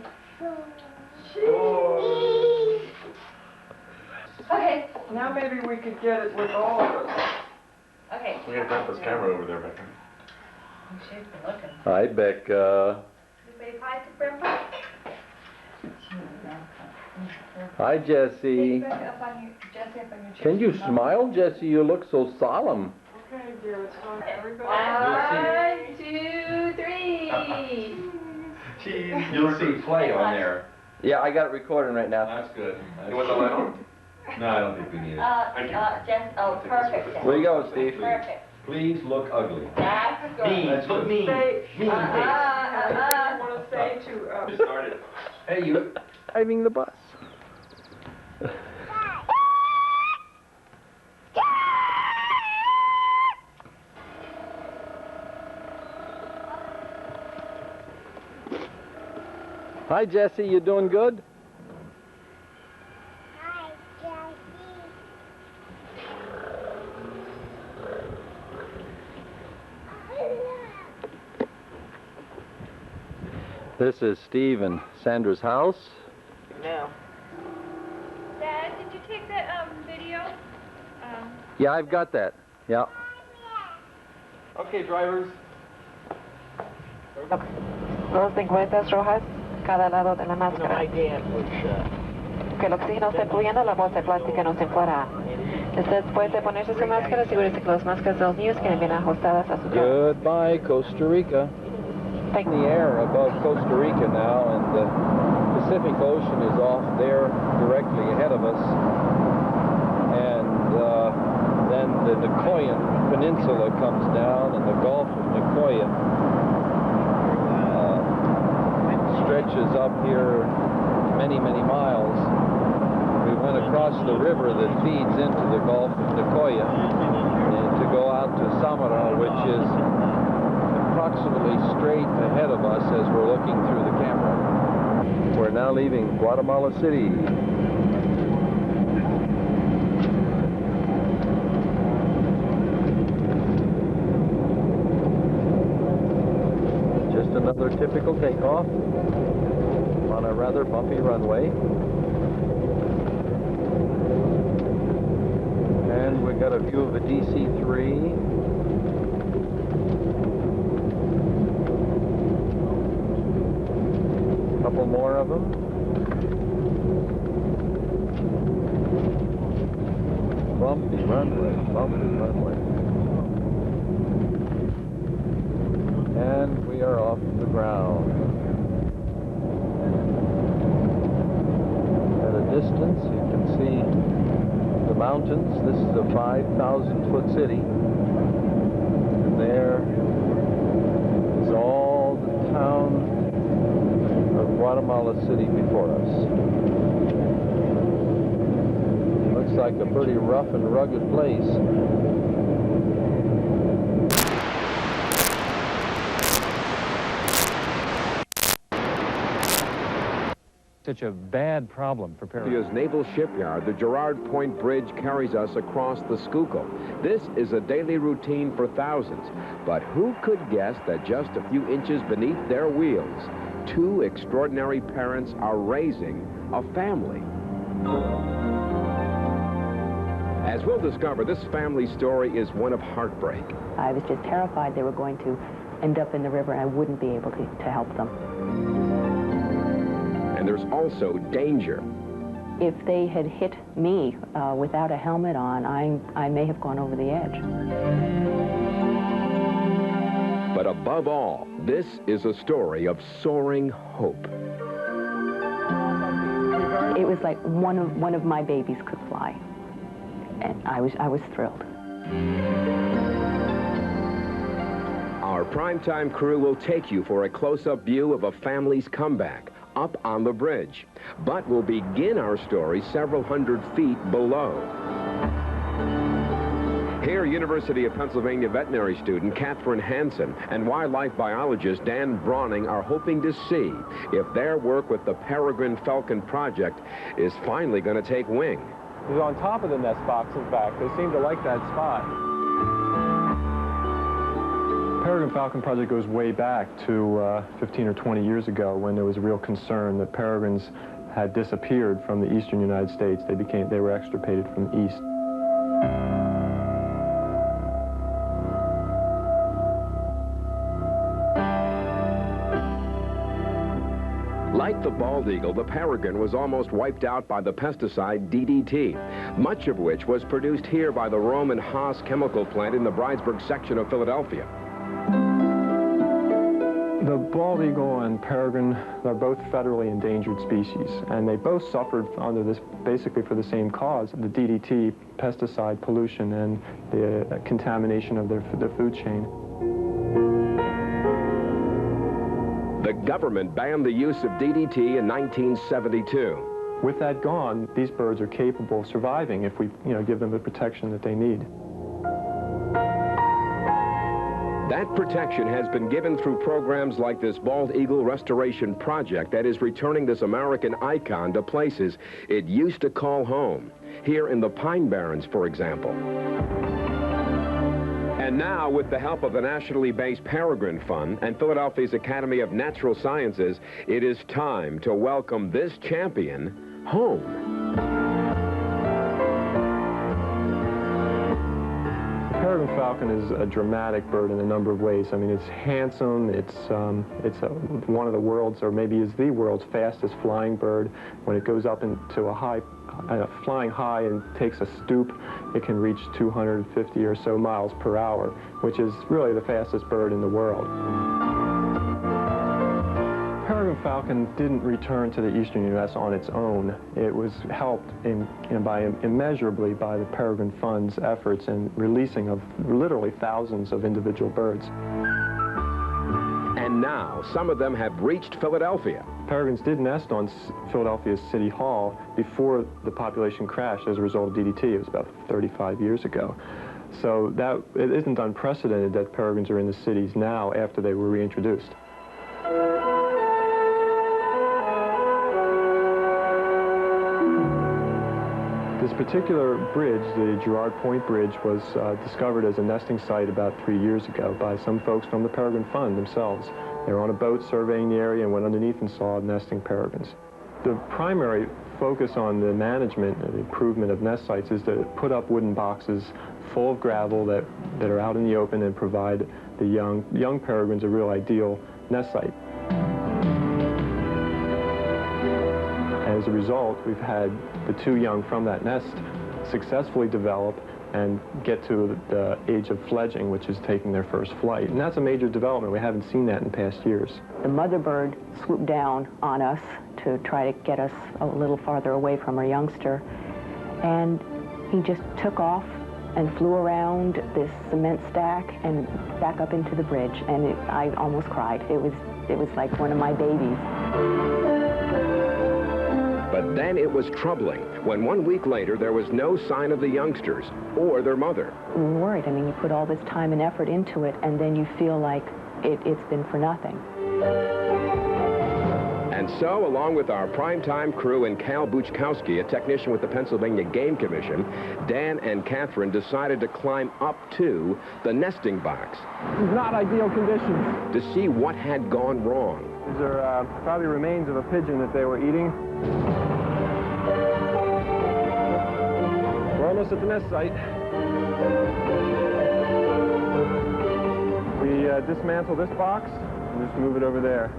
Okay,
Now maybe we could get it with all of us.
Okay.
We got Grandpa's camera over there, Becca.
She's been looking.
Hi, Becca.
Everybody hi to Grandpa?
Hi, Jesse.
Becca, up on your, Jesse, up on your chest.
Can you smile, Jesse? You look so solemn.
Okay, dear, it's time for everybody.
1, 2, 3.
You'll see play on there.
Yeah, I got it recording right now.
That's good. You want the light on? No, I don't think we need it. Thank you.
Oh, perfect.
Where you going, Steve?
Perfect.
Please look ugly.
That's good.
That's good. Me.
Say,
Me.
you want to say to,
Started.
Hey, you driving the bus. Hi, Jesse. You doing good?
Hi, Jesse.
This is Steve and Sandra's house.
now.
Dad, did you take that video?
Yeah, I've got that. Yeah.
Okay, drivers.
Los 50 rojas, cada lado de la máscara. Que el oxígeno esté fluyendo, la bolsa plástica no se inflará. Después de ponerse su máscara, asegúrese que las máscaras de los niños queden bien ajustadas a su cara.
Goodbye, Costa Rica. In the air above Costa Rica now, and the Pacific Ocean is off there directly ahead of us. And then the Nicoyan Peninsula comes down, and the Gulf of Nicoya stretches up here many, many miles. We went across the river that feeds into the Gulf of Nicoya and to go out to Samara, which is approximately straight ahead of us as we're looking through the camera. We're now leaving Guatemala City. Just another typical takeoff on a rather bumpy runway. And we got a view of a DC-3. Couple more of them. Bumpy runway, bumpy runway. And we are off the ground. At a distance, you can see the mountains. This is a 5,000-foot city. And there is all the town of Guatemala City before us. Looks like a pretty rough and rugged place.
Such a bad problem for
California's naval shipyard, the Girard Point Bridge carries us across the Schuylkill. This is a daily routine for thousands. But who could guess that just a few inches beneath their wheels, two extraordinary parents are raising a family? As we'll discover, this family story is one of heartbreak.
I was just terrified they were going to end up in the river and I wouldn't be able to help them.
And there's also danger.
If they had hit me without a helmet on, I may have gone over the edge.
But above all, this is a story of soaring hope.
It was like one of my babies could fly, and I was thrilled.
Our primetime crew will take you for a close-up view of a family's comeback up on the bridge, but we'll begin our story several hundred feet below. Here, University of Pennsylvania veterinary student Katherine Hansen and wildlife biologist Dan Brawning are hoping to see if their work with the Peregrine Falcon Project is finally going to take wing.
He's on top of the nest boxes back. They seem to like that spot. Peregrine Falcon Project goes way back to 15 or 20 years ago when there was a real concern that peregrines
had disappeared from the eastern United States. They were extirpated from the east.
Like the bald eagle, the peregrine was almost wiped out by the pesticide DDT, much of which was produced here by the Roman Haas chemical plant in the Bridesburg section of Philadelphia.
The bald eagle and peregrine are both federally endangered species, and they both suffered under this basically for the same cause, the DDT pesticide pollution and the contamination of their food chain.
The government banned the use of DDT in 1972.
With that gone, these birds are capable of surviving if we, give them the protection that they need.
That protection has been given through programs like this Bald Eagle Restoration Project that is returning this American icon to places it used to call home, here in the Pine Barrens, for example. And now, with the help of the nationally based Peregrine Fund and Philadelphia's Academy of Natural Sciences, it is time to welcome this champion home.
The peregrine falcon is a dramatic bird in a number of ways. I mean, it's handsome, it's one of the world's, or maybe is the world's fastest flying bird. When it goes up into a flying high and takes a stoop, it can reach 250 or so miles per hour, which is really the fastest bird in the world. Peregrine falcon didn't return to the eastern U.S. on its own. It was helped immeasurably by the Peregrine Fund's efforts in releasing of literally thousands of individual birds.
And now, some of them have reached Philadelphia.
Peregrines did nest on Philadelphia's City Hall before the population crashed as a result of DDT. It was about 35 years ago. So it isn't unprecedented that peregrines are in the cities now after they were reintroduced. This particular bridge, the Girard Point Bridge, was discovered as a nesting site about 3 years ago by some folks from the Peregrine Fund themselves. They were on a boat surveying the area and went underneath and saw nesting peregrines. The primary focus on the management and the improvement of nest sites is to put up wooden boxes full of gravel that are out in the open and provide the young peregrines a real ideal nest site. As a result, we've had the two young from that nest successfully develop and get to the age of fledging, which is taking their first flight. And that's a major development. We haven't seen that in past years.
The mother bird swooped down on us to try to get us a little farther away from her youngster. And he just took off and flew around this cement stack and back up into the bridge. And I almost cried. It was like one of my babies.
But then it was troubling when 1 week later there was no sign of the youngsters or their mother.
I'm worried. I mean, you put all this time and effort into it, and then you feel like it's been for nothing.
And so, along with our primetime crew and Cal Buchkowski, a technician with the Pennsylvania Game Commission, Dan and Catherine decided to climb up to the nesting box.
Not ideal conditions.
To see what had gone wrong.
These are probably remains of a pigeon that they were eating. We're almost at the nest site. We dismantle this box and just move it over there.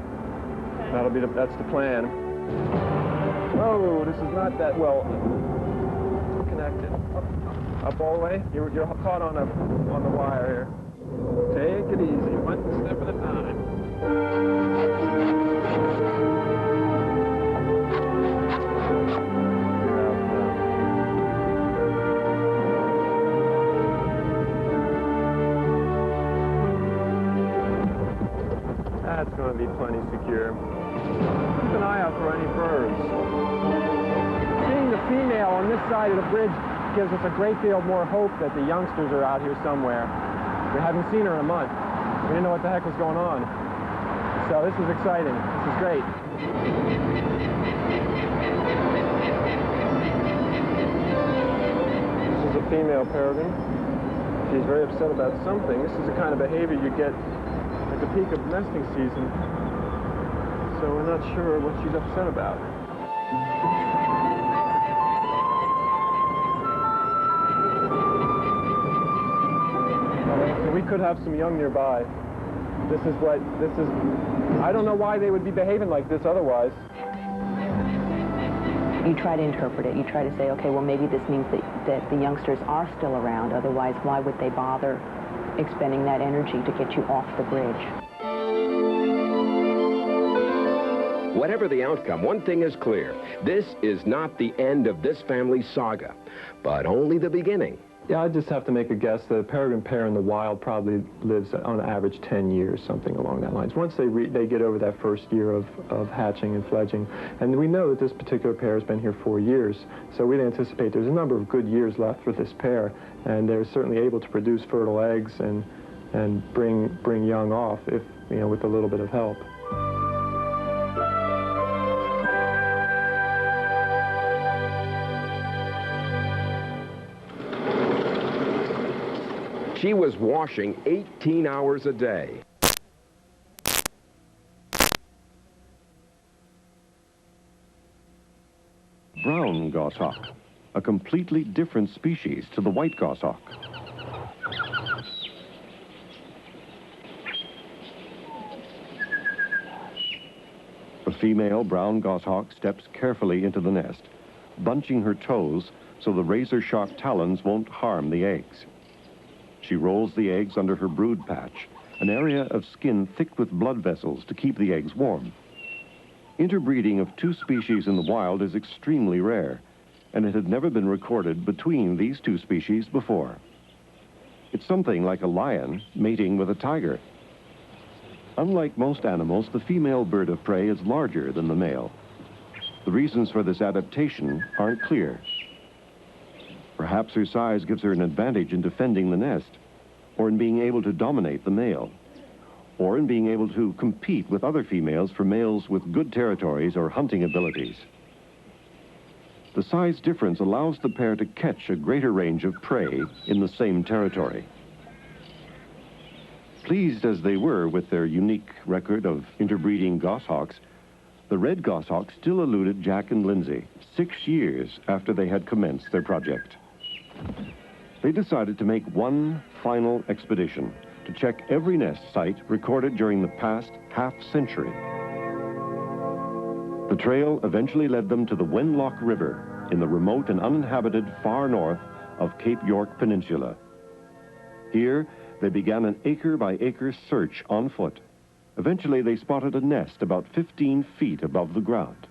That's the plan. Oh, this is not that well connected. Up all the way. You're caught on the wire here. Take it easy, one step at a time. That's going to be plenty secure. Keep an eye out for any birds. Seeing the female on this side of the bridge gives us a great deal more hope that the youngsters are out here somewhere. We haven't seen her in a month. We didn't know what the heck was going on. So this is exciting. This is great. This is a female peregrine. She's very upset about something. This is the kind of behavior you get at the peak of nesting season. So we're not sure what she's upset about. could have some young nearby. I don't know why they would be behaving like this otherwise.
You try to interpret it. You try to say, okay, well, maybe this means that the youngsters are still around. Otherwise, why would they bother expending that energy to get you off the bridge?
Whatever the outcome, one thing is clear. This is not the end of this family's saga, but only the beginning.
Yeah, I just have to make a guess that a peregrine pair in the wild probably lives on average 10 years, something along that lines. Once they get over that first year of hatching and fledging. And we know that this particular pair has been here 4 years, so we'd anticipate there's a number of good years left for this pair, and they're certainly able to produce fertile eggs and bring young off if, with a little bit of help.
She was washing 18 hours a day.
Brown goshawk, a completely different species to the white goshawk. The female brown goshawk steps carefully into the nest, bunching her toes so the razor-sharp talons won't harm the eggs. She rolls the eggs under her brood patch, an area of skin thick with blood vessels to keep the eggs warm. Interbreeding of two species in the wild is extremely rare, and it had never been recorded between these two species before. It's something like a lion mating with a tiger. Unlike most animals, the female bird of prey is larger than the male. The reasons for this adaptation aren't clear. Perhaps her size gives her an advantage in defending the nest, or in being able to dominate the male, or in being able to compete with other females for males with good territories or hunting abilities. The size difference allows the pair to catch a greater range of prey in the same territory. Pleased as they were with their unique record of interbreeding goshawks, the red goshawk still eluded Jack and Lindsay 6 years after they had commenced their project. They decided to make one final expedition to check every nest site recorded during the past half-century. The trail eventually led them to the Wenlock River in the remote and uninhabited far north of Cape York Peninsula. Here, they began an acre-by-acre search on foot. Eventually, they spotted a nest about 15 feet above the ground.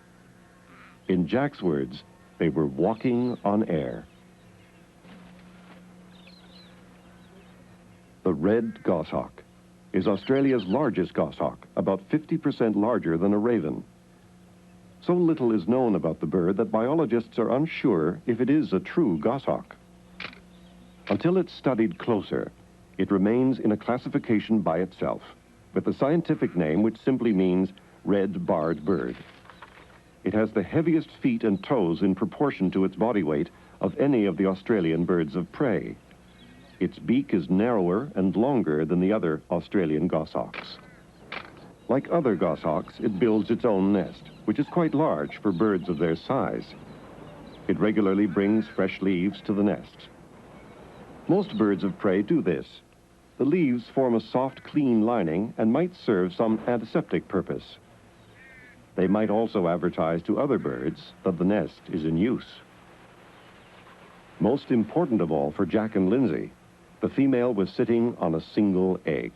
In Jack's words, they were walking on air. The red goshawk is Australia's largest goshawk, about 50% larger than a raven. So little is known about the bird that biologists are unsure if it is a true goshawk. Until it's studied closer, it remains in a classification by itself, with the scientific name which simply means red-barred bird. It has the heaviest feet and toes in proportion to its body weight of any of the Australian birds of prey. Its beak is narrower and longer than the other Australian goshawks. Like other goshawks, it builds its own nest, which is quite large for birds of their size. It regularly brings fresh leaves to the nest. Most birds of prey do this. The leaves form a soft, clean lining and might serve some antiseptic purpose. They might also advertise to other birds that the nest is in use. Most important of all for Jack and Lindsay, the female was sitting on a single egg.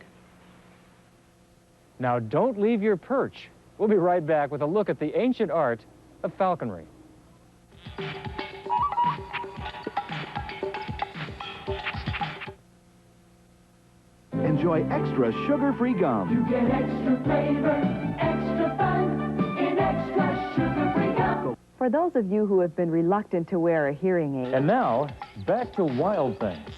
Now don't leave your perch. We'll be right back with a look at the ancient art of falconry.
Enjoy extra sugar-free gum.
You get extra flavor, extra fun in extra sugar-free gum.
For those of you who have been reluctant to wear a hearing aid.
And now, back to wild things.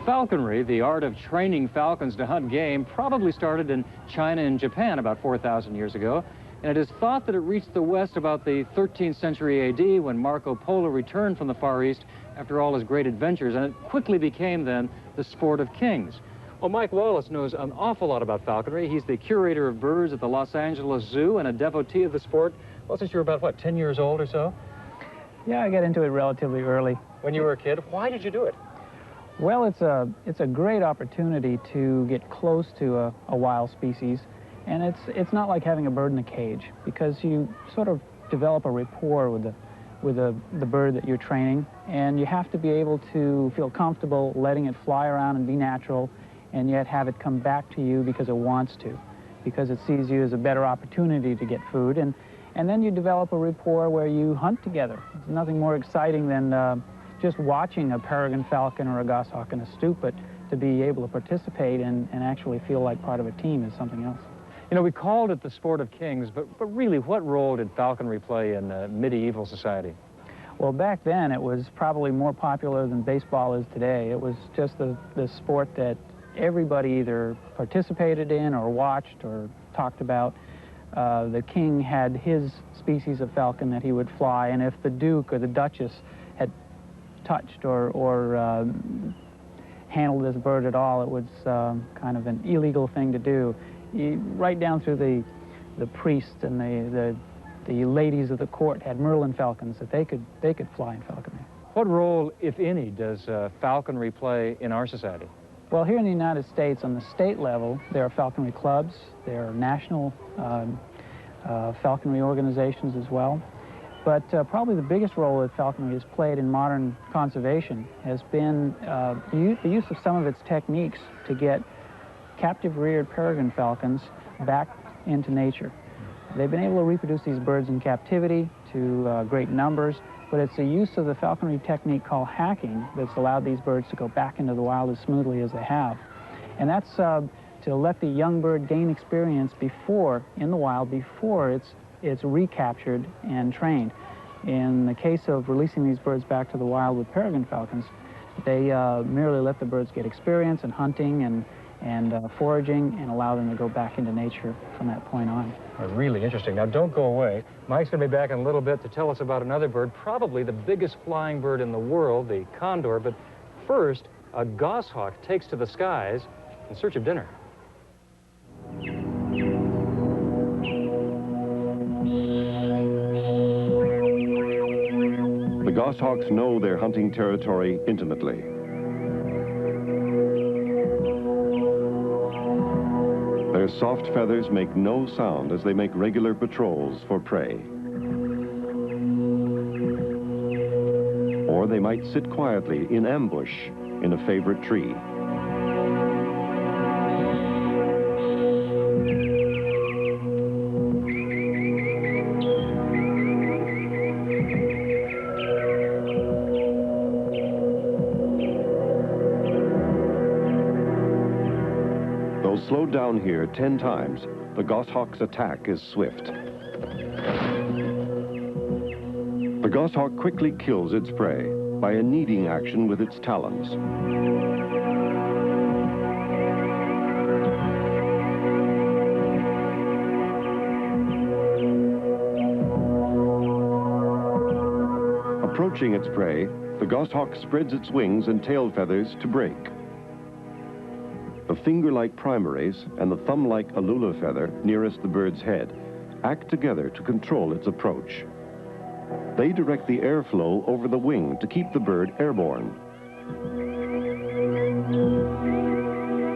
Falconry, the art of training falcons to hunt game, probably started in China and Japan about 4,000 years ago, and it is thought that it reached the West about the 13th century AD when Marco Polo returned from the Far East after all his great adventures, and it quickly became then the sport of kings. Well, Mike Wallace knows an awful lot about falconry. He's the curator of birds at the Los Angeles Zoo and a devotee of the sport, well, since you were about, what, 10 years old or so?
Yeah, I got into it relatively early.
When you were a kid, why did you do it?
Well, it's a great opportunity to get close to a wild species, and it's not like having a bird in a cage, because you sort of develop a rapport with the bird that you're training, and you have to be able to feel comfortable letting it fly around and be natural, and yet have it come back to you because it wants to, because it sees you as a better opportunity to get food, and then you develop a rapport where you hunt together. There's nothing more exciting than just watching a peregrine falcon or a goshawk in a stoop, but to be able to participate and actually feel like part of a team is something else.
You know, we called it the sport of kings, but really, what role did falconry play in medieval society?
Well, back then, it was probably more popular than baseball is today. It was just the sport that everybody either participated in or watched or talked about. The king had his species of falcon that he would fly, and if the duke or the duchess had touched or handled this bird at all, it was kind of an illegal thing to do. Right down through the priest and the ladies of the court had Merlin falcons that they could fly in falconry.
What role, if any, does falconry play in our society?
Well, here in the United States, on the state level, there are falconry clubs, there are national falconry organizations as well. But probably the biggest role that falconry has played in modern conservation has been the use of some of its techniques to get captive-reared peregrine falcons back into nature. They've been able to reproduce these birds in captivity to great numbers, but it's the use of the falconry technique called hacking that's allowed these birds to go back into the wild as smoothly as they have. And that's to let the young bird gain experience in the wild before it's recaptured and trained. In the case of releasing these birds back to the wild with peregrine falcons, they merely let the birds get experience in hunting and foraging and allow them to go back into nature from that point on.
Really interesting. Now, don't go away. Mike's going to be back in a little bit to tell us about another bird, probably the biggest flying bird in the world, the condor. But first, a goshawk takes to the skies in search of dinner.
The goshawks know their hunting territory intimately. Their soft feathers make no sound as they make regular patrols for prey. Or they might sit quietly in ambush in a favorite tree. Slowed down here 10 times, the goshawk's attack is swift. The goshawk quickly kills its prey by a kneading action with its talons. Approaching its prey, the goshawk spreads its wings and tail feathers to break. The finger-like primaries and the thumb-like alula feather nearest the bird's head act together to control its approach. They direct the airflow over the wing to keep the bird airborne.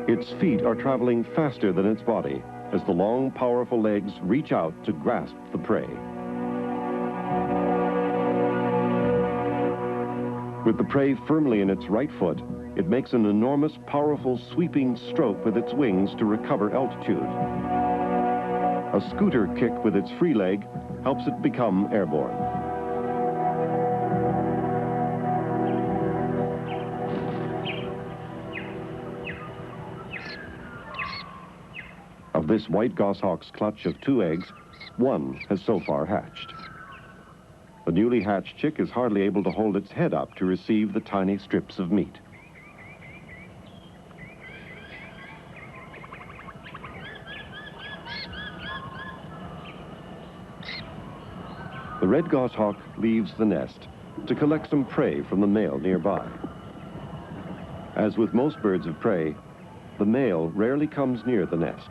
Its feet are traveling faster than its body as the long, powerful legs reach out to grasp the prey. With the prey firmly in its right foot, it makes an enormous, powerful, sweeping stroke with its wings to recover altitude. A scooter kick with its free leg helps it become airborne. Of this white goshawk's clutch of 2 eggs, 1 has so far hatched. The newly hatched chick is hardly able to hold its head up to receive the tiny strips of meat. The red goshawk leaves the nest to collect some prey from the male nearby. As with most birds of prey, the male rarely comes near the nest.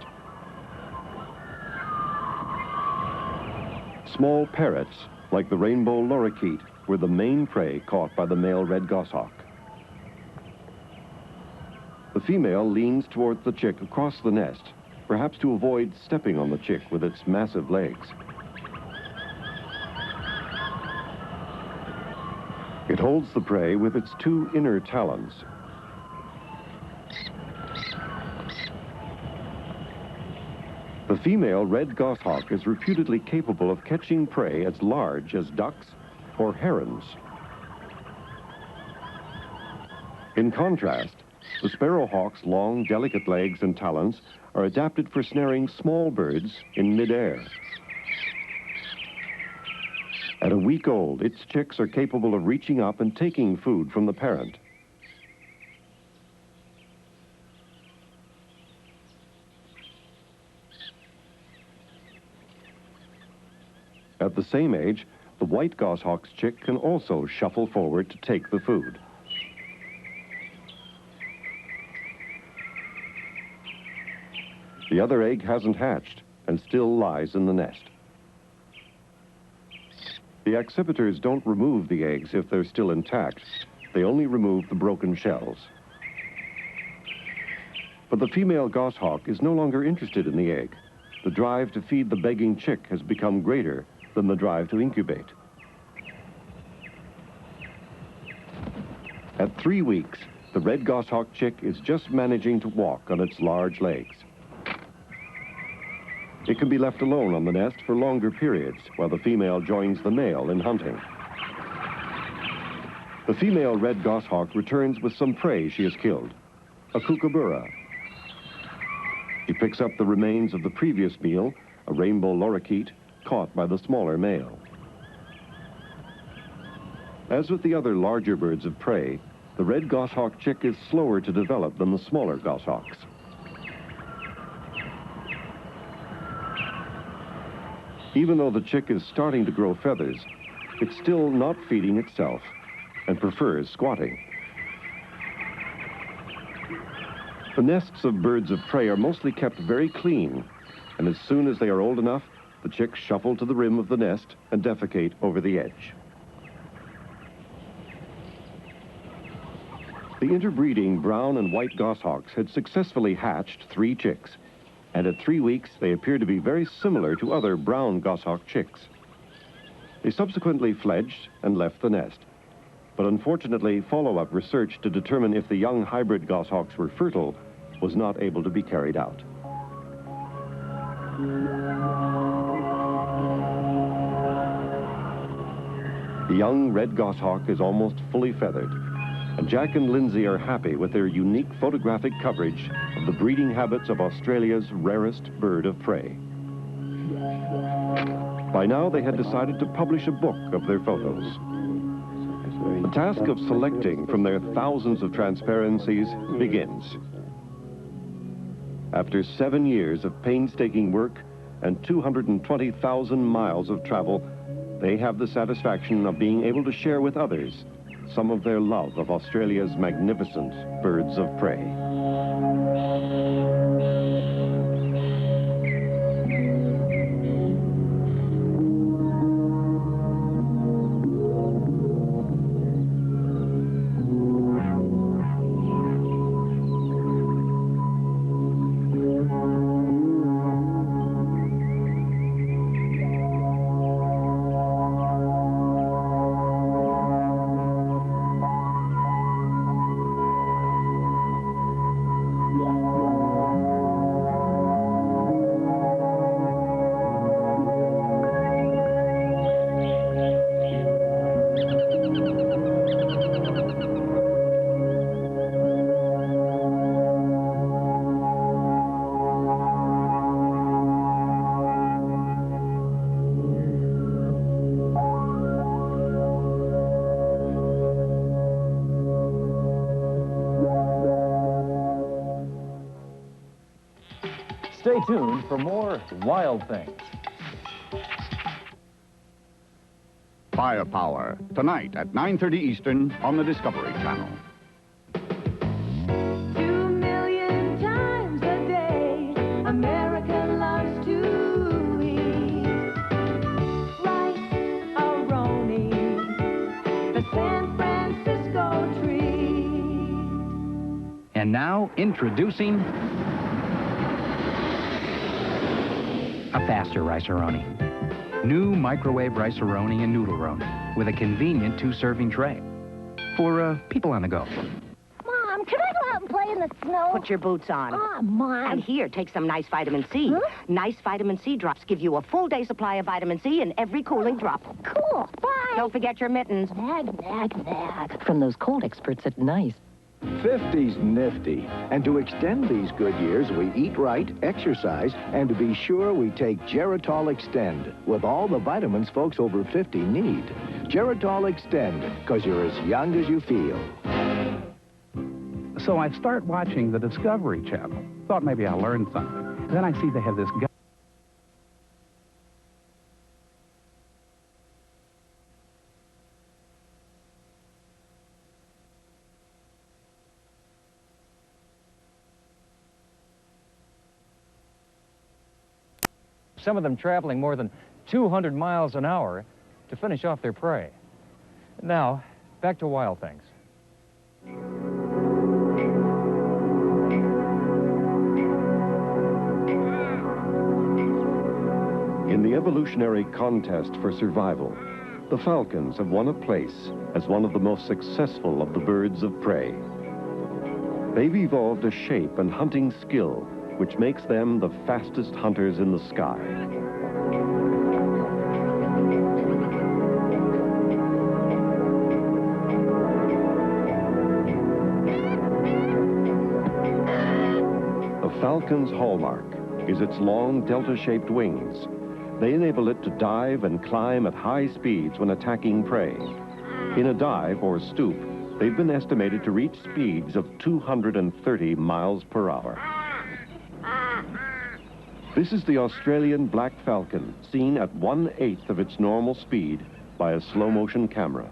Small parrots, like the rainbow lorikeet, were the main prey caught by the male red goshawk. female leans towards the chick across the nest, perhaps to avoid stepping on the chick with its massive legs. It holds the prey with its two inner talons. The female red goshawk is reputedly capable of catching prey as large as ducks or herons. In contrast, the sparrowhawk's long, delicate legs and talons are adapted for snaring small birds in midair. At a week old, its chicks are capable of reaching up and taking food from the parent. At the same age, the white goshawk's chick can also shuffle forward to take the food. The other egg hasn't hatched and still lies in the nest. The accipiters don't remove the eggs if they're still intact. They only remove the broken shells. But the female goshawk is no longer interested in the egg. The drive to feed the begging chick has become greater than the drive to incubate. At 3 weeks, the red goshawk chick is just managing to walk on its large legs. It can be left alone on the nest for longer periods while the female joins the male in hunting. The female red goshawk returns with some prey she has killed, a kookaburra. She picks up the remains of the previous meal, a rainbow lorikeet, caught by the smaller male. As with the other larger birds of prey, the red goshawk chick is slower to develop than the smaller goshawks. Even though the chick is starting to grow feathers, it's still not feeding itself and prefers squatting. The nests of birds of prey are mostly kept very clean, and as soon as they are old enough, the chicks shuffle to the rim of the nest and defecate over the edge. The interbreeding brown and white goshawks had successfully hatched 3 chicks, and at 3 weeks they appear to be very similar to other brown goshawk chicks. They subsequently fledged and left the nest, but unfortunately follow-up research to determine if the young hybrid goshawks were fertile was not able to be carried out. The young red goshawk is almost fully feathered, and Jack and Lindsay are happy with their unique photographic coverage of the breeding habits of Australia's rarest bird of prey. By now, they had decided to publish a book of their photos. The task of selecting from their thousands of transparencies begins. After 7 years of painstaking work and 220,000 miles of travel, they have the satisfaction of being able to share with others some of their love of Australia's magnificent birds of prey.
Stay tuned for more Wild Things.
Firepower, tonight at 9:30 Eastern on the Discovery Channel.
2 million times a day, America loves to eat rice-a-roni, the San Francisco treat.
And now, Now, introducing a faster rice-a-roni. New microwave rice-a-roni and noodle-roni with a convenient 2-serving tray for people on the go.
Mom, can I go out and play in the snow?
Put your boots on.
Oh, Mom.
And here, take some nice vitamin C.
Huh?
Nice vitamin C drops give you a full day supply of vitamin C in every cooling drop.
Cool. Bye.
Don't forget your mittens.
Nag, nag, nag.
From those cold experts at Nice.
50's nifty. And to extend these good years, we eat right, exercise, and to be sure we take Geritol Extend with all the vitamins folks over 50 need. Geritol Extend, because you're as young as you feel.
So I start watching the Discovery Channel. Thought maybe I'll learn something. Then I see they have this guy.
Some of them traveling more than 200 miles an hour to finish off their prey. Now, back to wild things.
In the evolutionary contest for survival, the falcons have won a place as one of the most successful of the birds of prey. They've evolved a shape and hunting skill which makes them the fastest hunters in the sky. The falcon's hallmark is its long delta-shaped wings. They enable it to dive and climb at high speeds when attacking prey. In a dive or stoop, they've been estimated to reach speeds of 230 miles per hour. This is the Australian black falcon, seen at 1/8 of its normal speed by a slow-motion camera.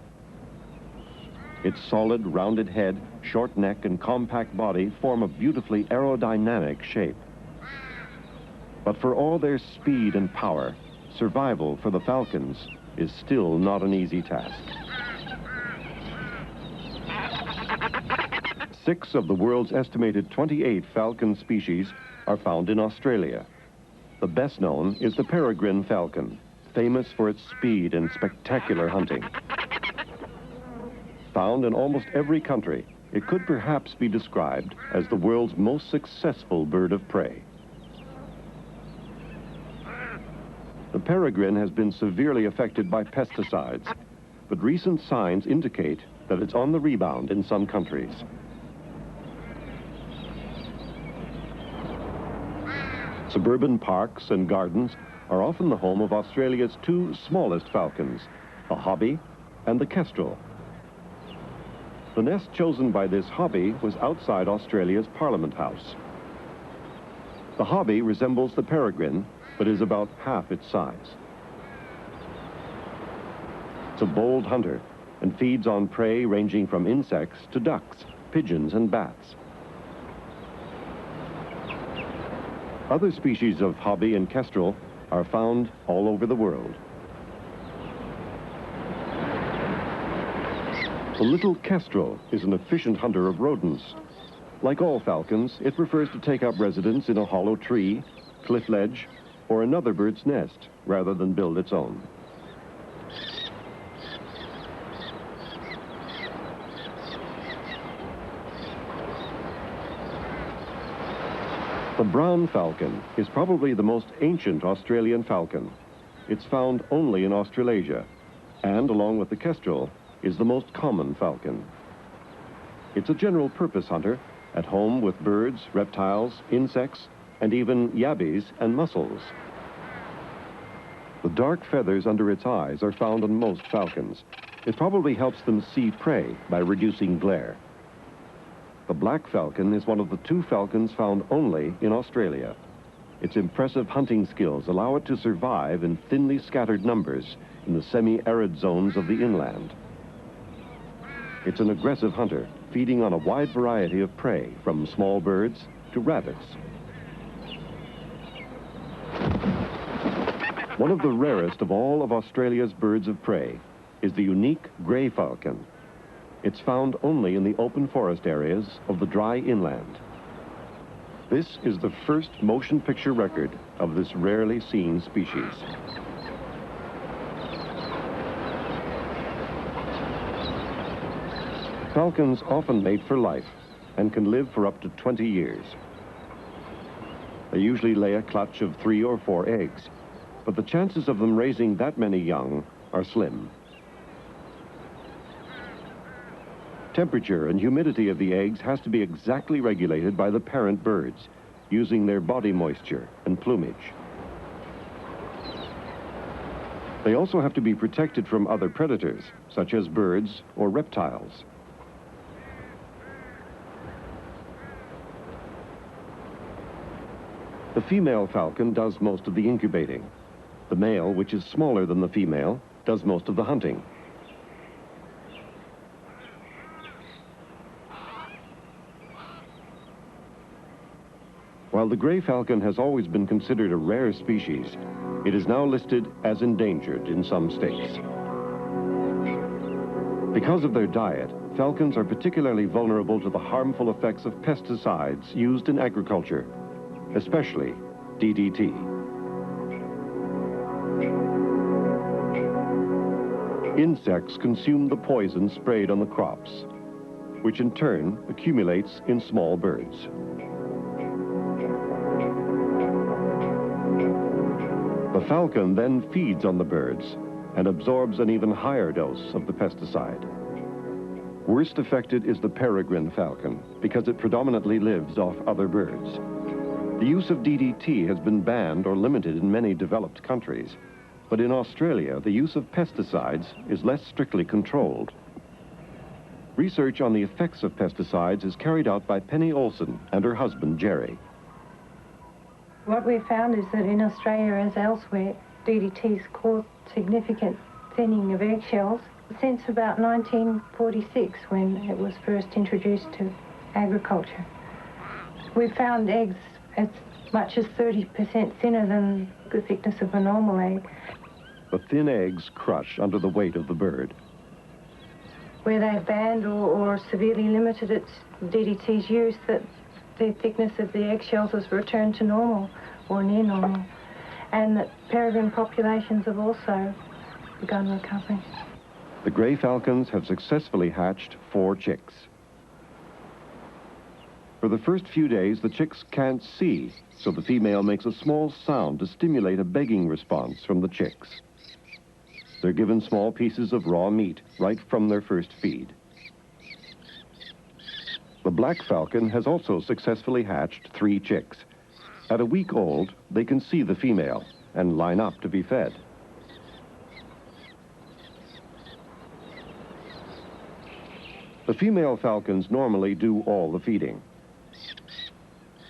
Its solid, rounded head, short neck, and compact body form a beautifully aerodynamic shape. But for all their speed and power, survival for the falcons is still not an easy task. 6 of the world's estimated 28 falcon species are found in Australia. The best known is the peregrine falcon, famous for its speed and spectacular hunting. Found in almost every country, it could perhaps be described as the world's most successful bird of prey. The peregrine has been severely affected by pesticides, but recent signs indicate that it's on the rebound in some countries. Suburban parks and gardens are often the home of Australia's 2 smallest falcons, the hobby and the kestrel. The nest chosen by this hobby was outside Australia's Parliament House. The hobby resembles the peregrine, but is about half its size. It's a bold hunter and feeds on prey ranging from insects to ducks, pigeons, and bats. Other species of hobby and kestrel are found all over the world. The little kestrel is an efficient hunter of rodents. Like all falcons, it prefers to take up residence in a hollow tree, cliff ledge, or another bird's nest, rather than build its own. The brown falcon is probably the most ancient Australian falcon. It's found only in Australasia, and along with the kestrel, is the most common falcon. It's a general-purpose hunter, at home with birds, reptiles, insects, and even yabbies and mussels. The dark feathers under its eyes are found on most falcons. It probably helps them see prey by reducing glare. The black falcon is one of the 2 falcons found only in Australia. Its impressive hunting skills allow it to survive in thinly scattered numbers in the semi-arid zones of the inland. It's an aggressive hunter, feeding on a wide variety of prey, from small birds to rabbits. One of the rarest of all of Australia's birds of prey is the unique grey falcon. It's found only in the open forest areas of the dry inland. This is the first motion picture record of this rarely seen species. Falcons often mate for life and can live for up to 20 years. They usually lay a clutch of 3 or 4 eggs, but the chances of them raising that many young are slim. Temperature and humidity of the eggs has to be exactly regulated by the parent birds, using their body moisture and plumage. They also have to be protected from other predators, such as birds or reptiles. The female falcon does most of the incubating. The male, which is smaller than the female, does most of the hunting. While the gray falcon has always been considered a rare species, it is now listed as endangered in some states. Because of their diet, falcons are particularly vulnerable to the harmful effects of pesticides used in agriculture, especially DDT. Insects consume the poison sprayed on the crops, which in turn accumulates in small birds. The falcon then feeds on the birds and absorbs an even higher dose of the pesticide. Worst affected is the peregrine falcon because it predominantly lives off other birds. The use of DDT has been banned or limited in many developed countries, but in Australia, the use of pesticides is less strictly controlled. Research on the effects of pesticides is carried out by Penny Olson and her husband, Jerry.
What we found is that in Australia, as elsewhere, DDT's caused significant thinning of eggshells since about 1946, when it was first introduced to agriculture. We found eggs as much as 30% thinner than the thickness of a normal egg.
The thin eggs crush under the weight of the bird.
Where they've banned or severely limited its DDT's use, that the thickness of the eggshells has returned to normal or near normal, and that peregrine populations have also begun recovering.
The gray falcons have successfully hatched 4 chicks. For the first few days, the chicks can't see, so the female makes a small sound to stimulate a begging response from the chicks. They're given small pieces of raw meat right from their first feed. The black falcon has also successfully hatched 3 chicks. At a week old, they can see the female and line up to be fed. The female falcons normally do all the feeding.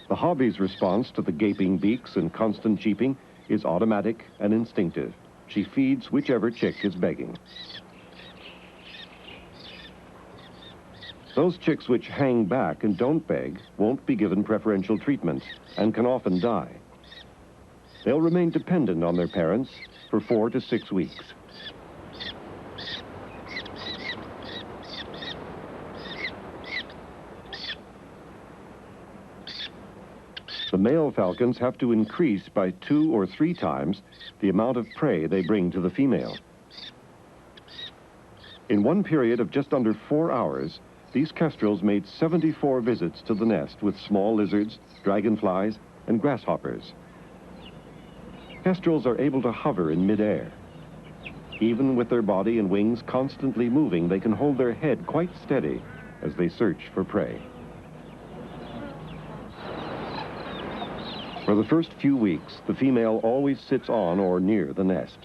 The hobby's response to the gaping beaks and constant cheeping is automatic and instinctive. She feeds whichever chick is begging. Those chicks which hang back and don't beg won't be given preferential treatment and can often die. They'll remain dependent on their parents for 4 to 6 weeks. The male falcons have to increase by 2 or 3 times the amount of prey they bring to the female. In one period of just under 4 hours, these kestrels made 74 visits to the nest with small lizards, dragonflies, and grasshoppers. Kestrels are able to hover in midair. Even with their body and wings constantly moving, they can hold their head quite steady as they search for prey. For the first few weeks, the female always sits on or near the nest.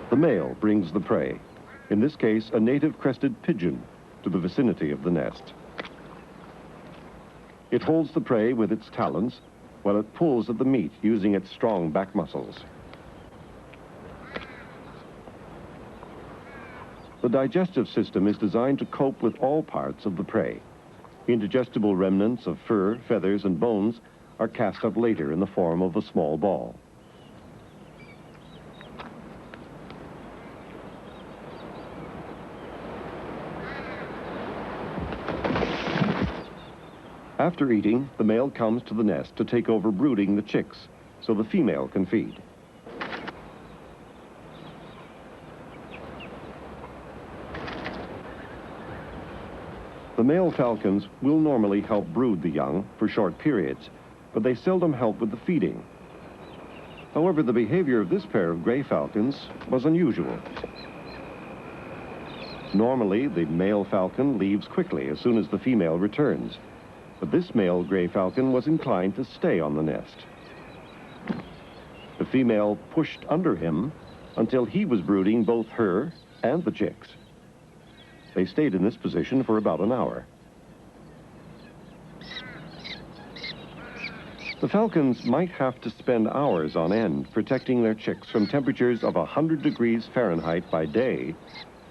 The male brings the prey, in this case a native crested pigeon, to the vicinity of the nest. It holds the prey with its talons while it pulls at the meat using its strong back muscles. The digestive system is designed to cope with all parts of the prey. Indigestible remnants of fur, feathers, and bones are cast up later in the form of a small ball. After eating, the male comes to the nest to take over brooding the chicks so the female can feed. The male falcons will normally help brood the young for short periods, but they seldom help with the feeding. However, the behavior of this pair of gray falcons was unusual. Normally, the male falcon leaves quickly as soon as the female returns, but this male gray falcon was inclined to stay on the nest. The female pushed under him until he was brooding both her and the chicks. They stayed in this position for about an hour. The falcons might have to spend hours on end protecting their chicks from temperatures of 100 degrees Fahrenheit by day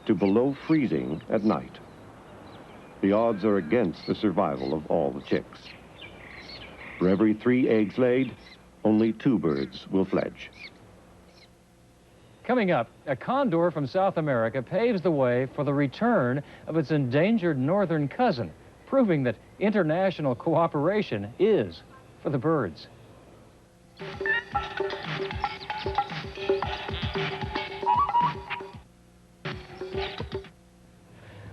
to below freezing at night. The odds are against the survival of all the chicks. For every 3 eggs laid, only 2 birds will fledge.
Coming up, a condor from South America paves the way for the return of its endangered northern cousin, proving that international cooperation is for the birds.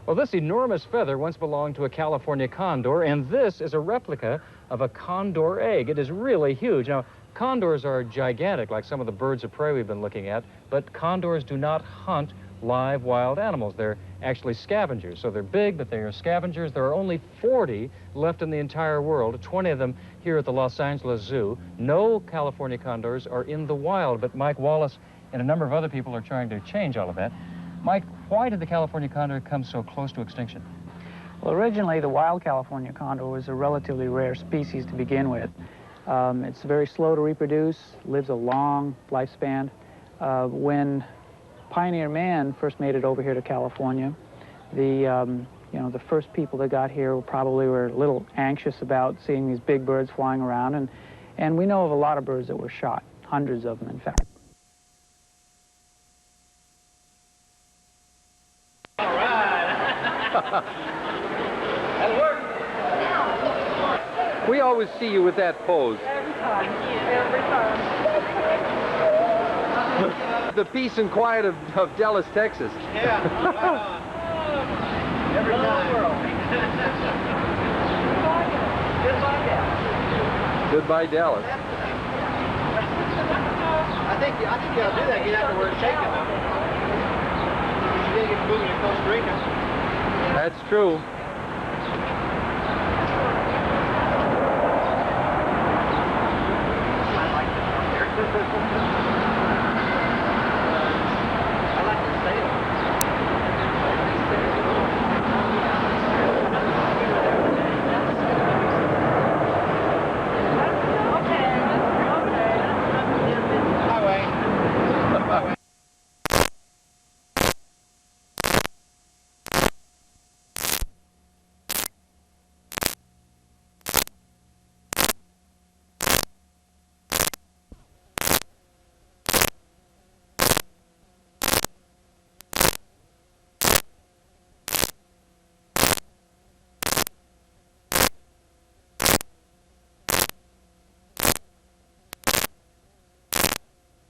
Well, this enormous feather once belonged to a California condor, and this is a replica of a condor egg. It is really huge. Now, condors are gigantic, like some of the birds of prey we've been looking at, but condors do not hunt live wild animals. They're actually scavengers. So they're big, but they are scavengers. There are only 40 left in the entire world, 20 of them here at the Los Angeles Zoo. No California condors are in the wild, but Mike Wallace and a number of other people are trying to change all of that. Mike, why did the California condor come so close to extinction?
Well, originally, the wild California condor was a relatively rare species to begin with. It's very slow to reproduce, lives a long lifespan. When pioneer man first made it over here to California, the first people that got here probably were a little anxious about seeing these big birds flying around, and we know of a lot of birds that were shot, hundreds of them, in fact.
All right. That'll work.
We always see you with that pose.
Every time. Every time.
The peace and quiet of Dallas, Texas.
Yeah. Every time. Goodbye, Dallas.
Goodbye, Dallas.
I think you ought to do that. Get out to where it's shaking. You didn't get moving to Costa Rica.
That's true.